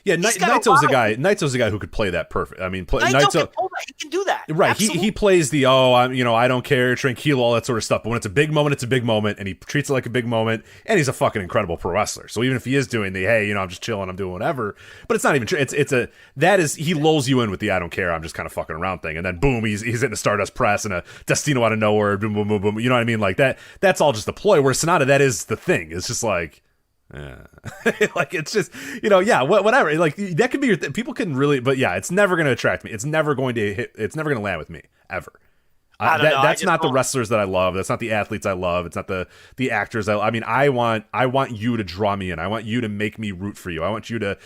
Yeah, Naito's the guy who could play that perfect. I mean, Naito he can do that. Right. He plays the I don't care, tranquilo, all that sort of stuff. But when it's a big moment, it's a big moment, and he treats it like a big moment. And he's a fucking incredible pro wrestler. So even if he is doing the I'm just chilling, I'm doing whatever, but it's not even true. He lulls you in with the I don't care, I'm just kind of fucking around thing, and then boom, he's hitting a Stardust press and a Destino out of nowhere, boom, boom, boom, boom. You know what I mean? Like that. That's all just a ploy. Where Sonata, that is the thing. It's just like. Yeah. Like it's just whatever, like that could be your people can really, but yeah, it's never going to attract me. It's never going to land with me ever. That's not the wrestlers that I love. That's not the athletes I love. It's not the actors I mean, I want you to draw me in. I want you to make me root for you. I want you to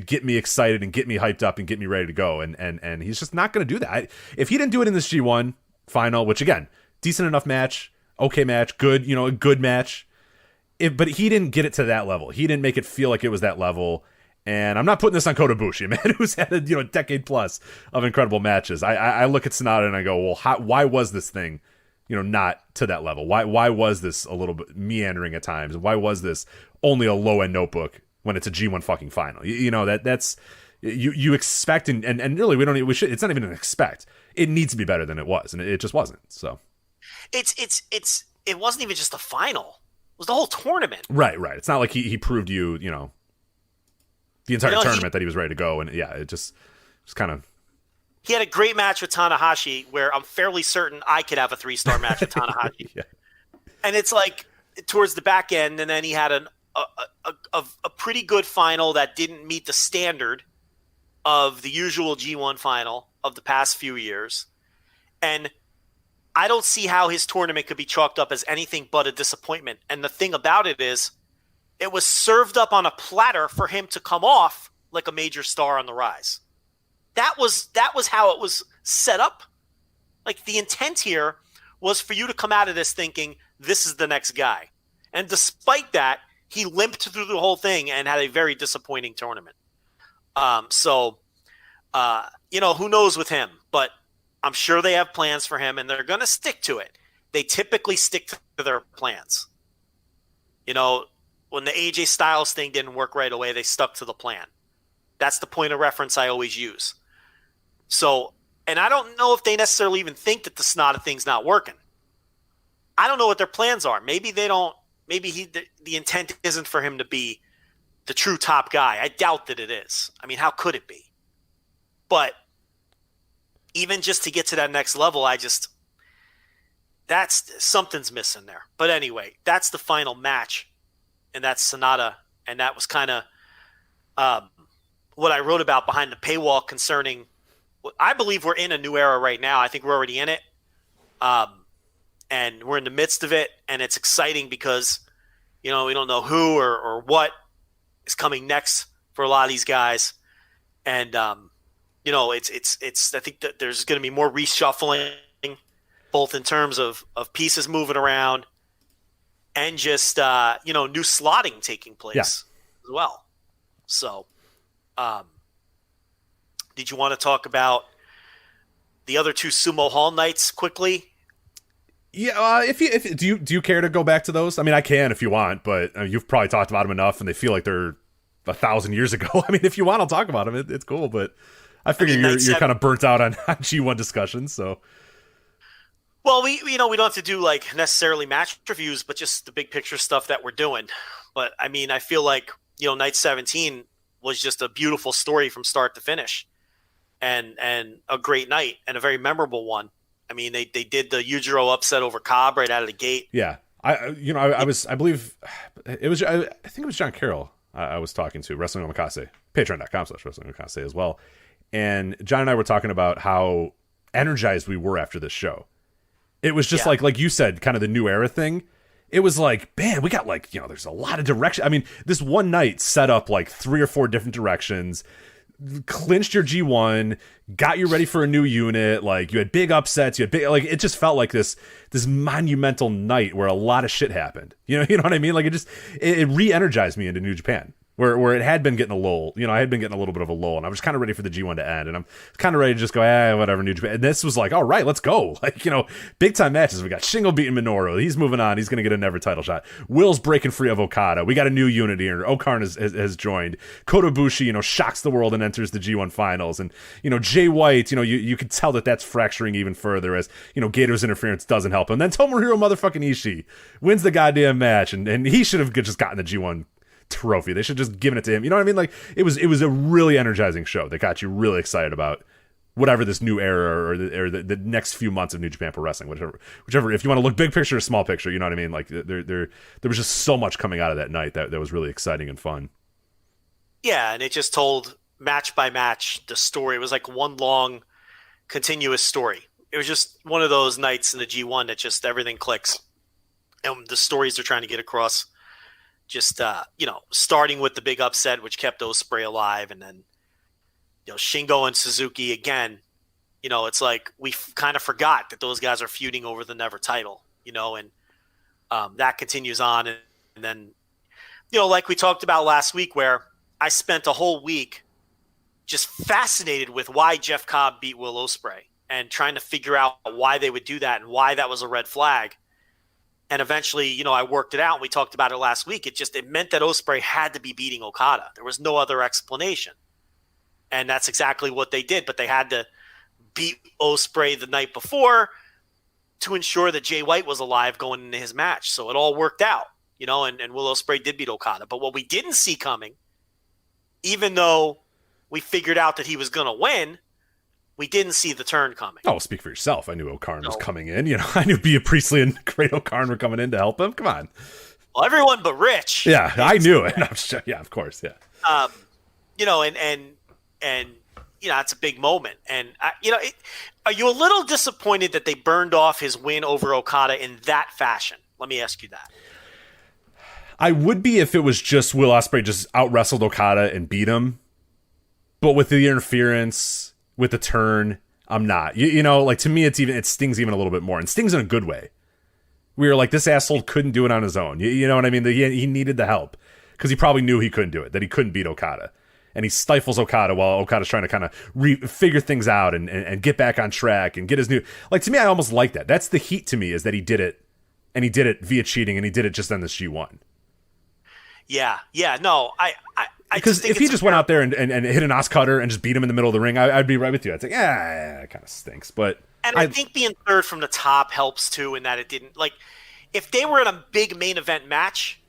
get me excited and get me hyped up and get me ready to go, and he's just not going to do that. If he didn't do it in this G1 final, which again, decent enough match, okay match, good, a good match. But he didn't get it to that level. He didn't make it feel like it was that level. And I'm not putting this on Kota Ibushi, man, who's had a decade plus of incredible matches. I look at Sonata and I go, well, why was this thing, not to that level? Why was this a little bit meandering at times? Why was this only a low end notebook when it's a G1 fucking final? That's you expect and really we should. It's not even an expect. It needs to be better than it was, and it just wasn't. So it wasn't even just the final. It was the whole tournament. Right. It's not like he proved you, the entire tournament that he was ready to go. And yeah, it just kind of. He had a great match with Tanahashi where I'm fairly certain I could have a 3-star match with Tanahashi. Yeah. And it's like towards the back end, and then he had a pretty good final that didn't meet the standard of the usual G1 final of the past few years. And I don't see how his tournament could be chalked up as anything but a disappointment. And the thing about it is, it was served up on a platter for him to come off like a major star on the rise. That was how it was set up. Like, the intent here was for you to come out of this thinking, this is the next guy. And despite that, he limped through the whole thing and had a very disappointing tournament. Who knows with him, but I'm sure they have plans for him and they're going to stick to it. They typically stick to their plans. When the AJ Styles thing didn't work right away, they stuck to the plan. That's the point of reference I always use. So, and I don't know if they necessarily even think that the Sonata thing's not working. I don't know what their plans are. Maybe they don't. Maybe the intent isn't for him to be the true top guy. I doubt that it is. I mean, how could it be? But even just to get to that next level, something's missing there. But anyway, that's the final match, and that's Sonata, and that was kind of what I wrote about behind the paywall concerning. I believe we're in a new era right now. I think we're already in it. And we're in the midst of it, and it's exciting because, we don't know who or what is coming next for a lot of these guys. And, it's I think that there's going to be more reshuffling, both in terms of pieces moving around and just, new slotting taking place as well. So, did you want to talk about the other two Sumo Hall nights quickly? Yeah, do you care to go back to those? I mean, I can if you want, but you've probably talked about them enough, and they feel like they're 1,000 years ago. I mean, if you want, I'll talk about them. It's cool, but I figure you're kind of burnt out on G1 discussions. So, well, we don't have to do like necessarily match reviews, but just the big picture stuff that we're doing. But I mean, I feel like night 17 was just a beautiful story from start to finish, and a great night and a very memorable one. I mean, they did the Yujiro upset over Cobb right out of the gate. Yeah. I believe it was, I think it was John Carroll I was talking to, Wrestling Omakase, patreon.com/Wrestling Omakase as well. And John and I were talking about how energized we were after this show. It was just like you said, kind of the new era thing. It was like, man, we got there's a lot of direction. I mean, this one night set up like 3 or 4 different directions, clinched your G1, got you ready for a new unit. Like, you had big upsets, you had big, it just felt like this monumental night where a lot of shit happened. You know what I mean? Like, it re-energized me into New Japan, where it had been getting a lull. I had been getting a little bit of a lull, and I was kind of ready for the G1 to end, and I'm kind of ready to just go, whatever, New Japan. And this was like, all right, let's go. Like, big time matches. We got Shingo beating Minoru. He's moving on. He's going to get a never title shot. Will's breaking free of Okada. We got a new unit here. Okarn has joined. Kota Ibushi, shocks the world and enters the G1 finals. And, Jay White, you could tell that that's fracturing even further as, Gato's interference doesn't help him. Then Tomohiro motherfucking Ishii wins the goddamn match, and he should have just gotten the G1 trophy. They should just given it to him. You know what I mean? Like, it was a really energizing show that got you really excited about whatever this new era or the next few months of New Japan Pro Wrestling, whichever. If you want to look big picture or small picture, you know what I mean? Like, there was just so much coming out of that night that was really exciting and fun. Yeah, and it just told match by match the story. It was like one long, continuous story. It was just one of those nights in the G1 that just everything clicks, and the stories they're trying to get across. Just, starting with the big upset, which kept Ospreay alive. And then, Shingo and Suzuki again, it's like we kind of forgot that those guys are feuding over the never title, and that continues on. And then, like we talked about last week, where I spent a whole week just fascinated with why Jeff Cobb beat Will Ospreay and trying to figure out why they would do that and why that was a red flag. And eventually, I worked it out, and we talked about it last week. It meant that Ospreay had to be beating Okada. There was no other explanation. And that's exactly what they did. But they had to beat Ospreay the night before to ensure that Jay White was alive going into his match. So it all worked out, and Will Ospreay did beat Okada. But what we didn't see coming, even though we figured out that he was going to win, We didn't see the turn coming. Oh, speak for yourself. I knew O'Karn was coming in. I knew Bea Priestley and Great O'Karn were coming in to help him. Come on. Well, everyone but Rich. Yeah, I knew it. Yeah, of course. Yeah. And it's a big moment. And are you a little disappointed that they burned off his win over Okada in that fashion? Let me ask you that. I would be if it was just Will Ospreay just out wrestled Okada and beat him, but with the interference, with the turn, I'm not. To me, it stings even a little bit more, and stings in a good way. We were like, this asshole couldn't do it on his own. You know what I mean? He needed the help because he probably knew he couldn't do it, that he couldn't beat Okada. And he stifles Okada while Okada's trying to kind of figure things out and get back on track and get his new... to me, I almost like that. That's the heat to me, is that he did it, and he did it via cheating, and he did it just on this G1. Yeah, no, because if he just went out there and hit an Os cutter and just beat him in the middle of the ring, I'd be right with you. I'd say, it kind of stinks. But I think being third from the top helps too, in that it didn't if they were in a big main event match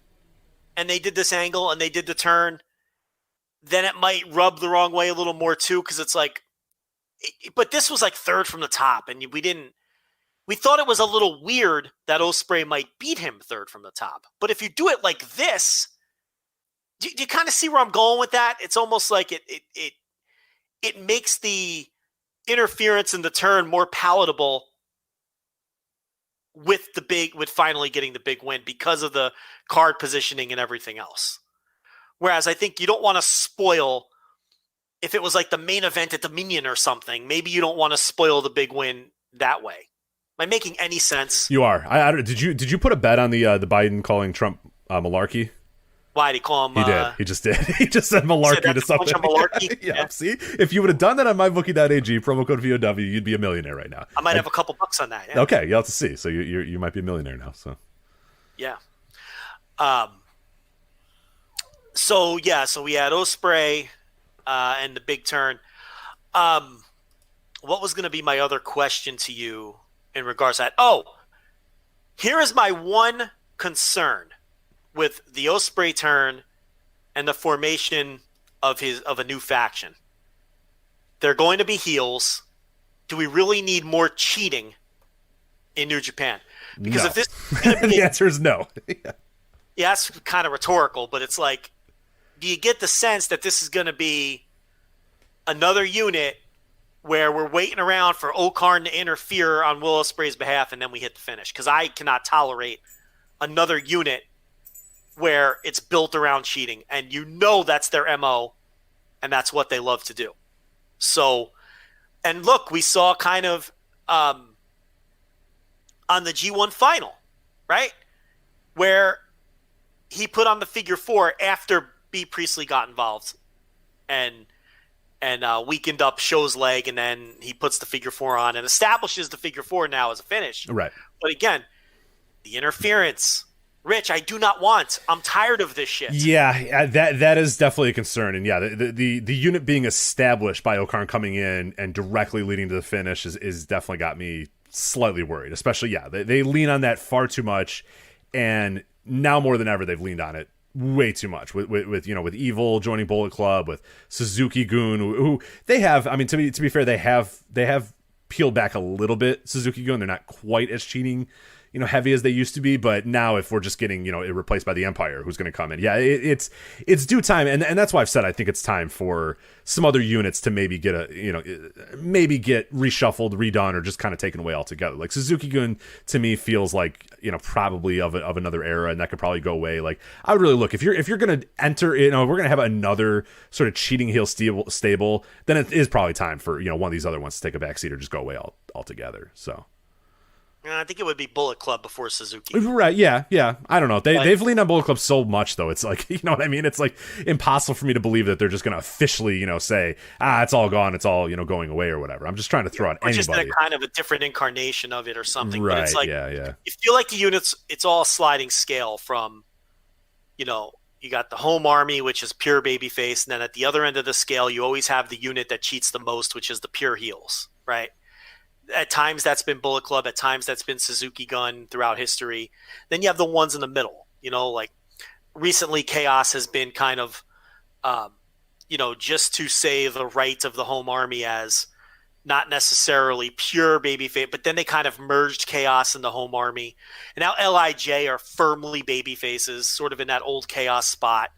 and they did this angle and they did the turn, then it might rub the wrong way a little more too, because it's but this was third from the top, and we thought it was a little weird that Ospreay might beat him third from the top. But if you do it like this, do you kind of see where I'm going with that? It's almost like it makes the interference in the turn more palatable with finally getting the big win because of the card positioning and everything else. Whereas I think you don't want to spoil, if it was the main event at Dominion or something, maybe you don't want to spoil the big win that way. Am I making any sense? You are. Did you put a bet on the Biden calling Trump malarkey? Why did he call him? He did. He just did. He just said malarkey to something. Malarkey? Yeah. See, if you would have done that on mybookie.ag, promo code VOW, you'd be a millionaire right now. I might have a couple bucks on that. Yeah. Okay, you'll have to see. So you might be a millionaire now. So. Yeah. So we had Ospreay and the big turn. What was going to be my other question to you in regards to that? Oh, here is my one concern with the Ospreay turn and the formation of a new faction. They're going to be heels. Do we really need more cheating in New Japan? Because no. if this is going to be the answer is no. Yeah, that's kind of rhetorical, but it's do you get the sense that this is going to be another unit where we're waiting around for O'Karn to interfere on Will Ospreay's behalf and then we hit the finish? Because I cannot tolerate another unit where it's built around cheating, and that's their MO, and that's what they love to do. So, and look, we saw kind of on the G1 final, right, where he put on the figure four after Bea Priestley got involved and weakened up Show's leg, and then he puts the figure four on and establishes the figure four now as a finish. Right. But again, the interference, Rich, I do not want. I'm tired of this shit. Yeah, that is definitely a concern. And yeah, the unit being established by O'Karn coming in and directly leading to the finish is definitely got me slightly worried. Especially, they lean on that far too much, and now more than ever they've leaned on it way too much with Evil joining Bullet Club, with Suzuki-gun, who they have. I mean, to be fair, they have peeled back a little bit. Suzuki-gun, they're not quite as cheating, heavy as they used to be, but now if we're just getting, it replaced by the Empire, who's going to come in, it's due time, and that's why I've said I think it's time for some other units to maybe get maybe get reshuffled, redone, or just kind of taken away altogether. Like Suzuki-gun to me feels like probably of another era, and that could probably go away. Like I would really look, if you're going to enter, we're going to have another sort of cheating heel stable, then it is probably time for one of these other ones to take a backseat or just go away altogether. So. I think it would be Bullet Club before Suzuki. Right, yeah. I don't know. They've leaned on Bullet Club so much, though. It's you know what I mean? It's impossible for me to believe that they're just going to officially, say, it's all gone, it's all, going away or whatever. I'm just trying to throw out anybody. Just a kind of a different incarnation of it or something. Right, but it's yeah. You feel like the units, it's all sliding scale from, you got the home army, which is pure babyface, and then at the other end of the scale, you always have the unit that cheats the most, which is the pure heels, right? At times that's been Bullet Club. At times that's been Suzuki-gun throughout history. Then you have the ones in the middle. Recently Chaos has been kind of, just to say the right of the home army as not necessarily pure babyface, but then they kind of merged Chaos and the Home Army. And now LIJ are firmly babyfaces, sort of in that old Chaos spot.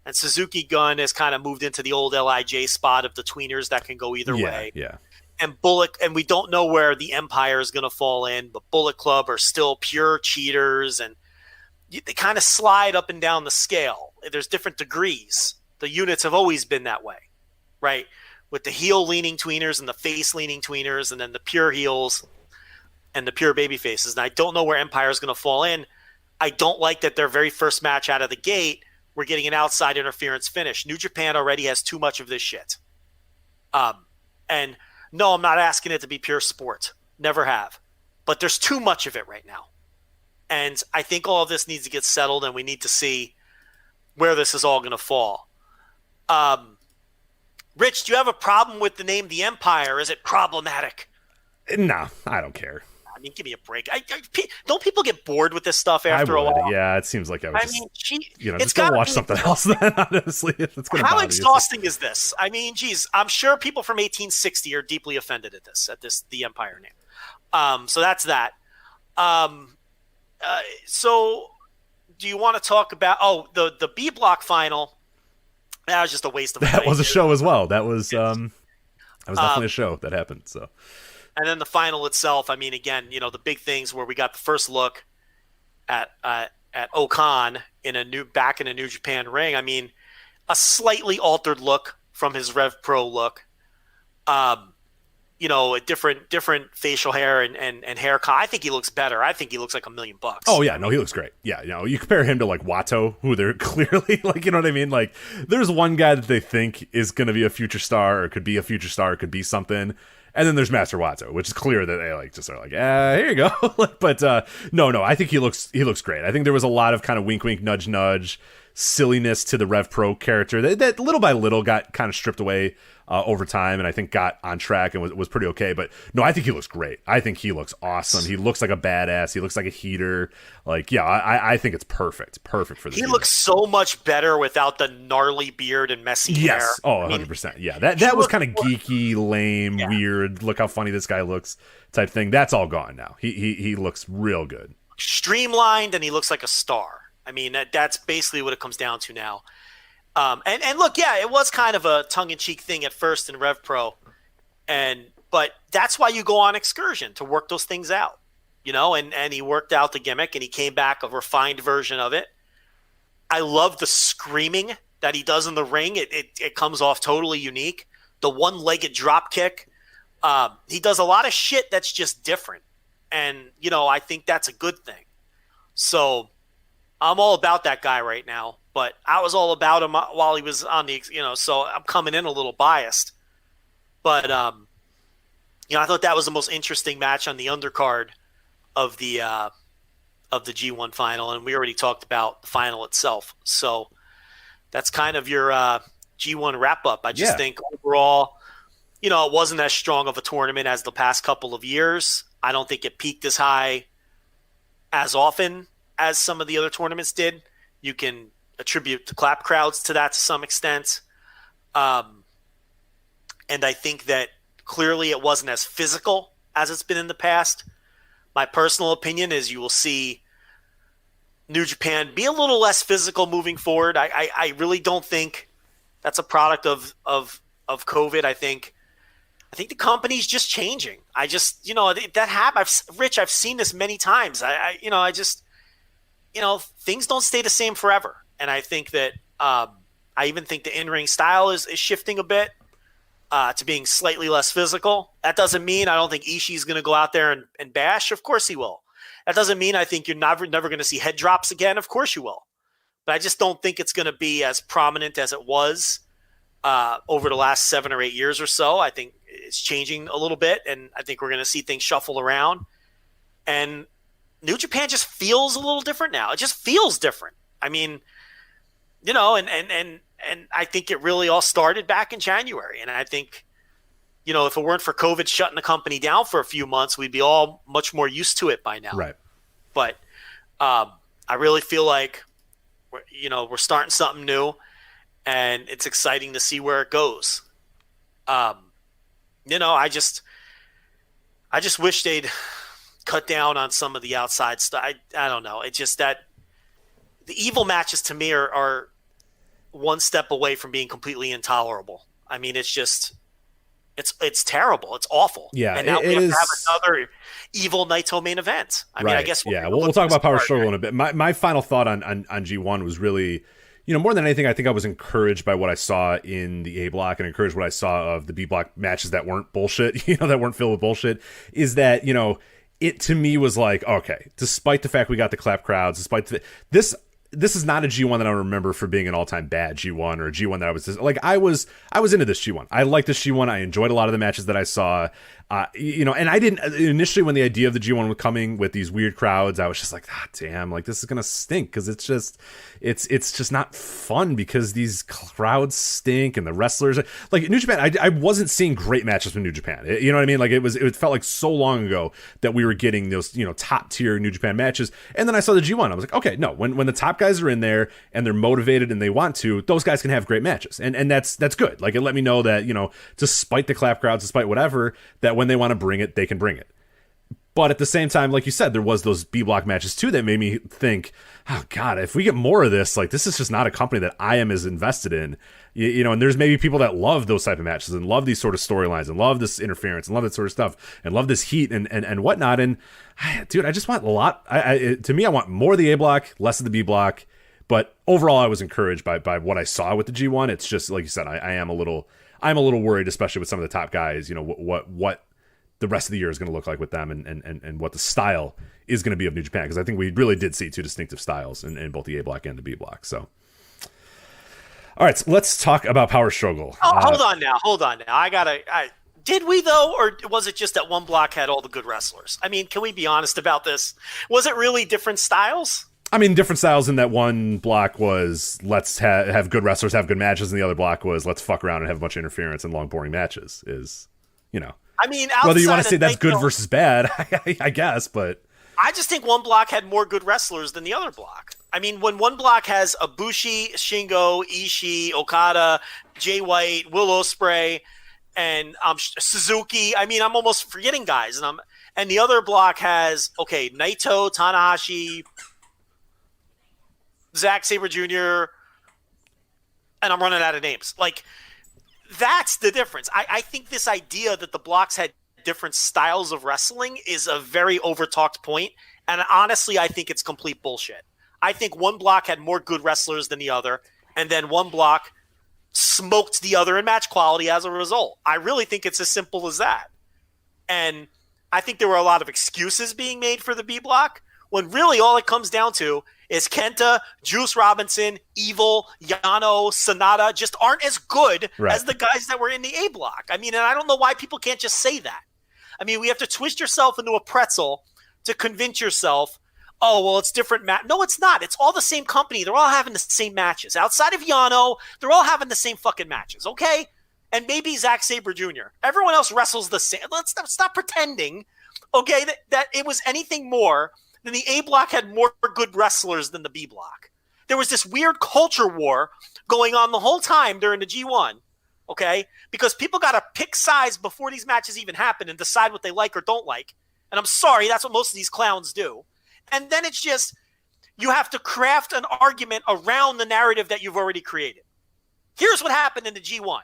And Suzuki Gun has kind of moved into the old LIJ spot of the tweeners that can go either way. Yeah. And Bullet, and we don't know where the Empire is going to fall in, but Bullet Club are still pure cheaters, and they kind of slide up and down the scale. There's different degrees. The units have always been that way, right? With the heel-leaning tweeners and the face-leaning tweeners, and then the pure heels and the pure baby faces. And I don't know where Empire is going to fall in. I don't like that their very first match out of the gate, we're getting an outside interference finish. New Japan already has too much of this shit. And no, I'm not asking it to be pure sport. Never have. But there's too much of it right now. And I think all of this needs to get settled, and we need to see where this is all going to fall. Rich, do you have a problem with the name The Empire? Is it problematic? No, I don't care. I mean, give me a break. Don't people get bored with this stuff after a while? Yeah, it seems like I would just go watch something else then, honestly. How exhausting is this? I mean, geez, I'm sure people from 1860 are deeply offended at this, the Empire name. So that's that. So do you want to talk about, the B block final? That was just a waste of time. That was a show as well. That was definitely a show that happened, so. And then the final itself, I mean, again, the big things where we got the first look at Okan in a New Japan ring. I mean, a slightly altered look from his Rev Pro look. A different facial hair and hair. I think he looks better. I think he looks like $1 million. Oh yeah, no, he looks great. Yeah, you compare him to like Watto, who they're clearly like, you know what I mean? Like, there's one guy that they think is going to be a future star, or could be a future star, or could be something. And then there's Master Watto, which is clear that they like just are like, here you go. But no, I think he looks great. I think there was a lot of kind of wink, wink, nudge, nudge silliness to the Rev Pro character that little by little got kind of stripped away over time, and I think got on track and was pretty okay. But no, I think he looks great. I think he looks awesome. He looks like a badass. He looks like a heater. Like, yeah, I think it's perfect for this. He looks so much better without the gnarly beard and messy hair. Yes, 100%. Yeah, that was kind of geeky, lame, weird. Look how funny this guy looks type thing. That's all gone now. He looks real good, streamlined, and he looks like a star. I mean, that's basically what it comes down to now. And look, yeah, it was kind of a tongue-in-cheek thing at first in Rev Pro, but that's why you go on excursion, to work those things out, and he worked out the gimmick, and he came back a refined version of it. I love the screaming that he does in the ring. It comes off totally unique. The one-legged drop kick. He does a lot of shit that's just different, and I think that's a good thing. So I'm all about that guy right now. But I was all about him while he was on the, so I'm coming in a little biased. But, I thought that was the most interesting match on the undercard of the G1 final. And we already talked about the final itself. So that's kind of your G1 wrap up. I just think overall, it wasn't as strong of a tournament as the past couple of years. I don't think it peaked as high as often as some of the other tournaments did. You can attribute the clap crowds to that to some extent. And I think that clearly it wasn't as physical as it's been in the past. My personal opinion is you will see New Japan be a little less physical moving forward. I really don't think that's a product of COVID. I think the company's just changing. I just, that happens. Rich, I've seen this many times. Things don't stay the same forever. And I think that I even think the in-ring style is shifting a bit to being slightly less physical. That doesn't mean I don't think Ishii's going to go out there and bash. Of course he will. That doesn't mean I think you're never going to see head drops again. Of course you will. But I just don't think it's going to be as prominent as it was over the last 7 or 8 years or so. I think it's changing a little bit, and I think we're going to see things shuffle around. And New Japan just feels a little different now. It just feels different. I mean, and I think it really all started back in January. And I think, if it weren't for COVID shutting the company down for a few months, we'd be all much more used to it by now. Right. But I really feel like, we're starting something new, and it's exciting to see where it goes. I just wish they'd cut down on some of the outside stuff. I don't know. It's just that the evil matches to me are one step away from being completely intolerable. I mean, it's just it's terrible. It's awful. Yeah, and now we have to have another evil Naito main event. I mean, I guess we'll talk about Power Struggle in a bit. My final thought on G1 was really, more than anything, I think I was encouraged by what I saw in the A block and encouraged what I saw of the B block matches that weren't bullshit, that weren't filled with bullshit, is that, it to me was like, okay, despite the fact we got the clap crowds, despite this is not a G1 that I remember for being an all-time bad G1 or a G1 that I was just, like, I was into this G1. I liked this G1. I enjoyed a lot of the matches that I saw. And I didn't initially, when the idea of the G1 was coming with these weird crowds, I was just like, damn, like, this is gonna stink, because it's just not fun, because these crowds stink and the wrestlers, like New Japan, I wasn't seeing great matches with New Japan. You know what I mean? Like, it felt like so long ago that we were getting those top tier New Japan matches, and then I saw the G1. I was like, okay, no, when the top guys are in there and they're motivated and they want to, those guys can have great matches, and that's good. Like, it let me know that despite the clap crowds, despite whatever, that when they want to bring it, they can bring it. But at the same time, like you said, there was those B block matches too that made me think, oh God, if we get more of this, like, this is just not a company that I am as invested in. And there's maybe people that love those type of matches and love these sort of storylines and love this interference and love that sort of stuff and love this heat and whatnot. And dude, I just want a lot. To me, I want more of the A block, less of the B block. But overall, I was encouraged by what I saw with the G1. It's just, like you said, I'm a little worried, especially with some of the top guys, what the rest of the year is going to look like with them and what the style is going to be of New Japan. Because I think we really did see two distinctive styles in both the A block and the B block. So, all right, so let's talk about Power Struggle. Hold on now. Did we, though, or was it just that one block had all the good wrestlers? I mean, can we be honest about this? Was it really different styles? I mean, different styles in that one block was let's have good wrestlers, have good matches, and the other block was let's fuck around and have a bunch of interference and long, boring matches. I mean, whether you want to say that's good versus bad, I guess, but I just think one block had more good wrestlers than the other block. I mean, when one block has Ibushi, Shingo, Ishii, Okada, Jay White, Will Ospreay, and Suzuki. I mean, I'm almost forgetting guys, and the other block has Naito, Tanahashi, Zack Sabre Jr., and I'm running out of names. Like, that's the difference. I think this idea that the blocks had different styles of wrestling is a very overtalked point, and honestly, I think it's complete bullshit. I think one block had more good wrestlers than the other, and then one block smoked the other in match quality as a result. I really think it's as simple as that. And I think there were a lot of excuses being made for the B block, when really all it comes down to is Kenta, Juice Robinson, Evil, Yano, Sonata just aren't as good as the guys that were in the A block. I mean, and I don't know why people can't just say that. I mean, we have to twist yourself into a pretzel to convince yourself, oh, well, it's different. No, it's not. It's all the same company. They're all having the same matches. Outside of Yano, they're all having the same fucking matches, okay? And maybe Zack Sabre Jr. Everyone else wrestles the same. Let's stop pretending, okay, that it was anything more than the A block had more good wrestlers than the B block. There was this weird culture war going on the whole time during the G1, okay? Because people got to pick sides before these matches even happen and decide what they like or don't like. And I'm sorry, that's what most of these clowns do. And then it's just, you have to craft an argument around the narrative that you've already created. Here's what happened in the G1,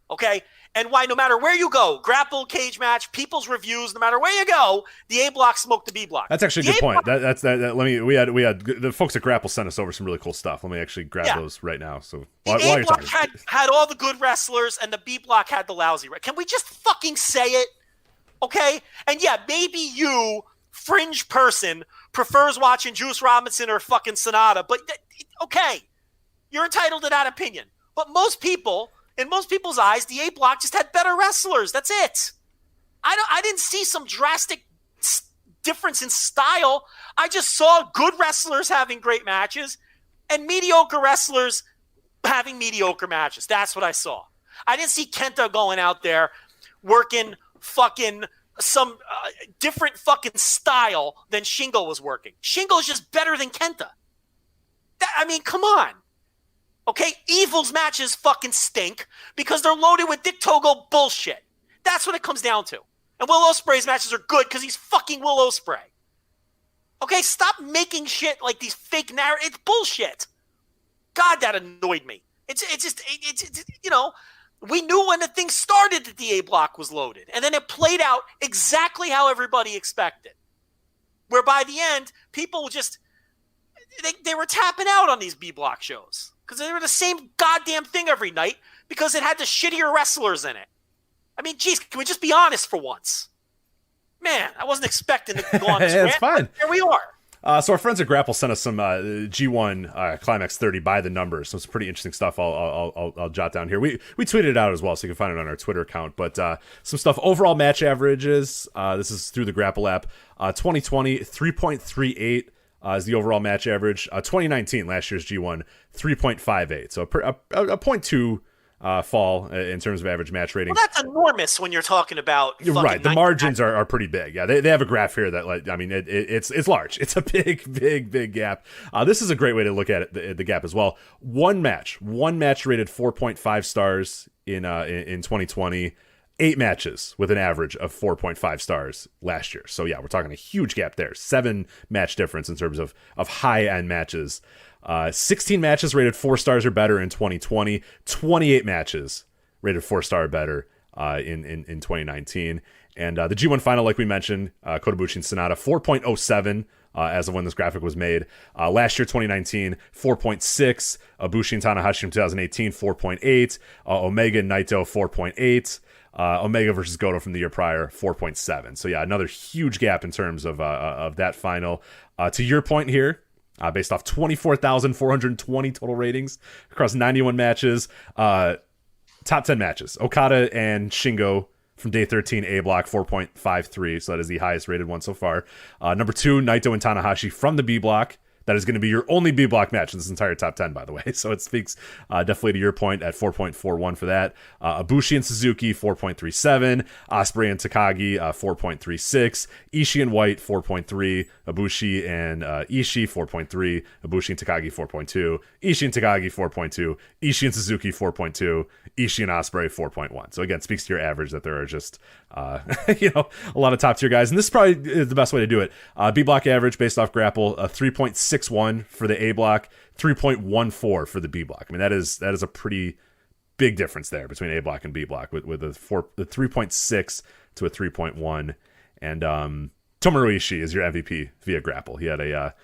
okay? And why no matter where you go, grapple, cage match, people's reviews, no matter where you go, the A block smoked the B block. That's actually a good point. We had the folks at Grapple sent us over some really cool stuff. Let me actually grab those right now. So while you're talking, had all the good wrestlers, and the B block had the lousy. Can we just fucking say it? Okay? And yeah, maybe you, fringe person, prefers watching Juice Robinson or fucking Sonata, but okay, you're entitled to that opinion. But most people, in most people's eyes, the A block just had better wrestlers. That's it. I didn't see some drastic difference in style. I just saw good wrestlers having great matches and mediocre wrestlers having mediocre matches. That's what I saw. I didn't see Kenta going out there working fucking some different fucking style than Shingo was working. Shingo's just better than Kenta. I mean, come on. Okay, Evil's matches fucking stink because they're loaded with Dick Togo bullshit. That's what it comes down to. And Will Ospreay's matches are good because he's fucking Will Ospreay. Okay, stop making shit like these fake narratives. It's bullshit. God, that annoyed me. It's we knew when the thing started that the A block was loaded. And then it played out exactly how everybody expected. Where by the end, people just, they were tapping out on these B block shows. Because they were the same goddamn thing every night because it had the shittier wrestlers in it. I mean, geez, can we just be honest for once? Man, I wasn't expecting to go on this rant. It's fine. Here we are. So our friends at Grapple sent us some G1 Climax 30 by the numbers. So some pretty interesting stuff. I'll jot down here. We tweeted it out as well, so you can find it on our Twitter account. But some stuff. Overall match averages. This is through the Grapple app. 2020 3.38 is the overall match average. 2019, last year's G1, 3.58. So a 0.2 fall in terms of average match rating. Well, that's enormous when you're talking about. You're right. The margins are pretty big. Yeah, they have a graph here that, like, I mean, it's large. It's a big gap. This is a great way to look at it, the gap as well. One match rated 4.5 stars in 2020. 8 matches with an average of 4.5 stars last year. So yeah, we're talking a huge gap there. 7 match difference in terms of high end matches. 16 matches rated 4 stars or better in 2020, 28 matches rated 4-star or better in 2019. And the G1 final, like we mentioned, Kota Ibushi and Sonata, 4.07 as of when this graphic was made. Last year, 2019, 4.6. Ibushi and Tanahashi from 2018, 4.8. Omega and Naito, 4.8. Omega versus Goto from the year prior, 4.7. So yeah, another huge gap in terms of that final. To your point here, based off 24,420 total ratings across 91 matches. Top 10 matches. Okada and Shingo from day 13, A block, 4.53. So that is the highest rated one so far. Number 2, Naito and Tanahashi from the B block. That is going to be your only B block match in this entire top 10, by the way. So it speaks definitely to your point at 4.41 for that. Ibushi and Suzuki, 4.37. Ospreay and Takagi, 4.36. Ishii and White, 4.3. Ibushi and Ishii, 4.3. Ibushi and Takagi, 4.2. Ishii and Takagi, 4.2. Ishii and Suzuki, 4.2. Ishii and Ospreay, 4.1. So again, speaks to your average that there are just a lot of top tier guys. And this is probably the best way to do it. B block average based off Grapple, 3.61 for the A block, 3.14 for the B block. I mean, that is a pretty big difference there between A block and B block with the 3.6 to a 3.1. And Tomohiro Ishii is your MVP via Grapple. He had a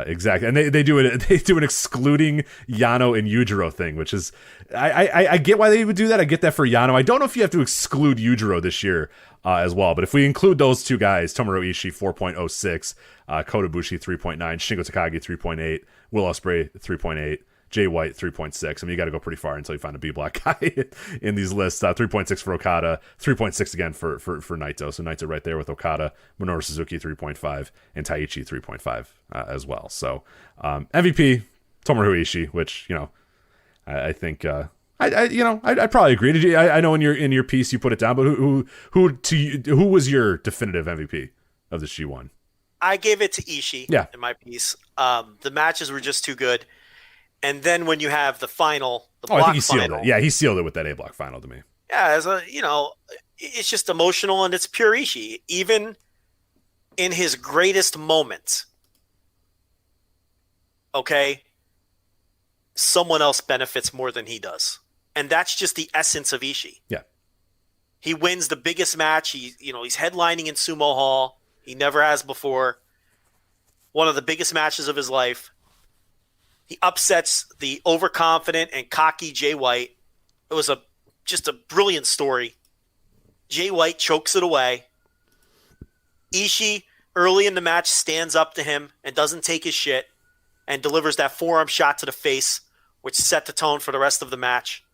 exactly, and they do it. They do an excluding Yano and Yujiro thing, which is I get why they would do that. I get that for Yano. I don't know if you have to exclude Yujiro this year as well, but if we include those two guys, Tomohiro Ishii 4.06, Kota Ibushi 3.9, Shingo Takagi 3.8, Will Ospreay 3.8. Jay White 3.6. I mean, you got to go pretty far until you find a B block guy in these lists. 3.6 for Okada, 3.6 again for Naito. So Naito right there with Okada, Minoru Suzuki 3.5, and Taichi 3.5 as well. So MVP Tomohiro Ishii, which I think I'd probably agree. I know in your piece you put it down, but who was your definitive MVP of the G1? I gave it to Ishii in my piece. The matches were just too good. And then when you have the final, I think he sealed it. Yeah, he sealed it with that A block final to me. Yeah, it's just emotional and it's pure Ishii. Even in his greatest moments, okay, someone else benefits more than he does. And that's just the essence of Ishii. Yeah. He wins the biggest match. He's headlining in Sumo Hall. He never has before. One of the biggest matches of his life. He upsets the overconfident and cocky Jay White. It was just a brilliant story. Jay White chokes it away. Ishii, early in the match, stands up to him and doesn't take his shit and delivers that forearm shot to the face, which set the tone for the rest of the match.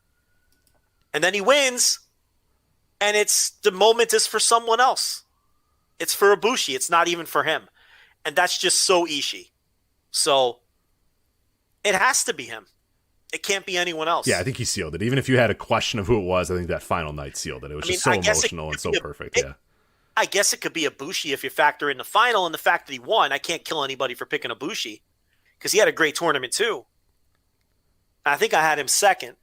And then he wins, and the moment is for someone else. It's for Ibushi. It's not even for him. And that's just so Ishii. So it has to be him. It can't be anyone else. Yeah, I think he sealed it. Even if you had a question of who it was, I think that final night sealed it. It was just so emotional and so perfect. Yeah. I guess it could be Ibushi if you factor in the final and the fact that he won. I can't kill anybody for picking Ibushi because he had a great tournament too. I think I had him second.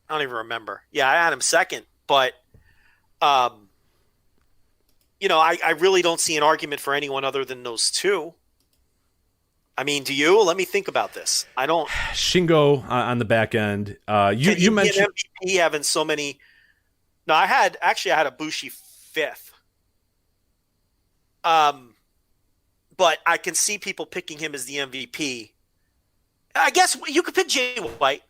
I don't even remember. Yeah, I had him second. But I really don't see an argument for anyone other than those two. I mean, do you? Let me think about this. I don't. Shingo on the back end. You mentioned MVP having so many. No, I had Ibushi fifth. But I can see people picking him as the MVP. I guess you could pick Jay White.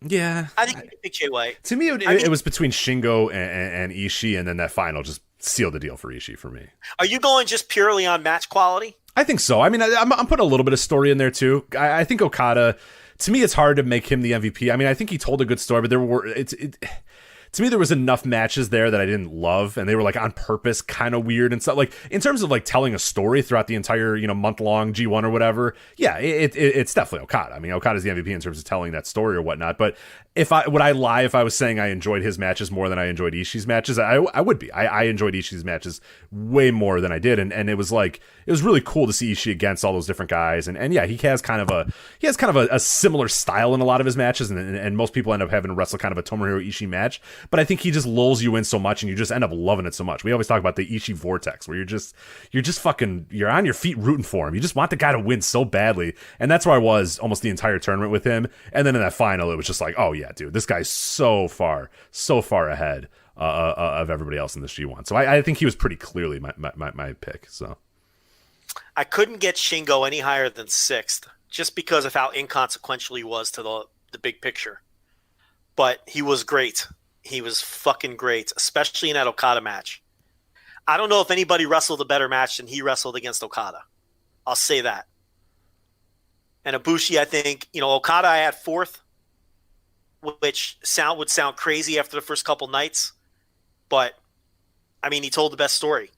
Yeah, I think you could pick Jay White. To me, it was between Shingo and Ishii, and then that final just sealed the deal for Ishii for me. Are you going just purely on match quality? I think so. I mean, I'm putting a little bit of story in there too. I think Okada. To me, it's hard to make him the MVP. I mean, I think he told a good story, but to me, there was enough matches there that I didn't love, and they were like on purpose, kind of weird and stuff. Like in terms of like telling a story throughout the entire month long G1 or whatever. Yeah, it's definitely Okada. I mean, Okada's the MVP in terms of telling that story or whatnot. But would I lie if I was saying I enjoyed his matches more than I enjoyed Ishii's matches? I would be. I enjoyed Ishii's matches way more than I did, and it was like it was really cool to see Ishii against all those different guys. And yeah, he has kind of a similar style in a lot of his matches, and most people end up having to wrestle kind of a Tomohiro Ishii match. But I think he just lulls you in so much, and you just end up loving it so much. We always talk about the Ishii vortex, where you're just fucking, you're on your feet rooting for him. You just want the guy to win so badly, and that's where I was almost the entire tournament with him. And then in that final, it was just like, oh yeah, dude, this guy's so far ahead of everybody else in this G1. So I think he was pretty clearly my pick. So I couldn't get Shingo any higher than sixth, just because of how inconsequential he was to the big picture. But he was great. He was fucking great, especially in that Okada match. I don't know if anybody wrestled a better match than he wrestled against Okada. I'll say that. And Ibushi, I think, Okada I had fourth, which would sound crazy after the first couple nights. But, I mean, he told the best story.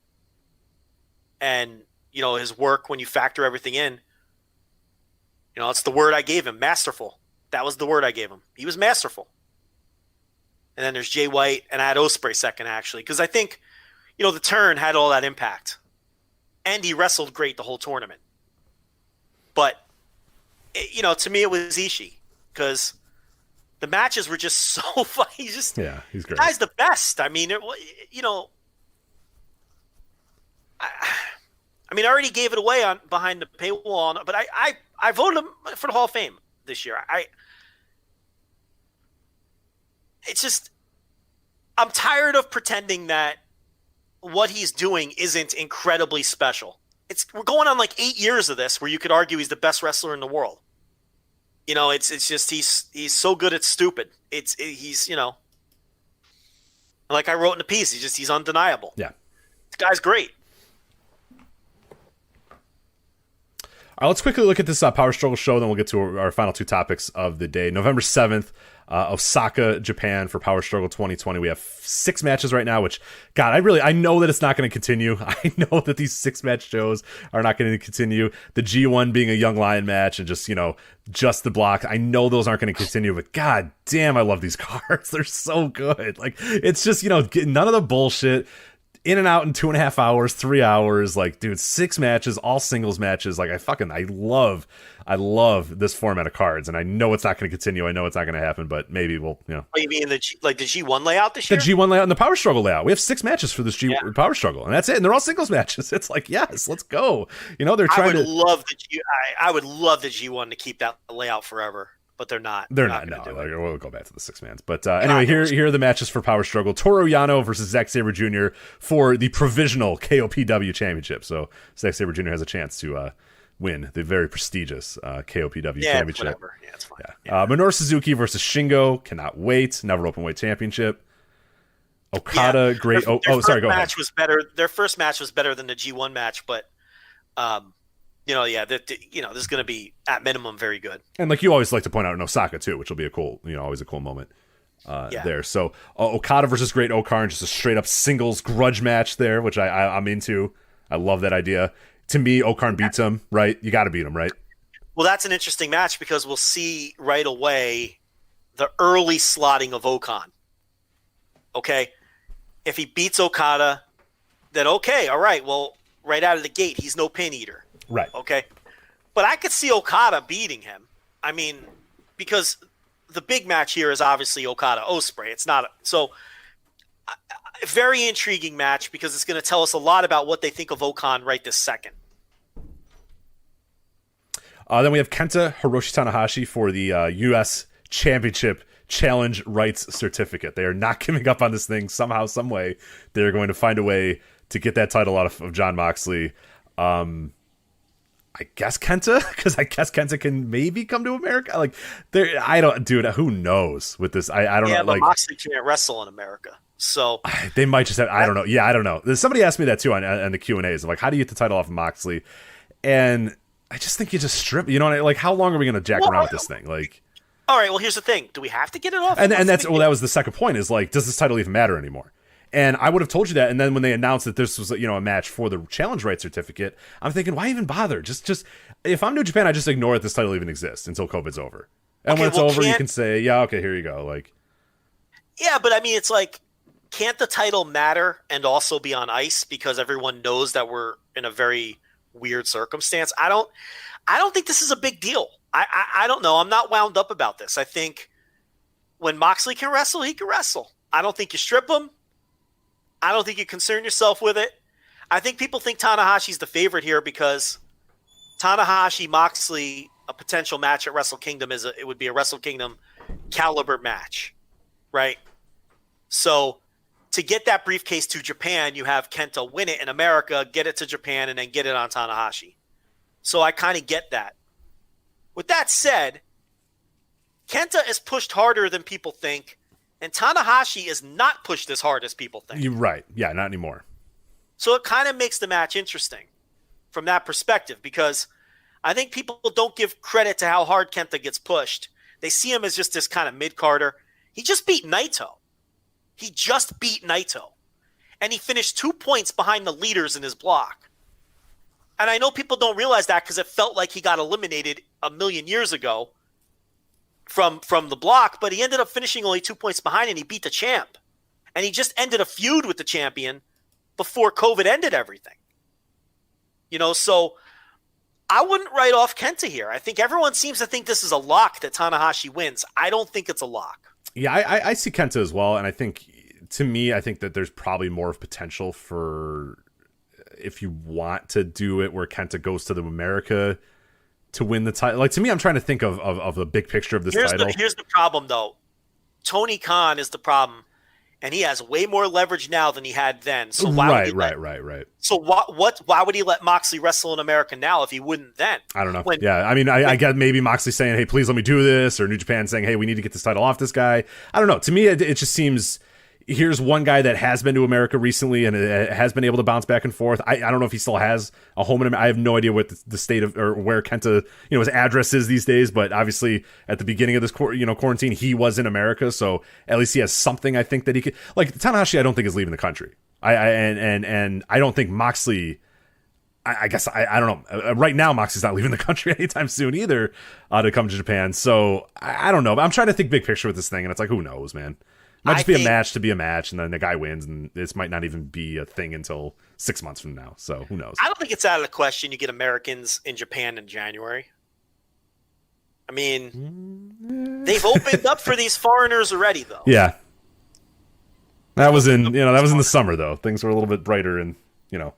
And, his work, when you factor everything in, it's the word I gave him, masterful. That was the word I gave him. He was masterful. And then there's Jay White, and I had Ospreay second, actually, because I think, the turn had all that impact. And he wrestled great the whole tournament. But, to me, it was Ishii, because the matches were just so fun. He's great. The guy's the best. I mean, I already gave it away behind the paywall, but I voted him for the Hall of Fame this year. It's just, I'm tired of pretending that what he's doing isn't incredibly special. We're going on like 8 years of this where you could argue he's the best wrestler in the world. It's just he's so good at stupid. He's like I wrote in the piece, he's undeniable. Yeah, this guy's great. All right, let's quickly look at this Power Struggle show, then we'll get to our final two topics of the day. November 7th, Osaka, Japan for Power Struggle 2020. We have 6 matches right now, which, God, I know that it's not going to continue. I know that these 6-match shows are not going to continue. The G1 being a Young Lion match and just the block. I know those aren't going to continue, but God damn, I love these cards. They're so good. Like, it's just, none of the bullshit. In and out in 2.5 hours, 3 hours. Like, dude, 6 matches, all singles matches. Like, I love this format of cards, and I know it's not going to continue. I know it's not going to happen, but maybe we'll, What do you mean the G1 layout this year? The G1 layout and the Power Struggle layout. We have 6 matches for this Power Struggle, and that's it. And they're all singles matches. It's like, yes, let's go. They're trying to. I would love the G1 to keep that layout forever. But they're not. They're not. No, we'll go back to the 6-mans. But anyway, here are the matches for Power Struggle. Toru Yano versus Zack Sabre Jr. for the provisional KOPW championship. So Zack Sabre Jr. has a chance to win the very prestigious KOPW championship. Whatever. Yeah, it's fine. Yeah. Minoru Suzuki versus Shingo. Cannot wait. Never openweight championship. Okada, great. Sorry, go ahead. Their first match was better than the G1 match, but this is going to be at minimum very good. And like you always like to point out in Osaka too, which will be always a cool moment there. So Okada versus Great Okarn, just a straight up singles grudge match there, which I'm into. I love that idea. To me, Okarn beats him, right? You got to beat him, right? Well, that's an interesting match because we'll see right away the early slotting of Okan. Okay, if he beats Okada, then okay, all right. Well, right out of the gate, he's no pin eater. Right. Okay. But I could see Okada beating him. I mean, because the big match here is obviously Okada Ospreay. It's not so. very intriguing match because it's going to tell us a lot about what they think of Okan right this second. Then we have Kenta Hiroshi Tanahashi for the U.S. Championship Challenge Rights Certificate. They are not giving up on this thing somehow, some way. They're going to find a way to get that title out of Jon Moxley. I guess Kenta, because I guess Kenta can maybe come to America. Like, dude, who knows with this? I don't know. Yeah, but like, Moxley can't wrestle in America, so they might just have. I don't know. Yeah, I don't know. Somebody asked me that too on the Q&As. Like, how do you get the title off of Moxley? And I just think you just strip. You know, like, how long are we going to jack around with this thing? Like, all right. Well, here's the thing: do we have to get it off? And that was the second point. Is like, does this title even matter anymore? And I would have told you that. And then when they announced that this was, a match for the challenge rights certificate, I'm thinking, why even bother? Just if I'm New Japan, I just ignore that this title even exists until COVID's over. And when it's over, you can say, yeah, okay, here you go. Like, yeah, but I mean, it's like, can't the title matter and also be on ice because everyone knows that we're in a very weird circumstance? I don't think this is a big deal. I don't know. I'm not wound up about this. I think when Moxley can wrestle, he can wrestle. I don't think you strip him. I don't think you concern yourself with it. I think people think Tanahashi's the favorite here because Tanahashi Moxley, a potential match at Wrestle Kingdom it would be a Wrestle Kingdom caliber match, right? So to get that briefcase to Japan, you have Kenta win it in America, get it to Japan, and then get it on Tanahashi. So I kind of get that. With that said, Kenta is pushed harder than people think. And Tanahashi is not pushed as hard as people think. You're right. Yeah, not anymore. So it kind of makes the match interesting from that perspective because I think people don't give credit to how hard Kenta gets pushed. They see him as just this kind of mid-carder. He just beat Naito. And he finished 2 points behind the leaders in his block. And I know people don't realize that because it felt like he got eliminated a million years ago from the block, but he ended up finishing only 2 points behind and he beat the champ. And he just ended a feud with the champion before COVID ended everything. So I wouldn't write off Kenta here. I think everyone seems to think this is a lock that Tanahashi wins. I don't think it's a lock. Yeah, I see Kenta as well, and I think that there's probably more of potential for if you want to do it where Kenta goes to the America to win the title. Like, to me, I'm trying to think of the big picture of this title. Here's the problem, though. Tony Khan is the problem, and he has way more leverage now than he had then. So why right. So why would he let Moxley wrestle in America now if he wouldn't then? I don't know. I get maybe Moxley saying, hey, please let me do this, or New Japan saying, hey, we need to get this title off this guy. I don't know. To me, it just seems... Here's one guy that has been to America recently and has been able to bounce back and forth. I don't know if he still has a home in America. I have no idea what the state of or where Kenta, his address is these days. But obviously, at the beginning of this, quarantine, he was in America, so at least he has something. I think that he could. Like, Tanahashi, I don't think is leaving the country. And I don't think Moxley. I guess I don't know. Right now, Moxley's not leaving the country anytime soon either to come to Japan. So I don't know. I'm trying to think big picture with this thing, and it's like, who knows, man. Might just be a match to be a match, and then the guy wins, and this might not even be a thing until 6 months from now. So who knows? I don't think it's out of the question you get Americans in Japan in January. I mean, they've opened up for these foreigners already, though. Yeah, that was in the summer though. Things were a little bit brighter in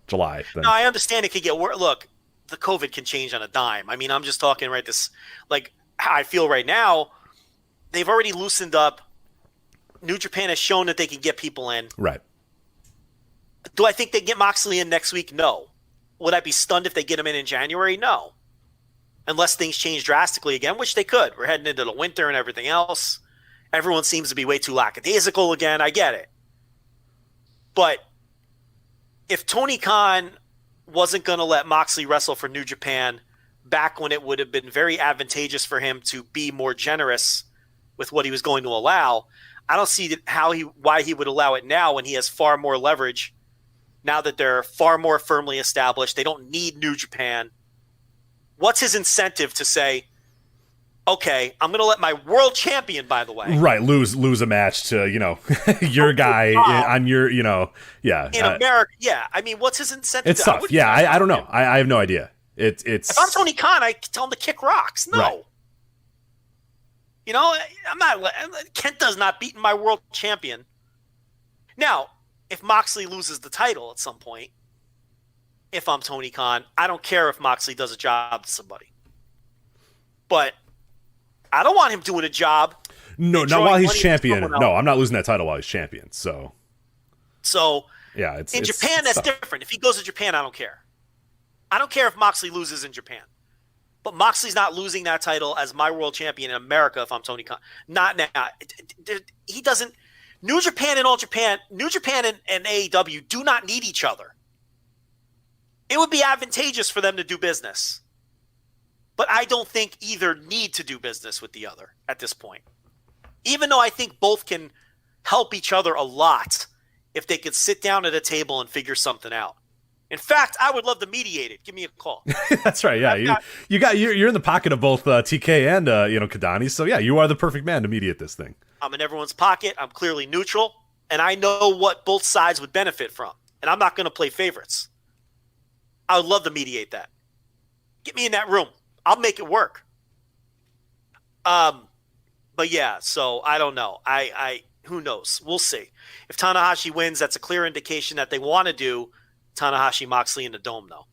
July. No, I understand it could get worse. Look, the COVID can change on a dime. I mean, I'm just talking how I feel right now. They've already loosened up. New Japan has shown that they can get people in. Right. Do I think they get Moxley in next week? No. Would I be stunned if they get him in January? No. Unless things change drastically again, which they could. We're heading into the winter and everything else. Everyone seems to be way too lackadaisical again. I get it. But if Tony Khan wasn't going to let Moxley wrestle for New Japan back when it would have been very advantageous for him to be more generous with what he was going to allow, I don't see why he would allow it now when he has far more leverage now that they're far more firmly established. They don't need New Japan. What's his incentive to say, okay, I'm going to let my world champion, by the way. Right, lose a match to, your guy on your, yeah. In America, yeah. I mean, what's his incentive? It's tough. Yeah, I don't know. I have no idea. It's. If I'm Tony Khan, I tell him to kick rocks. No. Right. I'm not. Kenta's not beating my world champion. Now, if Moxley loses the title at some point, if I'm Tony Khan, I don't care if Moxley does a job to somebody. But I don't want him doing a job. No, not while he's champion. No, I'm not losing that title while he's champion. So yeah, it's Japan, that's different. If he goes to Japan, I don't care. I don't care if Moxley loses in Japan. But Moxley's not losing that title as my world champion in America if I'm Tony Khan. Not now. He doesn't. New Japan and AEW do not need each other. It would be advantageous for them to do business. But I don't think either need to do business with the other at this point. Even though I think both can help each other a lot if they could sit down at a table and figure something out. In fact, I would love to mediate it. Give me a call. That's right. Yeah, you're in the pocket of both TK and Kadani. So yeah, you are the perfect man to mediate this thing. I'm in everyone's pocket. I'm clearly neutral, and I know what both sides would benefit from. And I'm not going to play favorites. I would love to mediate that. Get me in that room. I'll make it work. But yeah, so I don't know. I who knows? We'll see. If Tanahashi wins, that's a clear indication that they want to do Tanahashi Moxley in the Dome, though.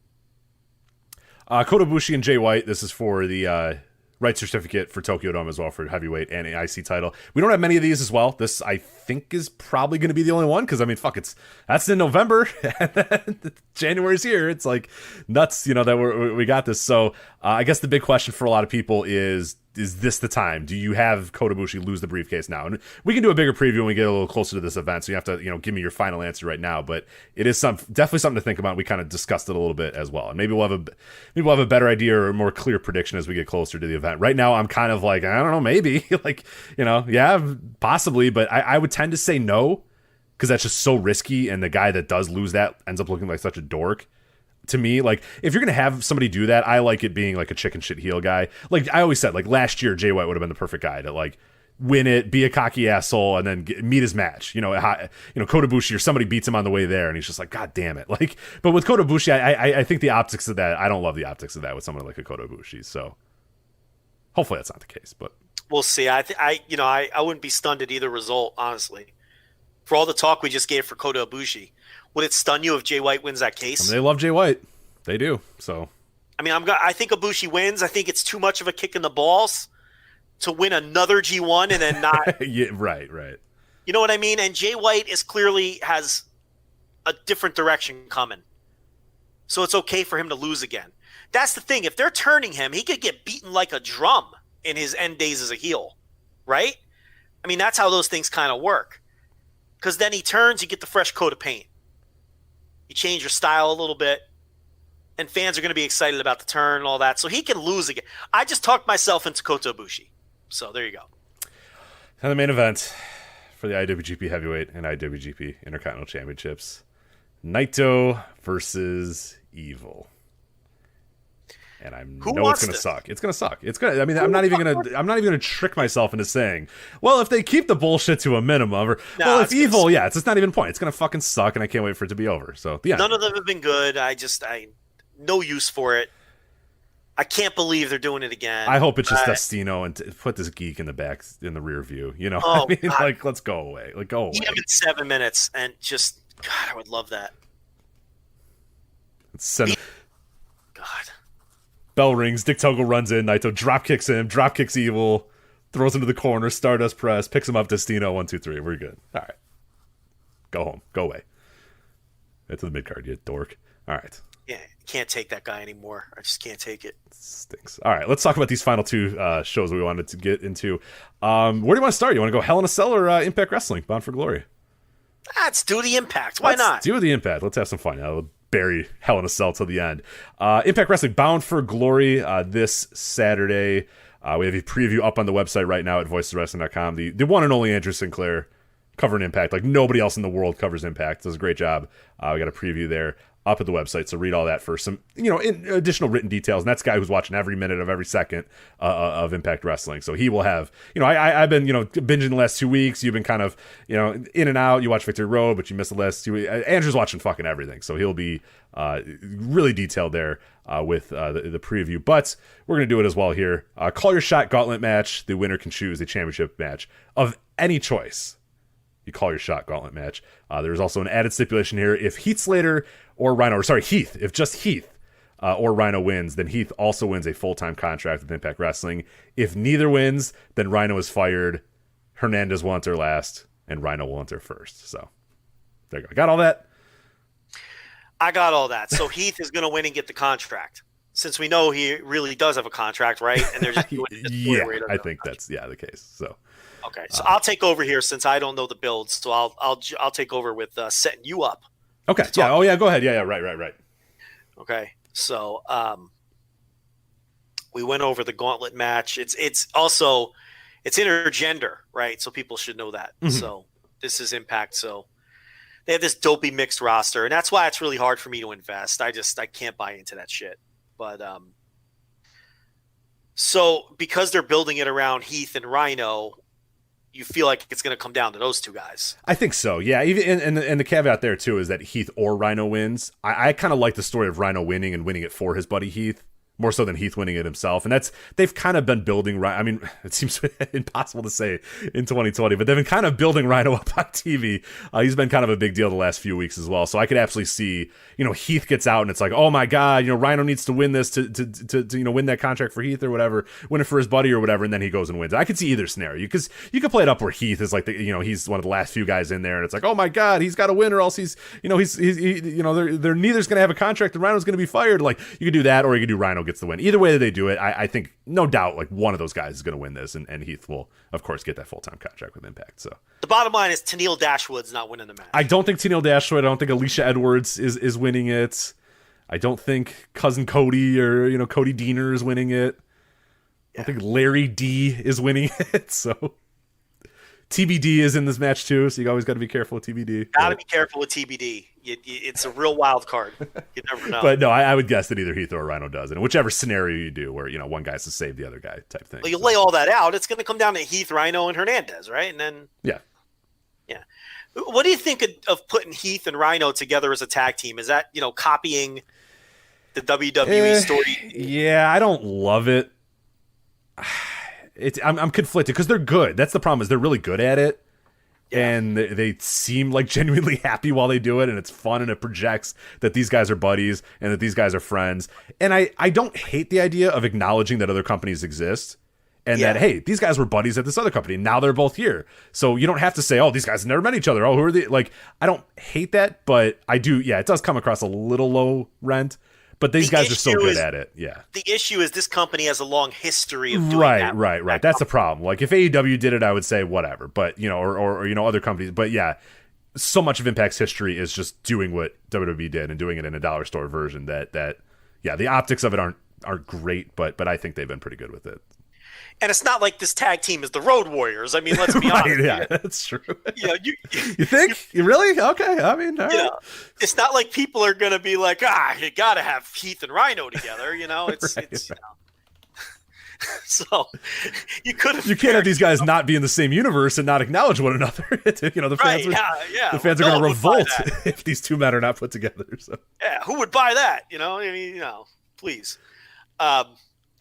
Kota Ibushi and Jay White. This is for the right certificate for Tokyo Dome as well for heavyweight and an IC title. We don't have many of these as well. This, I think, is probably going to be the only one because, I mean, fuck, that's in November. And then January's here. It's like nuts, that we got this. So I guess the big question for a lot of people is this the time? Do you have Kota Ibushi lose the briefcase now? And we can do a bigger preview when we get a little closer to this event, so you have to, give me your final answer right now. But it is definitely something to think about. We kind of discussed it a little bit as well, and maybe we'll have a better idea or a more clear prediction as we get closer to the event. Right now, I'm kind of like, I don't know, maybe yeah, possibly, but I would tend to say no because that's just so risky, and the guy that does lose that ends up looking like such a dork. To me, like, if you're going to have somebody do that, I like it being like a chicken shit heel guy. Like I always said, like last year, Jay White would have been the perfect guy to like win it, be a cocky asshole, and then meet his match. Kota Ibushi or somebody beats him on the way there, and he's just like, God damn it. Like, but with Kota Ibushi, I think the optics of that, I don't love the optics of that with someone like a Kota Ibushi. So hopefully that's not the case, but we'll see. I wouldn't be stunned at either result, honestly. For all the talk we just gave for Kota Ibushi. Would it stun you if Jay White wins that case? They love Jay White. They do. So, I mean, I think Ibushi wins. I think it's too much of a kick in the balls to win another G1 and then not. Yeah, right. You know what I mean? And Jay White clearly has a different direction coming. So it's okay for him to lose again. That's the thing. If they're turning him, he could get beaten like a drum in his end days as a heel, right? I mean, that's how those things kind of work. Because then he turns, you get the fresh coat of paint. You change your style a little bit, and fans are going to be excited about the turn and all that. So he can lose again. I just talked myself into Kota Ibushi. So there you go. And the main event for the IWGP Heavyweight and IWGP Intercontinental Championships. Naito versus Evil. And I know it's going to suck. It's going to suck. It's going to. I mean, I'm not even going to trick myself into saying, well, if they keep the bullshit to a minimum, or if Evil, it's not even a point. It's going to fucking suck, and I can't wait for it to be over. So yeah, none of them have been good. I no use for it. I can't believe they're doing it again. I hope it's just Destino and put this geek in the rear view. I mean, God. Like, let's go away. Like, go away. Give it 7 minutes, and just God, I would love that. God. Bell rings, Dick Togo runs in, Naito drop kicks him, drop kicks Evil, throws him to the corner, Stardust press, picks him up, Destino, 1, 2, 3, we're good. All right. Go home. Go away. Get to the mid-card, you dork. All right. Yeah, can't take that guy anymore. I just can't take it. Stinks. All right, let's talk about these final two shows we wanted to get into. Where do you want to start? You want to go Hell in a Cell or Impact Wrestling, Bound for Glory? Let's do the Impact. Why not? Let's do the Impact. Let's have some fun. We'll bury Hell in a Cell till the end. Impact Wrestling, Bound for Glory this Saturday. We have a preview up on the website right now at voiceswrestling.com. The one and only Andrew Sinclair covering Impact. Like nobody else in the world covers Impact. Does a great job. We got a preview there up at the website, so read all that for some, additional written details. And that's a guy who's watching every minute of every second of Impact Wrestling. So he will have, I've been, binging the last 2 weeks. You've been kind of, in and out. You watch Victory Road, but you missed the last 2 weeks. Andrew's watching fucking everything. So he'll be really detailed there with the preview. But we're going to do it as well here. Call your shot gauntlet match. The winner can choose a championship match of any choice. you call your shot gauntlet match. There's also an added stipulation here: if Heath Slater or Rhino, or sorry, Heath, if just Heath or Rhino wins, then Heath also wins a full-time contract with Impact Wrestling. If neither wins, then Rhino is fired. Hernandez will enter last, and Rhino will enter first. So there you go. Got all that? I got all that. So Heath is going to win and get the contract, since we know he really does have a contract, right? And they're just doing it yeah, I think that's the case. So okay, so I'll take over here since I don't know the builds. So I'll take over with setting you up. Okay. Yeah. Oh yeah. Go ahead. Yeah. Right. Okay. So we went over the gauntlet match. It's also intergender, right? So people should know that. Mm-hmm. So this is Impact. So they have this dopey mixed roster, and that's why it's really hard for me to invest. I can't buy into that shit. But so because they're building it around Heath and Rhino, you feel like it's going to come down to those two guys. I think so. Yeah. Even and the caveat there too is that Heath or Rhino wins. I kind of like the story of Rhino winning and winning it for his buddy Heath, more so than Heath winning it himself. And they've kind of been building. I mean, it seems impossible to say in 2020, but they've been kind of building Rhino up on TV. He's been kind of a big deal the last few weeks as well. So I could absolutely see, Heath gets out and it's like, oh my God, Rhino needs to win this to win that contract for Heath or whatever, win it for his buddy or whatever. And then he goes and wins. I could see either scenario because you could play it up where Heath is like he's one of the last few guys in there. And it's like, oh my God, he's got to win or else he's they're neither's going to have a contract and Rhino's going to be fired. Like you could do that, or you could do Rhino gets the win. Either way that they do it, I think no doubt like one of those guys is going to win this, and Heath will of course get that full-time contract with Impact. So the bottom line is Tenille Dashwood's not winning the match. I don't think Tenille Dashwood. I don't think Alicia Edwards is winning it. I don't think Cousin Cody or Cody Deaner is winning it. I don't think Larry D is winning it. So TBD is in this match too, so you always got to be careful with TBD. Got to be careful with TBD. It's a real wild card. You never know. But no, I would guess that either Heath or Rhino does, and whichever scenario you do, where one guy's to save the other guy, type thing. Well, you lay all that out, it's going to come down to Heath, Rhino, and Hernandez, right? And then yeah. What do you think of putting Heath and Rhino together as a tag team? Is that copying the WWE story? Yeah, I don't love it. I'm conflicted because they're good. That's the problem, is they're really good at it. Yeah. And they seem like genuinely happy while they do it, and it's fun, and it projects that these guys are buddies and that these guys are friends. And I don't hate the idea of acknowledging that other companies exist and that, hey, these guys were buddies at this other company. Now they're both here. So you don't have to say, oh, these guys have never met each other. Oh, who are they? Like, I don't hate that, but I do. Yeah, it does come across a little low rent. But these guys are so good at it. Yeah. The issue is this company has a long history of doing that. Right. That's the problem. Like if AEW did it, I would say whatever. But or other companies. But yeah, so much of Impact's history is just doing what WWE did and doing it in a dollar store version. That the optics of it aren't great, but I think they've been pretty good with it. And it's not like this tag team is the Road Warriors. I mean, let's be honest. Yeah, that's true. You think? You really? Okay. I mean, all right. It's not like people are going to be like, you got to have Heath and Rhino together. It's so you could. You can't have these guys not be in the same universe and not acknowledge one another. The fans the fans are going to revolt if these two men are not put together. So who would buy that? Please.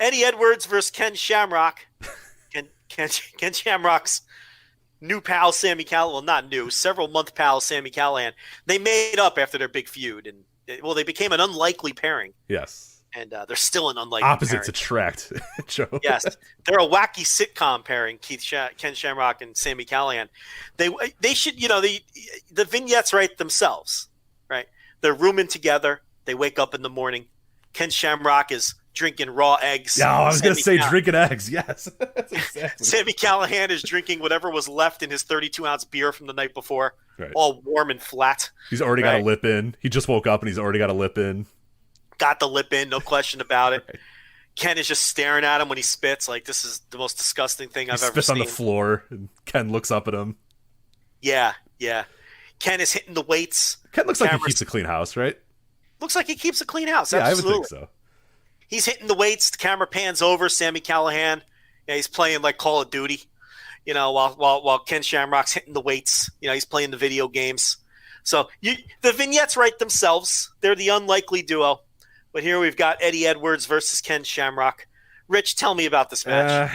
Eddie Edwards versus Ken Shamrock. Ken Shamrock's new pal, Sami Callihan. Well, not new, several-month pal, Sami Callihan. They made up after their big feud, and they became an unlikely pairing. Yes. And they're still an unlikely Opposites pairing. attract, Joe. Yes. They're a wacky sitcom pairing, Ken Shamrock and Sami Callihan. They should, the vignettes write themselves, right? They're rooming together. They wake up in the morning. Ken Shamrock is drinking raw eggs. Yeah, I was going to say drinking eggs. Yes. Exactly. Sami Callihan is drinking whatever was left in his 32-ounce beer from the night before, all warm and flat. He's already got a lip in. He just woke up and he's already got a lip in. Got the lip in, no question about it. Right. Ken is just staring at him when he spits. Like, this is the most disgusting thing I've ever spits seen. on the floor, and Ken looks up at him. Yeah. Ken is hitting the weights. Ken looks like he keeps a clean house, right? Looks like he keeps a clean house. Yeah, Absolutely. I would think so. He's hitting the weights. The camera pans over. Sami Callihan. Yeah, he's playing like Call of Duty. While Ken Shamrock's hitting the weights. He's playing the video games. So the vignettes write themselves. They're the unlikely duo. But here we've got Eddie Edwards versus Ken Shamrock. Rich, tell me about this match.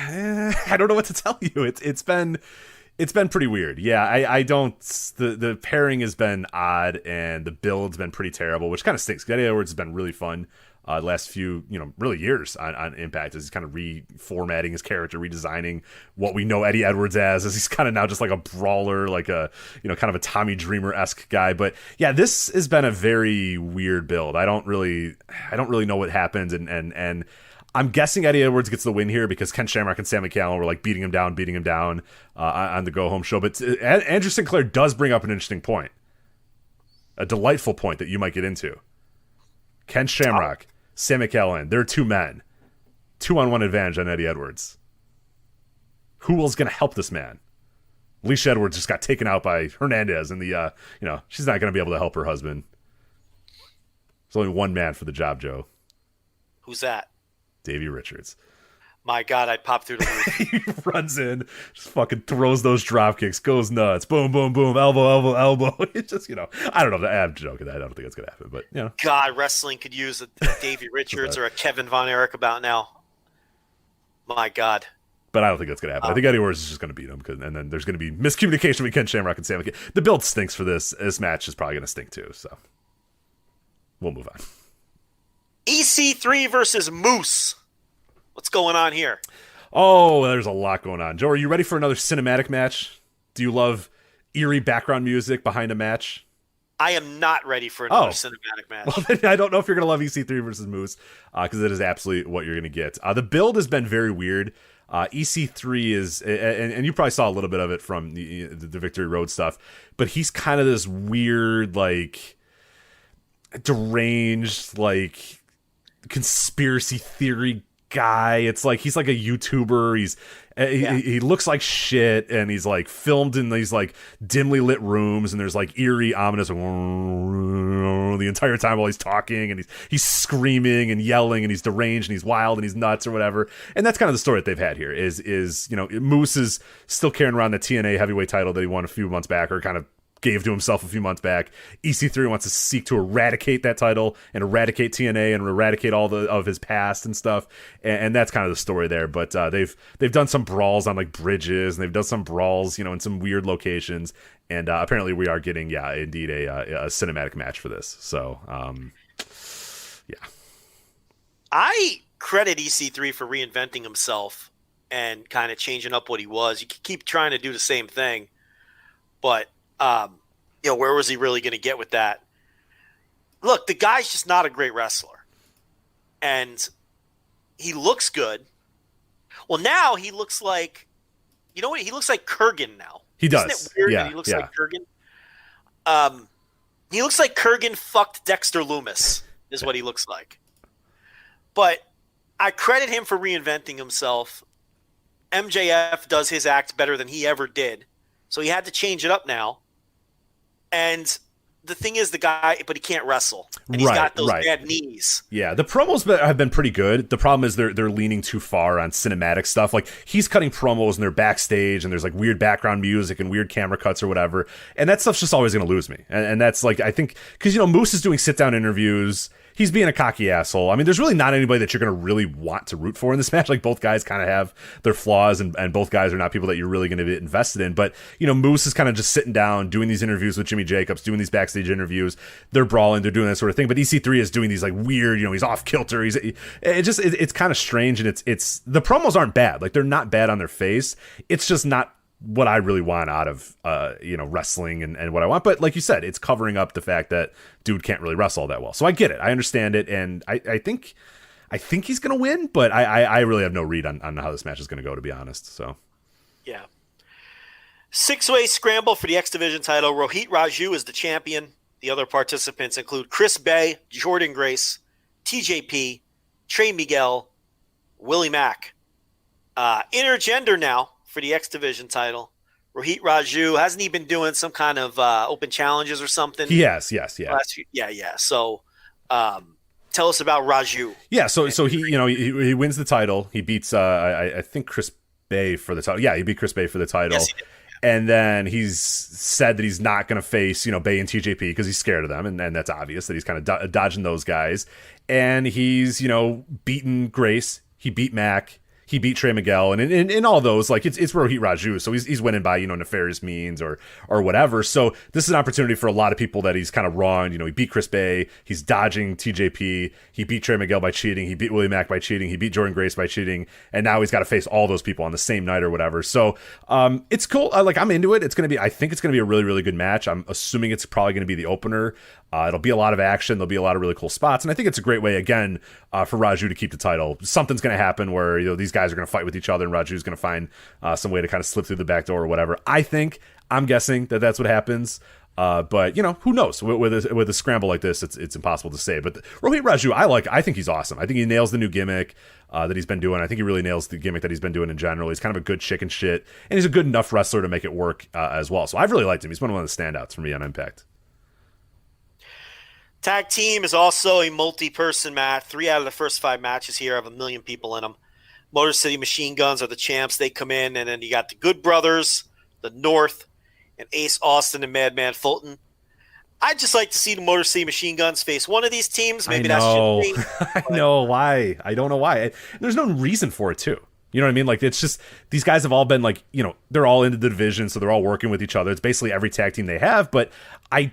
I don't know what to tell you. It's been It's been pretty weird. Yeah, I don't. The pairing has been odd, and the build's been pretty terrible, which kind of stinks. Eddie Edwards has been really fun the last few, really years on Impact, as he's kind of reformatting his character, redesigning what we know Eddie Edwards as he's kind of now just like a brawler, like a, kind of a Tommy Dreamer-esque guy. But yeah, this has been a very weird build. I don't really know what happened, and I'm guessing Eddie Edwards gets the win here because Ken Shamrock and Sami Callihan were like beating him down on the Go Home show. But Andrew Sinclair does bring up an interesting point, a delightful point that you might get into. Ken Shamrock, Sami Callihan, they're two men, 2-on-1 advantage on Eddie Edwards. Who is going to help this man? Alicia Edwards just got taken out by Hernandez, and she's not going to be able to help her husband. There's only one man for the job, Joe. Who's that? Davey Richards. My God, I'd pop through the roof. He runs in, just fucking throws those drop kicks, goes nuts, boom, boom, boom, elbow. It's just, I don't know. I'm joking. I don't think it's gonna happen, but God, wrestling could use a Davey Richards or a Kevin Von Erich about now. My God. But I don't think that's gonna happen. I think Eddie Edwards is just gonna beat him, and then there's gonna be miscommunication with Ken Shamrock and Sami. The build stinks for this. This match is probably gonna stink too. So we'll move on. EC3 versus Moose. What's going on here? Oh, there's a lot going on. Joe, are you ready for another cinematic match? Do you love eerie background music behind a match? I am not ready for another cinematic match. Well, then I don't know if you're going to love EC3 versus Moose, because it is absolutely what you're going to get. The build has been very weird. EC3 is, and you probably saw a little bit of it from the Victory Road stuff, but he's kind of this weird, like, deranged, like, conspiracy theory guy. It's like he's like a YouTuber. He looks like shit, and he's like filmed in these like dimly lit rooms, and there's like eerie, ominous the entire time while he's talking, and he's screaming and yelling, and he's deranged, and he's wild, and he's nuts or whatever. And that's kind of the story that they've had here. Is Moose is still carrying around the TNA heavyweight title that he won a few months back, or kind of gave to himself a few months back. EC3 wants to seek to eradicate that title and eradicate TNA and eradicate all of his past and stuff, and that's kind of the story there. But they've done some brawls on like bridges, and they've done some brawls, in some weird locations, and apparently we are getting indeed a cinematic match for this. So yeah, I credit EC3 for reinventing himself and kind of changing up what he was. You keep trying to do the same thing, but where was he really going to get with that? Look, the guy's just not a great wrestler. And he looks good. Well, now he looks like, he looks like Kurgan now. He does. Isn't it weird that he looks like Kurgan? He looks like Kurgan fucked Dexter Loomis is what he looks like. But I credit him for reinventing himself. MJF does his act better than he ever did. So he had to change it up now. And the thing is, but he can't wrestle. And he's got those bad knees. Yeah, the promos have been pretty good. The problem is they're leaning too far on cinematic stuff. Like, he's cutting promos and they're backstage, and there's like weird background music and weird camera cuts or whatever. And that stuff's just always going to lose me. And that's like, I think, because, Moose is doing sit-down interviews. He's being a cocky asshole. I mean, there's really not anybody that you're going to really want to root for in this match. Like, both guys kind of have their flaws, and both guys are not people that you're really going to be invested in. But, Moose is kind of just sitting down, doing these interviews with Jimmy Jacobs, doing these backstage interviews. They're brawling, they're doing that sort of thing. But EC3 is doing these like weird, he's off kilter. It's kind of strange, and it's the promos aren't bad. Like, they're not bad on their face. It's just not what I really want out of wrestling and what I want. But like you said, it's covering up the fact that dude can't really wrestle all that well. So I get it. I understand it, and I think he's gonna win, but I really have no read on how this match is gonna go, to be honest. So yeah. 6-way scramble for the X Division title. Rohit Raju is the champion. The other participants include Chris Bay, Jordan Grace, TJP, Trey Miguel, Willie Mack. Intergender now for the X Division title. Rohit Raju, hasn't he been doing some kind of open challenges or something? Yes. Yeah. So tell us about Raju. Yeah, so he wins the title. He beats I think Chris Bay for the title. Yeah, he beat Chris Bay for the title. Yes, he did. And then he's said that he's not going to face, Bay and TJP because he's scared of them, and that's obvious that he's kind of dodging those guys. And he's, beaten Grace. He beat Mac. he beat Trey Miguel, and in all those, like it's Rohit Raju, so he's winning by nefarious means or whatever. So this is an opportunity for a lot of people that he's kind of wronged. He beat Chris Bay, he's dodging TJP, he beat Trey Miguel by cheating, he beat Willie Mack by cheating, he beat Jordan Grace by cheating, and now he's got to face all those people on the same night or whatever. So it's cool. I'm into it. I think it's gonna be a really, really good match. I'm assuming it's probably gonna be the opener. It'll be a lot of action. There'll be a lot of really cool spots, and I think it's a great way again for Raju to keep the title. Something's going to happen where these guys are going to fight with each other, and Raju's going to find some way to kind of slip through the back door or whatever. I'm guessing that that's what happens. But who knows? With a scramble like this, it's impossible to say. But Rohit Raju, I think he's awesome. I think he nails the new gimmick that he's been doing. I think he really nails the gimmick that he's been doing in general. He's kind of a good chicken shit, and he's a good enough wrestler to make it work as well. So I've really liked him. He's been one of the standouts for me on Impact. Tag team is also a multi-person match. 3 out of the first 5 matches here have 1 million people in them. Motor City Machine Guns are the champs. They come in, and then you got the Good Brothers, the North, and Ace Austin and Madman Fulton. I'd just like to see the Motor City Machine Guns face one of these teams. Maybe that's just me. I know why. I don't know why. There's no reason for it, too. You know what I mean? Like, it's just, these guys have all been like, they're all into the division, so they're all working with each other. It's basically every tag team they have, but I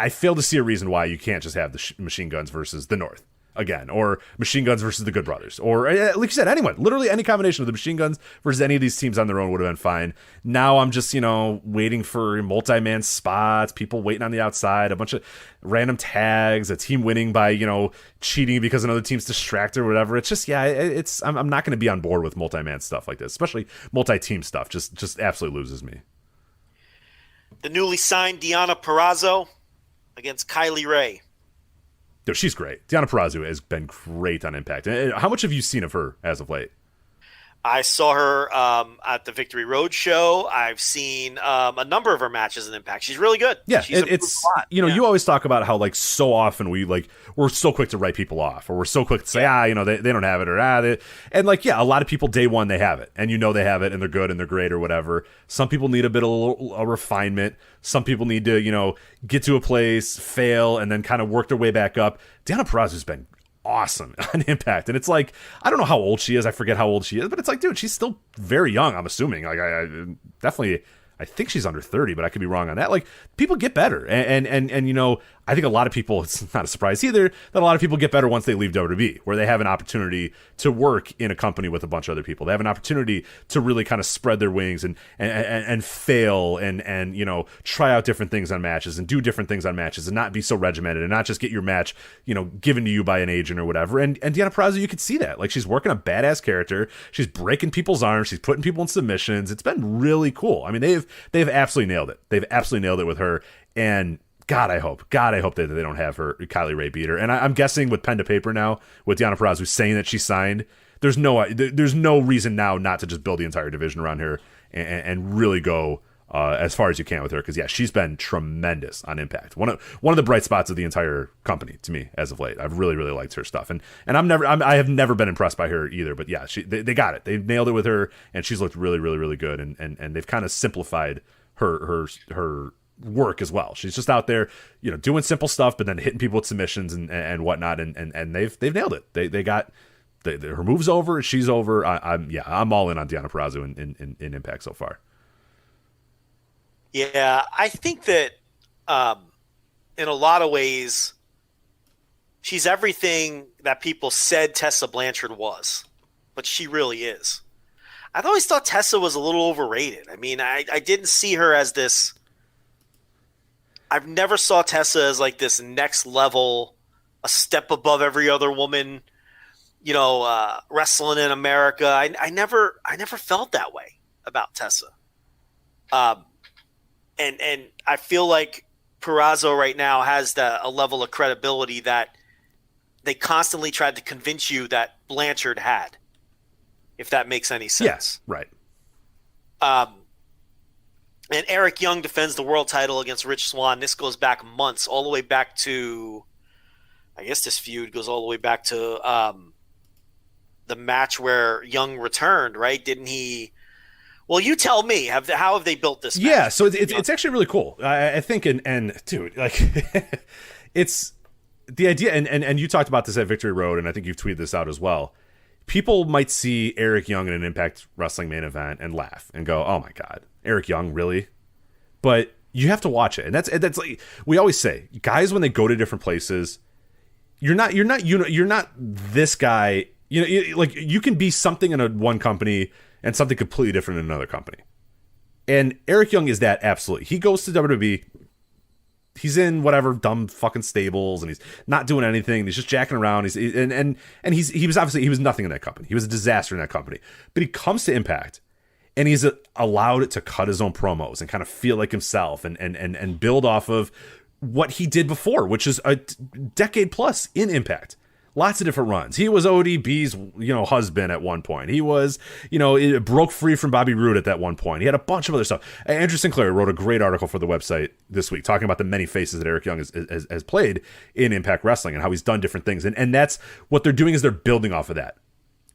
fail to see a reason why you can't just have the Machine Guns versus the North again, or Machine Guns versus the Good Brothers, or like you said, anyone. Literally any combination of the Machine Guns versus any of these teams on their own would have been fine. Now I'm just, waiting for multi-man spots, people waiting on the outside, a bunch of random tags, a team winning by, cheating because another team's distracted or whatever. It's just, I'm not going to be on board with multi-man stuff like this, especially multi-team stuff. Just absolutely loses me. The newly signed Deonna Purrazzo against Kylie Ray. Dude, she's great. Deonna Purrazzo has been great on Impact. How much have you seen of her as of late? I saw her at the Victory Road show. I've seen a number of her matches in Impact. She's really good. Yeah, it's you always talk about how like so often we're so quick to write people off, or we're so quick to say they don't have it, or and like a lot of people day one they have it, and they have it, and they're good and they're great or whatever. Some people need a bit of a refinement. Some people need to get to a place, fail, and then kind of work their way back up. Deonna Purrazzo's been awesome on Impact, and it's like, I don't know how old she is, I forget how old she is, but it's like, dude, she's still very young, I'm assuming. Like, I definitely, I think she's under 30, but I could be wrong on that. Like, people get better, and I think a lot of people, it's not a surprise either, that a lot of people get better once they leave WWE, where they have an opportunity to work in a company with a bunch of other people. They have an opportunity to really kind of spread their wings and fail and try out different things on matches and do different things on matches and not be so regimented and not just get your match, given to you by an agent or whatever. And Deonna Purrazzo, you could see that. Like, she's working a badass character. She's breaking people's arms. She's putting people in submissions. It's been really cool. I mean, they've absolutely nailed it. They've absolutely nailed it with her. And God, I hope that they don't have her Kylie Ray beat her. And I'm guessing with pen to paper now, with Deonna Purrazzo saying that she signed, there's no reason now not to just build the entire division around her and really go as far as you can with her. Because she's been tremendous on Impact. One of the bright spots of the entire company to me as of late. I've really, really liked her stuff, and I have never been impressed by her either. But they got it. They've nailed it with her, and she's looked really, really, really good. And they've kind of simplified her work as well. She's just out there, doing simple stuff, but then hitting people with submissions and whatnot, and they've nailed it. They got her moves over, she's over. I'm all in on Deonna Purrazzo in Impact so far. Yeah, I think that in a lot of ways she's everything that people said Tessa Blanchard was, but she really is. I've always thought Tessa was a little overrated. I mean, I didn't see her as this. I've never saw Tessa as like this next level, a step above every other woman, wrestling in America. I never felt that way about Tessa. And I feel like Purrazzo right now has a level of credibility that they constantly tried to convince you that Blanchard had, if that makes any sense. Yes, right. And Eric Young defends the world title against Rich Swann. This goes back months, all the way back to, I guess this feud goes all the way back to the match where Young returned, right? Didn't he? Well, you tell me. How have they built this match? Yeah, so it's actually really cool. I think, and dude, like, it's the idea, and you talked about this at Victory Road, and I think you've tweeted this out as well. people might see Eric Young in an Impact Wrestling main event and laugh and go, "Oh my God, Eric Young, really?" But you have to watch it, and that's like we always say, guys when they go to different places, you're not this guy. Like you can be something in one company and something completely different in another company. And Eric Young is that absolutely. He goes to WWE. He's in whatever dumb fucking stables, and he's not doing anything. He's just jacking around. He was nothing in that company. He was a disaster in that company. But he comes to Impact, and he's allowed to cut his own promos and kind of feel like himself, and build off of what he did before, which is a decade plus in Impact. Lots of different runs. He was ODB's, husband at one point. He was, broke free from Bobby Roode at that one point. He had a bunch of other stuff. Andrew Sinclair wrote a great article for the website this week talking about the many faces that Eric Young has played in Impact Wrestling and how he's done different things. And that's what they're doing is they're building off of that.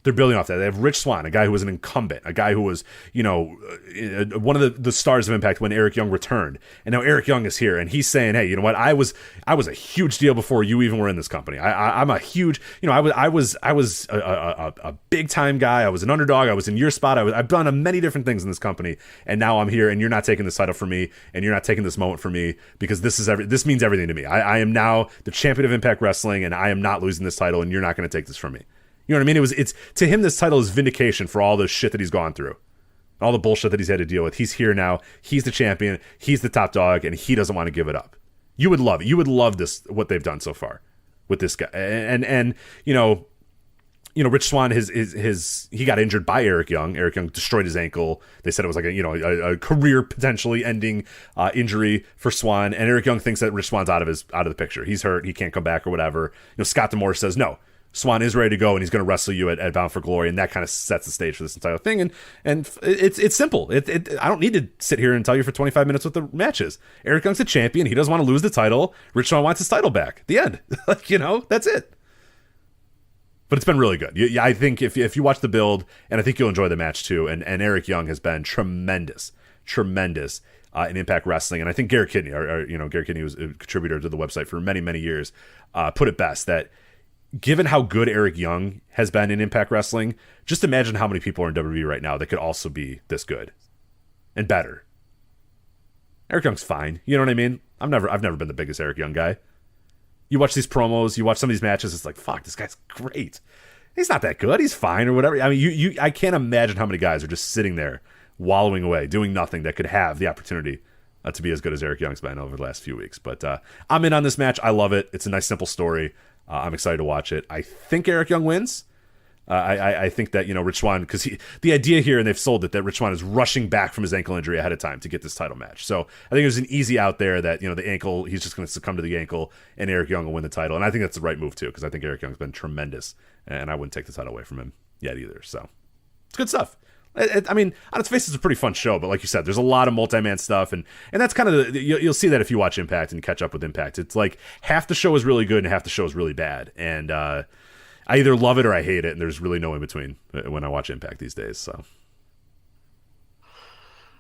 They have Rich Swann, a guy who was an incumbent, a guy who was, one of the stars of Impact when Eric Young returned. And now Eric Young is here, and he's saying, "Hey, you know what? I was a huge deal before you even were in this company. I'm a huge, I was a big time guy. I was an underdog. I was in your spot. I've done many different things in this company, and now I'm here, and you're not taking this title from me, and you're not taking this moment from me because this means everything to me. I am now the champion of Impact Wrestling, and I am not losing this title, and you're not going to take this from me." You know what I mean? It's to him, this title is vindication for all the shit that he's gone through, all the bullshit that he's had to deal with. He's here now. He's the champion. He's the top dog, and he doesn't want to give it up. You would love it. You would love this, what they've done so far with this guy. And Rich Swann, he got injured by Eric Young. Eric Young destroyed his ankle. They said it was like a career potentially ending injury for Swann. And Eric Young thinks that Rich Swann's out of the picture. He's hurt. He can't come back or whatever. Scott D'Amore says no. Swann is ready to go, and he's going to wrestle you at Bound for Glory, and that kind of sets the stage for this entire thing. And it's simple. I don't need to sit here and tell you for 25 minutes what the match is. Eric Young's the champion. He doesn't want to lose the title. Rich Swann wants his title back. The end. That's it. But it's been really good. I think if you watch the build, and I think you'll enjoy the match too. And Eric Young has been tremendous in Impact Wrestling. And I think Garrett Kidney, Garrett Kidney was a contributor to the website for many, many years, put it best that given how good Eric Young has been in Impact Wrestling, just imagine how many people are in WWE right now that could also be this good and better. Eric Young's fine. You know what I mean? I've never been the biggest Eric Young guy. You watch these promos, you watch some of these matches, it's like, fuck, this guy's great. He's not that good. He's fine or whatever. I mean, I can't imagine how many guys are just sitting there wallowing away, doing nothing that could have the opportunity to be as good as Eric Young's been over the last few weeks. But I'm in on this match. I love it. It's a nice, simple story. I'm excited to watch it. I think Eric Young wins. I think that, Rich Swann, because the idea here, and they've sold it, that Rich Swann is rushing back from his ankle injury ahead of time to get this title match. So I think there's an easy out there that, the ankle, he's just going to succumb to the ankle, and Eric Young will win the title. And I think that's the right move, too, because I think Eric Young's been tremendous, and I wouldn't take the title away from him yet either. So it's good stuff. I mean, on its face, it's a pretty fun show, but like you said, there's a lot of multi-man stuff, and that's kind of you'll see that if you watch Impact and catch up with Impact. It's like half the show is really good and half the show is really bad, and I either love it or I hate it, and there's really no in between when I watch Impact these days. So,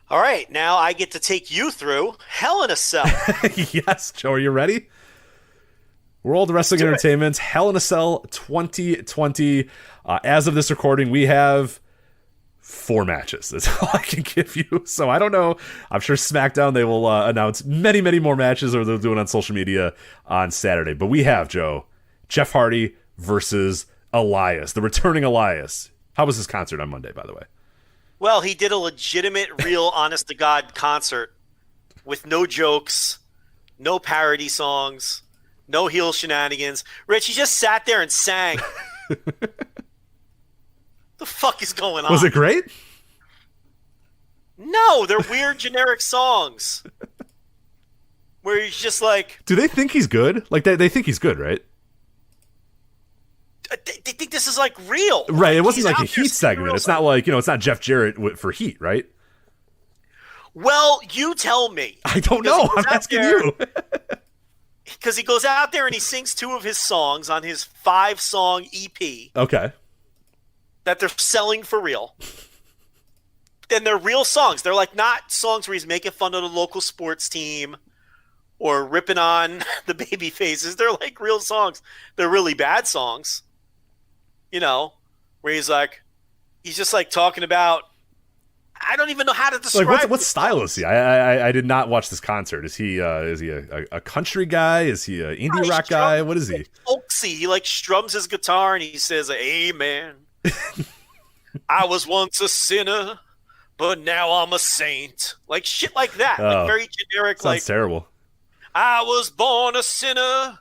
all right, now I get to take you through Hell in a Cell. Yes, Joe, are you ready? World Wrestling Entertainment Hell in a Cell 2020. As of this recording, we have 4 matches. That's all I can give you. So I don't know. I'm sure SmackDown, they will announce many, many more matches, or they'll do it on social media on Saturday. But we have, Joe, Jeff Hardy versus Elias, the returning Elias. How was his concert on Monday, by the way? Well, he did a legitimate, real, honest-to-God concert with no jokes, no parody songs, no heel shenanigans. Rich, he just sat there and sang. The fuck is going on? Was it great? No, they're weird generic songs. Where he's just like... Do they think he's good? Like, they think he's good, right? They think this is like real. Right, it wasn't like a Heat segment. It's not like, it's not Jeff Jarrett for Heat, right? Well, you tell me. I don't know. I'm asking you. Because he goes out there and he sings 2 of his songs on his 5-song EP. Okay. That they're selling for real. And they're real songs. They're like not songs where he's making fun of the local sports team or ripping on the baby faces. They're like real songs. They're really bad songs. Where where he's just like talking about. I don't even know how to describe. Like what style is he? I did not watch this concert. Is he a country guy? Is he an indie rock guy? What is he? Folksy. He like strums his guitar and he says, "Amen." I was once a sinner, but now I'm a saint. Like shit like that. Like very generic. Sounds terrible. I was born a sinner.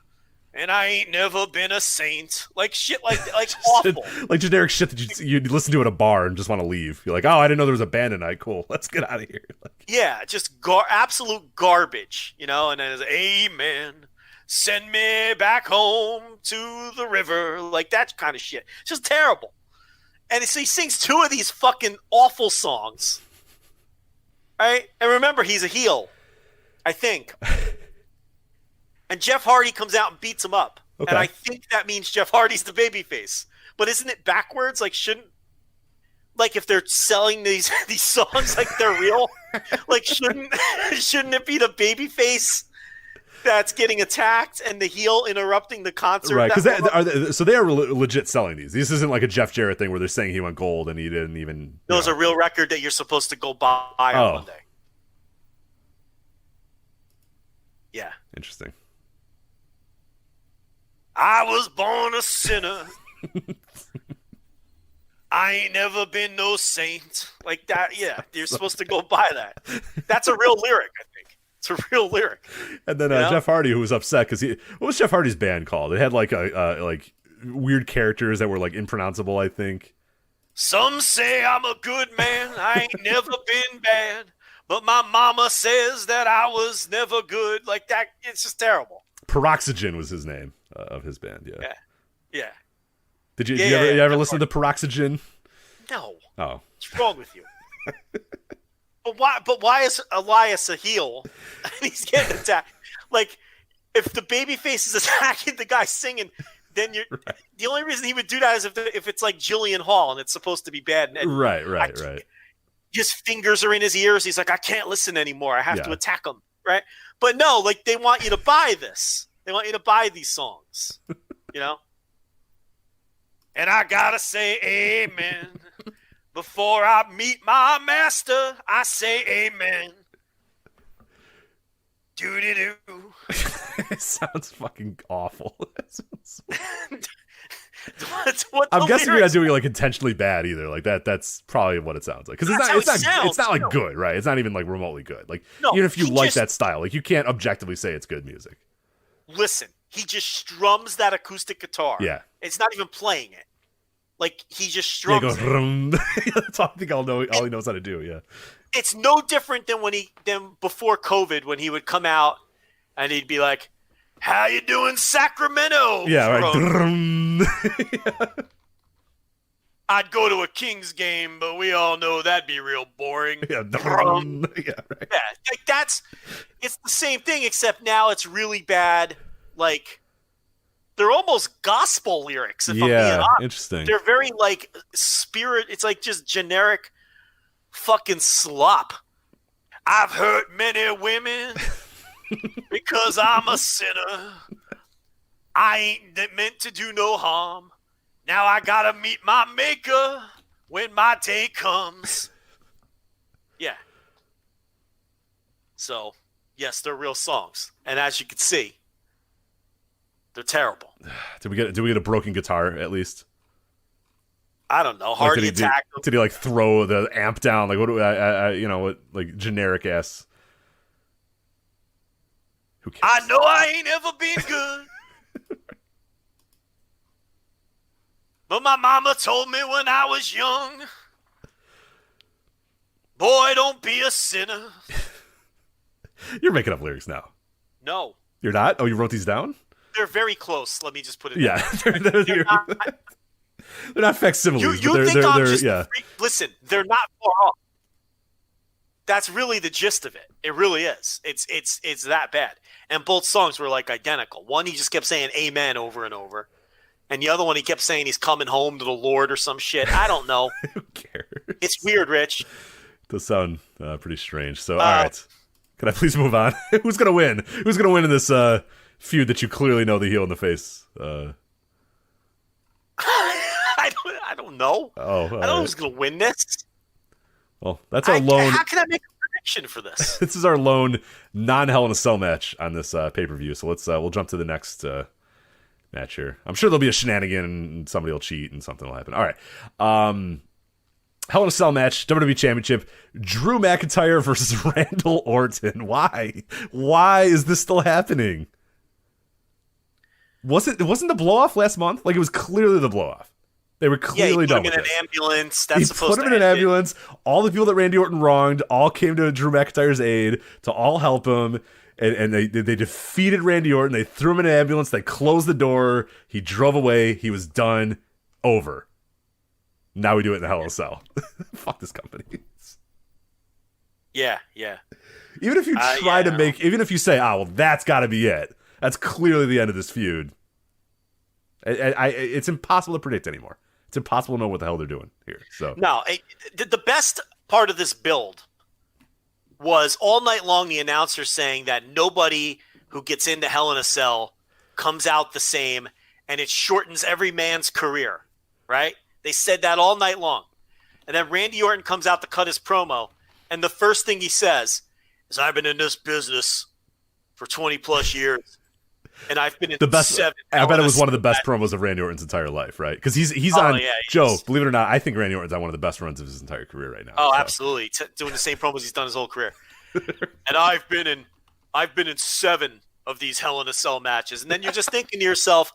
And I ain't never been a saint. Like shit like awful. Like generic shit that you listen to at a bar and just want to leave. You're like, oh, I didn't know there was a band tonight. Cool. Let's get out of here. Like, yeah, just absolute garbage, you know? And then it's, amen. Send me back home to the river. Like that kind of shit. It's just terrible. And so he sings two of these fucking awful songs. Right? And remember, he's a heel. I think. And Jeff Hardy comes out and beats him up. Okay. And I think that means Jeff Hardy's the babyface. But isn't it backwards? Like, if they're selling these songs like they're real, like shouldn't it be the babyface that's getting attacked and the heel interrupting the concert? Right, because they are legit selling these. This isn't like a Jeff Jarrett thing where they're saying he went gold and he didn't even. It was a real record that you're supposed to go buy on Monday. Yeah. Interesting. I was born a sinner. I ain't never been no saint. Like that, yeah. You're supposed to go buy that. That's a real lyric, I think. It's a real lyric. And then Jeff Hardy, who was upset because what was Jeff Hardy's band called? It had like like weird characters that were like impronounceable, I think. Some say I'm a good man. I ain't never been bad. But my mama says that I was never good. Like that, it's just terrible. Peroxygen was his name of his band. Yeah. Did you ever listen to Peroxygen? No. Oh, what's wrong with you? But why is Elias a heel? And he's getting attacked. Like if the babyface is attacking the guy singing, then you're right. The only reason he would do that is if it's like Jillian Hall and it's supposed to be bad. And right. His fingers are in his ears. He's like, I can't listen anymore. I have to attack him. Right. But no, like they want you to buy this. They want you to buy these songs, you know? And I gotta say amen. Before I meet my master, I say amen. Doo-doo-doo. It sounds fucking awful. I'm guessing you're not doing it like intentionally bad either. Like that's probably what it sounds like. Because it's not like good, right? It's not even like remotely good. Like even if you like that style, like you can't objectively say it's good music. Listen, he just strums that acoustic guitar. Yeah. It's not even playing it. Like he just strums it. That's all I think all he knows how to do, yeah. It's no different than before COVID when he would come out and he'd be like, how you doing, Sacramento? Yeah, right. I'd go to a Kings game, but we all know that'd be real boring. Yeah, yeah, right. Yeah, like it's the same thing, except now it's really bad. Like they're almost gospel lyrics. If I'm being honest. Interesting. They're very like spirit. It's like just generic fucking slop. I've hurt many women. Because I'm a sinner. I ain't meant to do no harm. Now I gotta meet my maker when my day comes. Yeah. So, yes, they're real songs. And as you can see, they're terrible. Did we get a broken guitar at least? I don't know. Hardy attacked him. Did he like throw the amp down? Like what do what like generic ass. I know I ain't ever been good. But my mama told me when I was young, boy, don't be a sinner. You're making up lyrics now. No. You're not? Oh, you wrote these down? They're very close. Let me just put it down. They're not facsimiles. You think I'm just yeah. Listen, they're not far off. That's really the gist of it. It really is. It's that bad. And both songs were like identical. One, he just kept saying amen over and over. And the other one, he kept saying he's coming home to the Lord or some shit. I don't know. Who cares? It's weird, Rich. It does sound pretty strange. So, all right. Can I please move on? Who's going to win? Who's going to win in this feud that you clearly know the heel in the face? I I don't know. I don't know who's going to win this. Well, that's our lone. How can I make a prediction for this? This is our lone non-Hell in a Cell match on this pay-per-view. So we'll jump to the next match here. I'm sure there'll be a shenanigan and somebody will cheat and something will happen. All right. Hell in a Cell match, WWE Championship, Drew McIntyre versus Randall Orton. Why? Why is this still happening? It wasn't the blow-off last month? Like, it was clearly the blow-off. They were clearly done with it. He put him in an ambulance. He put him in an ambulance. All the people that Randy Orton wronged all came to Drew McIntyre's aid to all help him. And they defeated Randy Orton. They threw him in an ambulance. They closed the door. He drove away. He was done. Over. Now we do it in the Hell in a Cell. Fuck this company. Yeah. Even if you try to make, even if you say, well, that's got to be it. That's clearly the end of this feud. It's impossible to predict anymore. It's impossible to know what the hell they're doing here. So no, the best part of this build was all night long the announcer saying that nobody who gets into Hell in a Cell comes out the same, and it shortens every man's career, right? They said that all night long. And then Randy Orton comes out to cut his promo, and the first thing he says is, I've been in this business for 20 plus years. And I've been in the best. 7. I bet it was one of the best promos of Randy Orton's entire life, right? Because he's on. Yeah, Joe, believe it or not, I think Randy Orton's on one of the best runs of his entire career right now. Oh, so. Absolutely, doing the same promos he's done his whole career. And I've been in 7 of these Hell in a Cell matches, and then you're just thinking to yourself,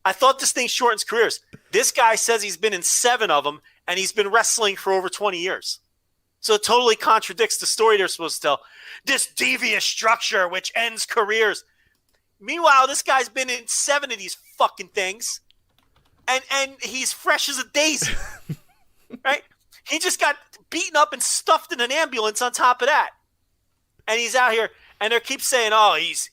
I thought this thing shortens careers. This guy says he's been in 7 of them, and he's been wrestling for over 20 years. So it totally contradicts the story they're supposed to tell. This devious structure which ends careers. Meanwhile, this guy's been in 7 of these fucking things, and he's fresh as a daisy, right? He just got beaten up and stuffed in an ambulance on top of that. And he's out here, and they keep saying, the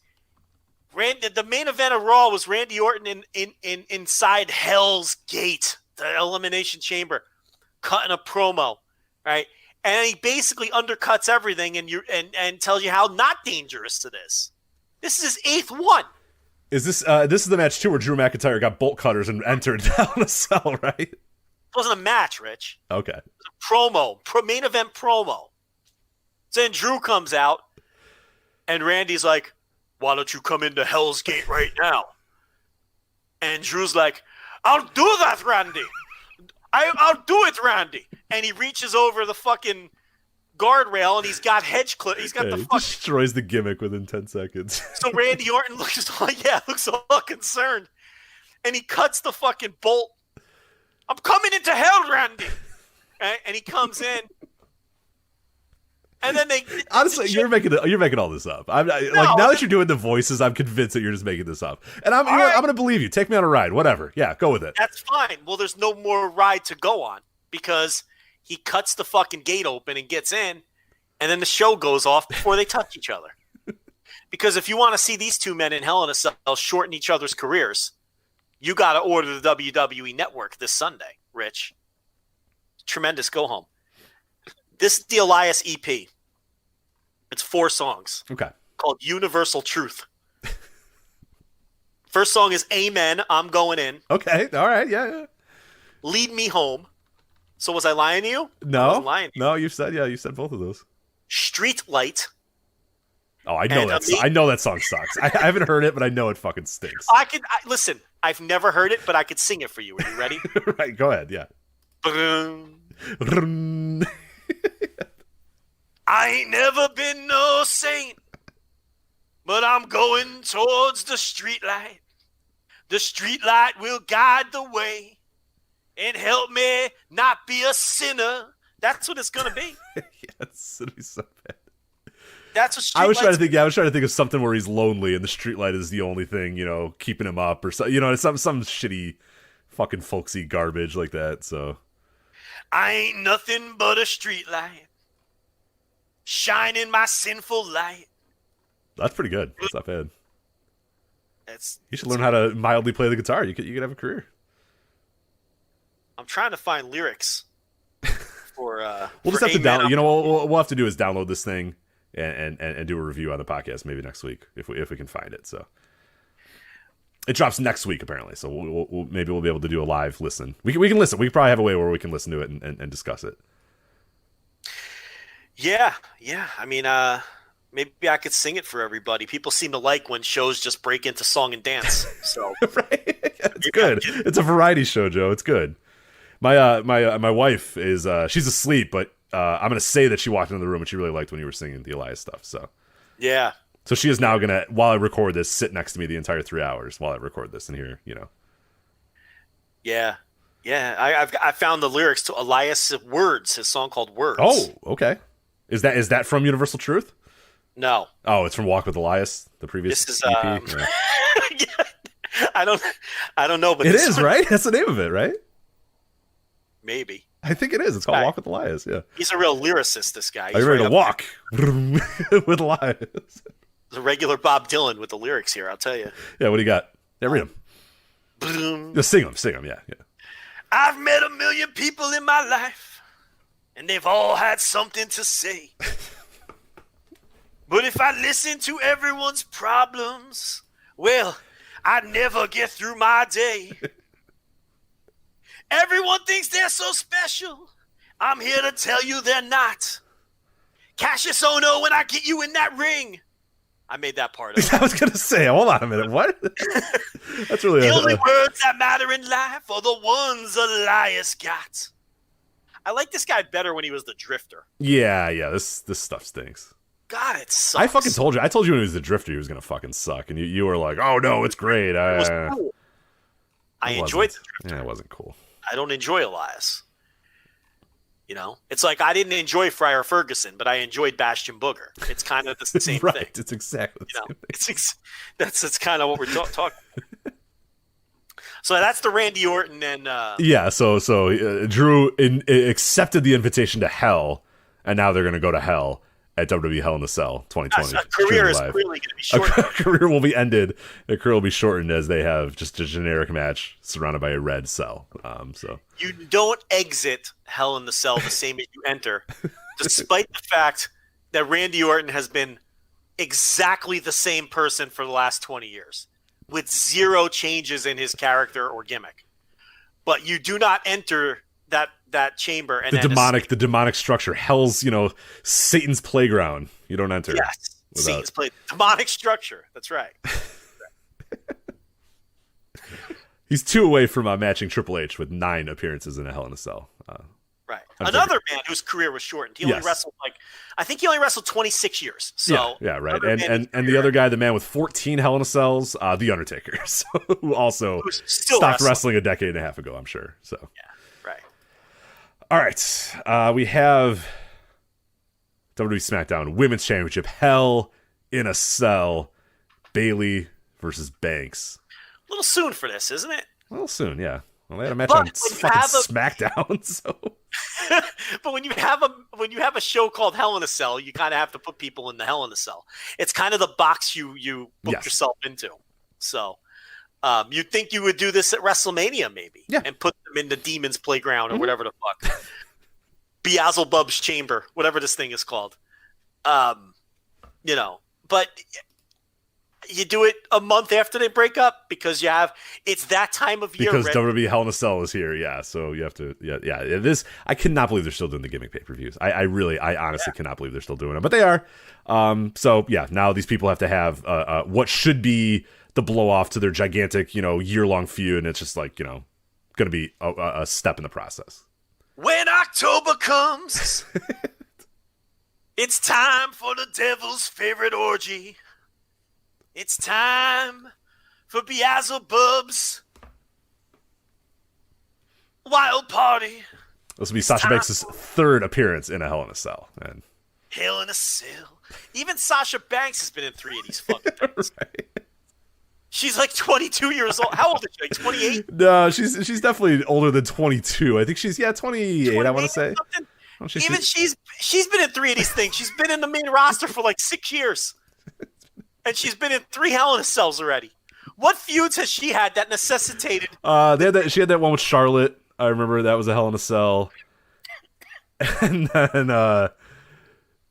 main event of Raw was Randy Orton inside Hell's Gate, the Elimination Chamber, cutting a promo, right? And he basically undercuts everything and tells you how not dangerous it is. This is his 8th one. Is this is the match too where Drew McIntyre got bolt cutters and entered Hell in a Cell, right? It wasn't a match, Rich. Okay. It was a promo, main event promo. So then Drew comes out, and Randy's like, why don't you come into Hell's Gate right now? And Drew's like, I'll do that, Randy. I'll do it, Randy. And he reaches over the fucking guardrail, and he's got he's got the fucking... destroys the gimmick within 10 seconds. So Randy Orton looks all concerned, and he cuts the fucking bolt. I'm coming into hell, Randy. Right? And he comes in, and then they honestly, you're making all this up. Now that you're doing the voices, I'm convinced that you're just making this up, and I'm going to believe you. Take me on a ride, whatever. Yeah, go with it. That's fine. Well, there's no more ride to go on because he cuts the fucking gate open and gets in, and then the show goes off before they touch each other. Because if you want to see these two men in Hell in a Cell shorten each other's careers, you got to order the WWE Network this Sunday, Rich. Tremendous go home. This is the Elias EP. It's 4 songs. Okay. Called Universal Truth. First song is Amen, I'm Going In. Okay. All right. Yeah. Lead Me Home. So was I lying to you? No. I wasn't lying to you. No, you said both of those. Street Light. Oh, I know I know that song sucks. I haven't heard it, but I know it fucking stinks. Listen, I've never heard it, but I could sing it for you. Are you ready? Right, go ahead, yeah. I ain't never been no saint, but I'm going towards the street light. The street light will guide the way and help me not be a sinner. That's what it's going to be. Yes, it'll be so bad. That's what I was trying to think of something where he's lonely and the streetlight is the only thing, keeping him up, or so, it's some shitty fucking folksy garbage like that. So I ain't nothing but a streetlight, shining my sinful light. That's pretty good. That's not bad. You should learn good. how to mildly play the guitar. You could have a career. I'm trying to find lyrics for. We'll just have to download. What we'll have to do is download this thing and do a review on the podcast maybe next week if we can find it. So, It drops next week apparently, so we'll maybe we'll be able to do a live listen. We can listen. We probably have a way where we can listen to it and discuss it. Yeah. I mean, maybe I could sing it for everybody. People seem to like when shows just break into song and dance. So right, it's good. It's a variety show, Joe. It's good. My wife is she's asleep, but I'm gonna say that she walked into the room and she really liked when you were singing the Elias stuff. So yeah. So she is now gonna, while I record this, sit next to me the entire 3 hours while I record this and hear, Yeah. I found the lyrics to Elias Words, his song called Words. Oh, okay. Is that from Universal Truth? No. Oh, it's from Walk with Elias, the previous This is EP. Yeah. I don't know, but it is right. That's the name of it, right? Maybe. I think it is. It's called Walk with Elias. Yeah. He's a real lyricist. This guy. Are you ready to walk with Elias? The regular Bob Dylan with the lyrics here, I'll tell you. Yeah, what do you got? Yeah, read them. Boom. Just sing them, yeah. I've met a million people in my life, and they've all had something to say. But if I listen to everyone's problems, well, I'd never get through my day. Everyone thinks they're so special. I'm here to tell you they're not. Cassius Ohno, when I get you in that ring. I made that part up. I was going to say, hold on a minute. What? That's really the only words that matter in life are the ones Elias got. I like this guy better when he was the Drifter. Yeah. This stuff stinks. God, it sucks. I fucking told you. I told you when he was the Drifter, he was going to fucking suck. And you were like, oh, no, it's great. It was cool. I enjoyed the Drifter. Yeah, it wasn't cool. I don't enjoy Elias. It's like I didn't enjoy Friar Ferguson, but I enjoyed Bastion Booger. It's kind of the same right. thing. It's exactly the same thing. That's kind of what we're talking about. So that's the Randy Orton and yeah. So Drew accepted the invitation to Hell, and now they're going to go to Hell at WWE Hell in a Cell 2020. A career is clearly going to be shortened. A career will be ended. Their career will be shortened as they have just a generic match surrounded by a red cell. So you don't exit Hell in the Cell the same as you enter, despite the fact that Randy Orton has been exactly the same person for the last 20 years, with zero changes in his character or gimmick. But you do not enter that chamber and the demonic structure, Hell's, Satan's playground. You don't enter. Yes, Satan's demonic structure. That's right. He's 2 away from matching Triple H with 9 appearances in a Hell in a Cell. Right. Another man whose career was shortened. He only wrestled I think he only wrestled 26 years. So yeah, right. And the other guy, the man with 14 Hell in a Cells, The Undertaker, who also stopped wrestling a decade and a half ago, I'm sure. So yeah, right. All right. We have WWE SmackDown Women's Championship, Hell in a Cell, Bayley versus Banks. A little soon for this, isn't it? A little soon, yeah. Well, they had a match on fucking SmackDown, so. But when you have a show called Hell in a Cell, you kind of have to put people in the Hell in a Cell. It's kind of the box you book yourself into. So you'd think you would do this at WrestleMania maybe, and put them in the Demon's Playground or whatever the fuck, Beelzebub's Chamber, whatever this thing is called. But you do it a month after they break up because it's that time of year. Because WWE Hell in a Cell is here, yeah. So you have to, This, I cannot believe they're still doing the gimmick pay-per-views. I honestly cannot believe they're still doing it, but they are. So yeah, now these people have to have what should be the blow off to their gigantic, year-long feud, and it's just like, going to be a step in the process. When October comes, it's time for the devil's favorite orgy. It's time for Beelzebub's wild party. This will be Sasha Banks' 3rd appearance in a Hell in a Cell. And Hell in a Cell. Even Sasha Banks has been in 3 of these fucking things. Right. She's like 22 years old. How old is she? Like 28? No, she's definitely older than 22. I think she's 28. I want to say. Even she's been in 3 of these things. She's been in the main roster for like 6 years. And she's been in 3 Hell in a Cells already. What feuds has she had that necessitated? She had that one with Charlotte. I remember that was a Hell in a Cell. And then,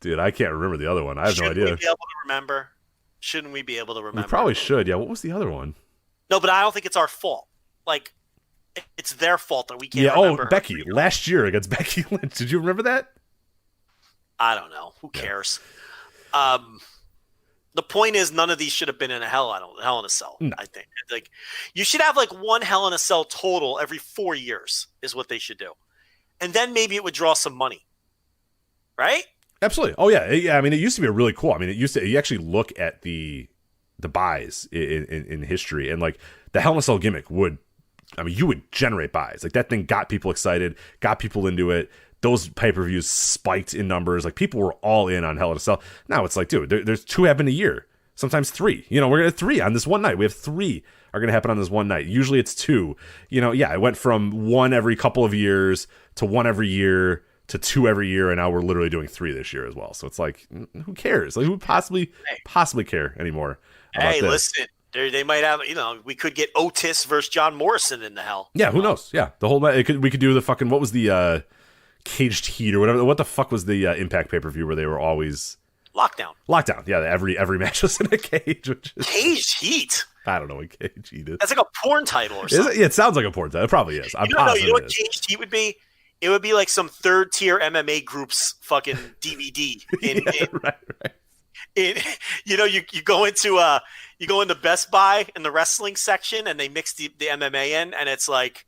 dude, I can't remember the other one. I have no idea. Shouldn't we be able to remember? Shouldn't we be able to remember? We probably should. Yeah. What was the other one? No, but I don't think it's our fault. Like, it's their fault that we can't Yeah. remember. Oh, Becky last year against Becky Lynch. Did you remember that? I don't know. Who cares? The point is, none of these should have been in a Hell in a Cell. No. I think like you should have like one Hell in a Cell total every 4 years is what they should do, and then maybe it would draw some money, right? Absolutely. Oh yeah. I mean, it used to be really cool. I mean, you actually look at the buys in history, and like the Hell in a Cell gimmick would, I mean, you would generate buys. Like that thing got people excited, got people into it. Those pay-per-views spiked in numbers. Like people were all in on Hell in a Cell. Now it's like, dude, there's 2 happen a year, sometimes 3. You know, we're gonna have 3 on this one night. We have 3 are gonna happen on this one night. Usually it's 2. You know, yeah, it went from 1 every couple of years to 1 every year to 2 every year, and now we're literally doing 3 this year as well. So it's like, who cares? Like, who would possibly care anymore? Hey, listen, they might have. You know, we could get Otis versus John Morrison in the Hell. Yeah, who knows? Yeah, the whole we could do the fucking, what was the Caged Heat or whatever. What the fuck was the Impact pay-per-view where they were always Lockdown? Yeah, every match was in a cage. Which is, Caged Heat. I don't know what Caged Heat is. That's like a porn title or something. It sounds like a porn title. It probably is. I'm positive. You know what Caged Heat would be? It would be like some 3rd-tier MMA group's fucking DVD. Right. You go into Best Buy in the wrestling section, and they mix the MMA in, and it's like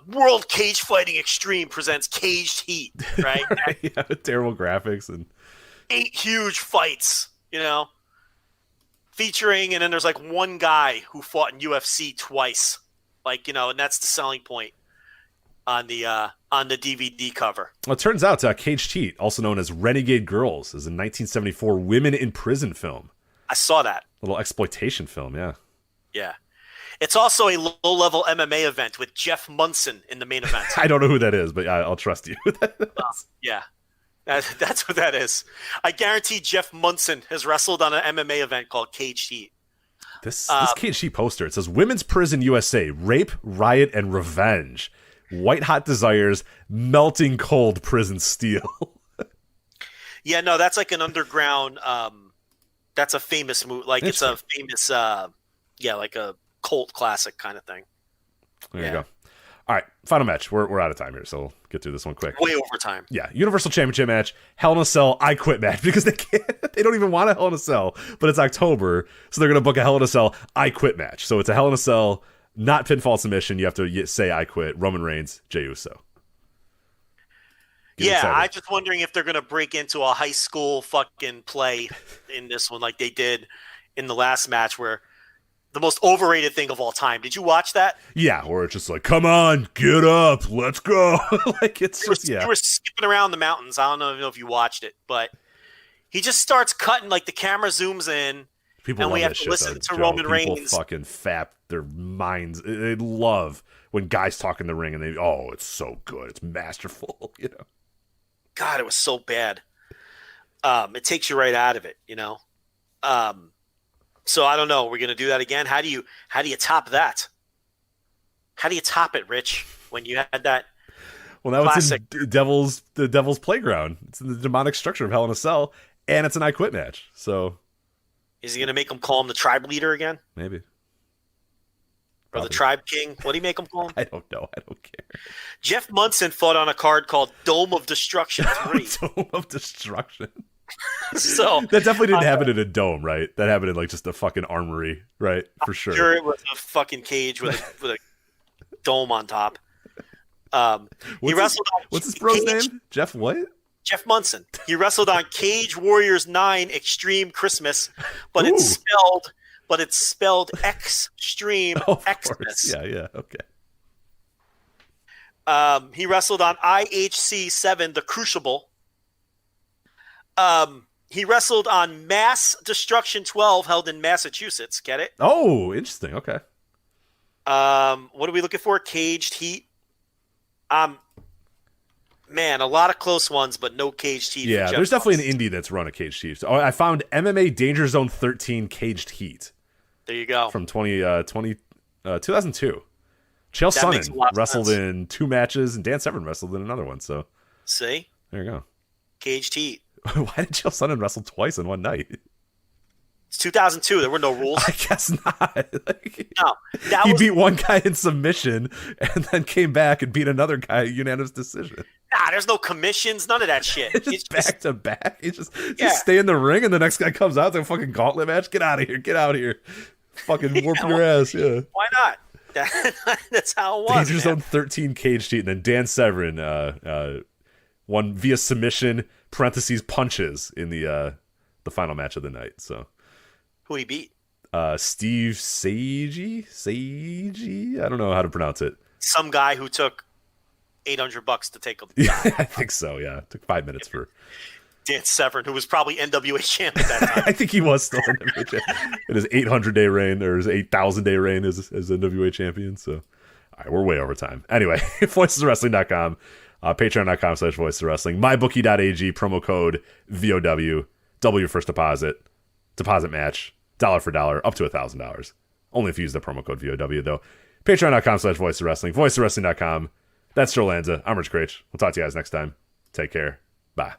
World Cage Fighting Extreme presents Caged Heat, right? Yeah, terrible graphics and 8 huge fights, featuring, and then there's like one guy who fought in UFC twice, and that's the selling point on the DVD cover. Well, it turns out Caged Heat, also known as Renegade Girls, is a 1974 women in prison film. I saw that. A little exploitation film, yeah. Yeah. It's also a low-level MMA event with Jeff Munson in the main event. I don't know who that is, but I'll trust you. Yeah. That's what that is. I guarantee Jeff Munson has wrestled on an MMA event called Caged Heat. This Caged Heat poster, it says Women's Prison USA, Rape, Riot, and Revenge. White hot desires, melting cold prison steel. Yeah, no, that's like an underground. That's a famous movie. Like it's a famous, like a cult classic kind of thing. There you go. All right, final match. We're out of time here, so we'll get through this one quick. Way over time. Yeah, Universal Championship match, Hell in a Cell, I Quit match because they don't even want a Hell in a Cell, but it's October, so they're gonna book a Hell in a Cell, I Quit match. So it's a Hell in a Cell. Not pinfall submission. You have to say I quit. Roman Reigns, Jey Uso. Get excited. I'm just wondering if they're going to break into a high school fucking play in this one like they did in the last match where the most overrated thing of all time. Did you watch that? Yeah, or it's just like, come on, get up, let's go. Like it's just, You were skipping around the mountains. I don't know if you watched it, but he just starts cutting, like the camera zooms in. People and love we have that to shit, listen though, to Joe. Roman People Reigns. fucking fap their minds. They love when guys talk in the ring and it's so good. It's masterful, God, it was so bad. It takes you right out of it, So I don't know. We're going to do that again. How do you top that? How do you top it, Rich, when you had that? Well, now classic. It's in the Devil's Playground. It's in the demonic structure of Hell in a Cell, and it's an I Quit match. So is he going to make him call him the tribe leader again? Maybe. Or the tribe king? What do you make him call him? I don't know. I don't care. Jeff Munson fought on a card called Dome of Destruction 3. Dome of Destruction. So that definitely didn't happen in a dome, right? That happened in like just a fucking armory, right? For sure. Sure, it was a fucking cage with a dome on top. He wrestled on what's his bro's name? Jeff what? Jeff Munson. He wrestled on Cage Warriors 9 Extreme Christmas, but Ooh. it's spelled Extreme Xmas. Yeah, okay. He wrestled on IHC 7 The Crucible. He wrestled on Mass Destruction 12 held in Massachusetts. Get it? Oh, interesting. Okay. What are we looking for? Caged Heat. Man, a lot of close ones, but no Caged Heat. Yeah, there's definitely an indie that's run a Caged Heat. So I found MMA Danger Zone 13 Caged Heat. There you go. From 2002. Chael Sonnen wrestled in 2 matches, and Dan Severn wrestled in another one. So see? There you go. Caged Heat. Why did Chael Sonnen wrestle twice in one night? It's 2002. There were no rules. I guess not. No, he beat one guy in submission and then came back and beat another guy unanimous decision. Nah, there's no commissions, none of that shit. It's just back to back. You just stay in the ring and the next guy comes out. It's like a fucking gauntlet match. Get out of here. Get out of here. Fucking whoop your ass. Yeah. Why not? That's how it was. Danger Zone 13 cage cheat, and then Dan Severn won via submission (punches) in the final match of the night. So who he beat? Steve Seiji. I don't know how to pronounce it. Some guy who took $800 to take him. Yeah, I think so. Yeah, it took 5 minutes for Dan Severn, who was probably NWA champ at that time. I think he was still NWA champion in his 800-day reign or his 8,000-day reign as NWA champion. So, all right, we're way over time. Anyway, voicesofwrestling.com, patreon.com/voicesofwrestling, mybookie.ag, promo code VOW, double your first deposit match, dollar for dollar, up to $1,000. Only if you use the promo code VOW, though. Patreon.com/voicesofwrestling, voicesofwrestling.com. That's Joe Lanza. I'm Rich Craich. We'll talk to you guys next time. Take care. Bye.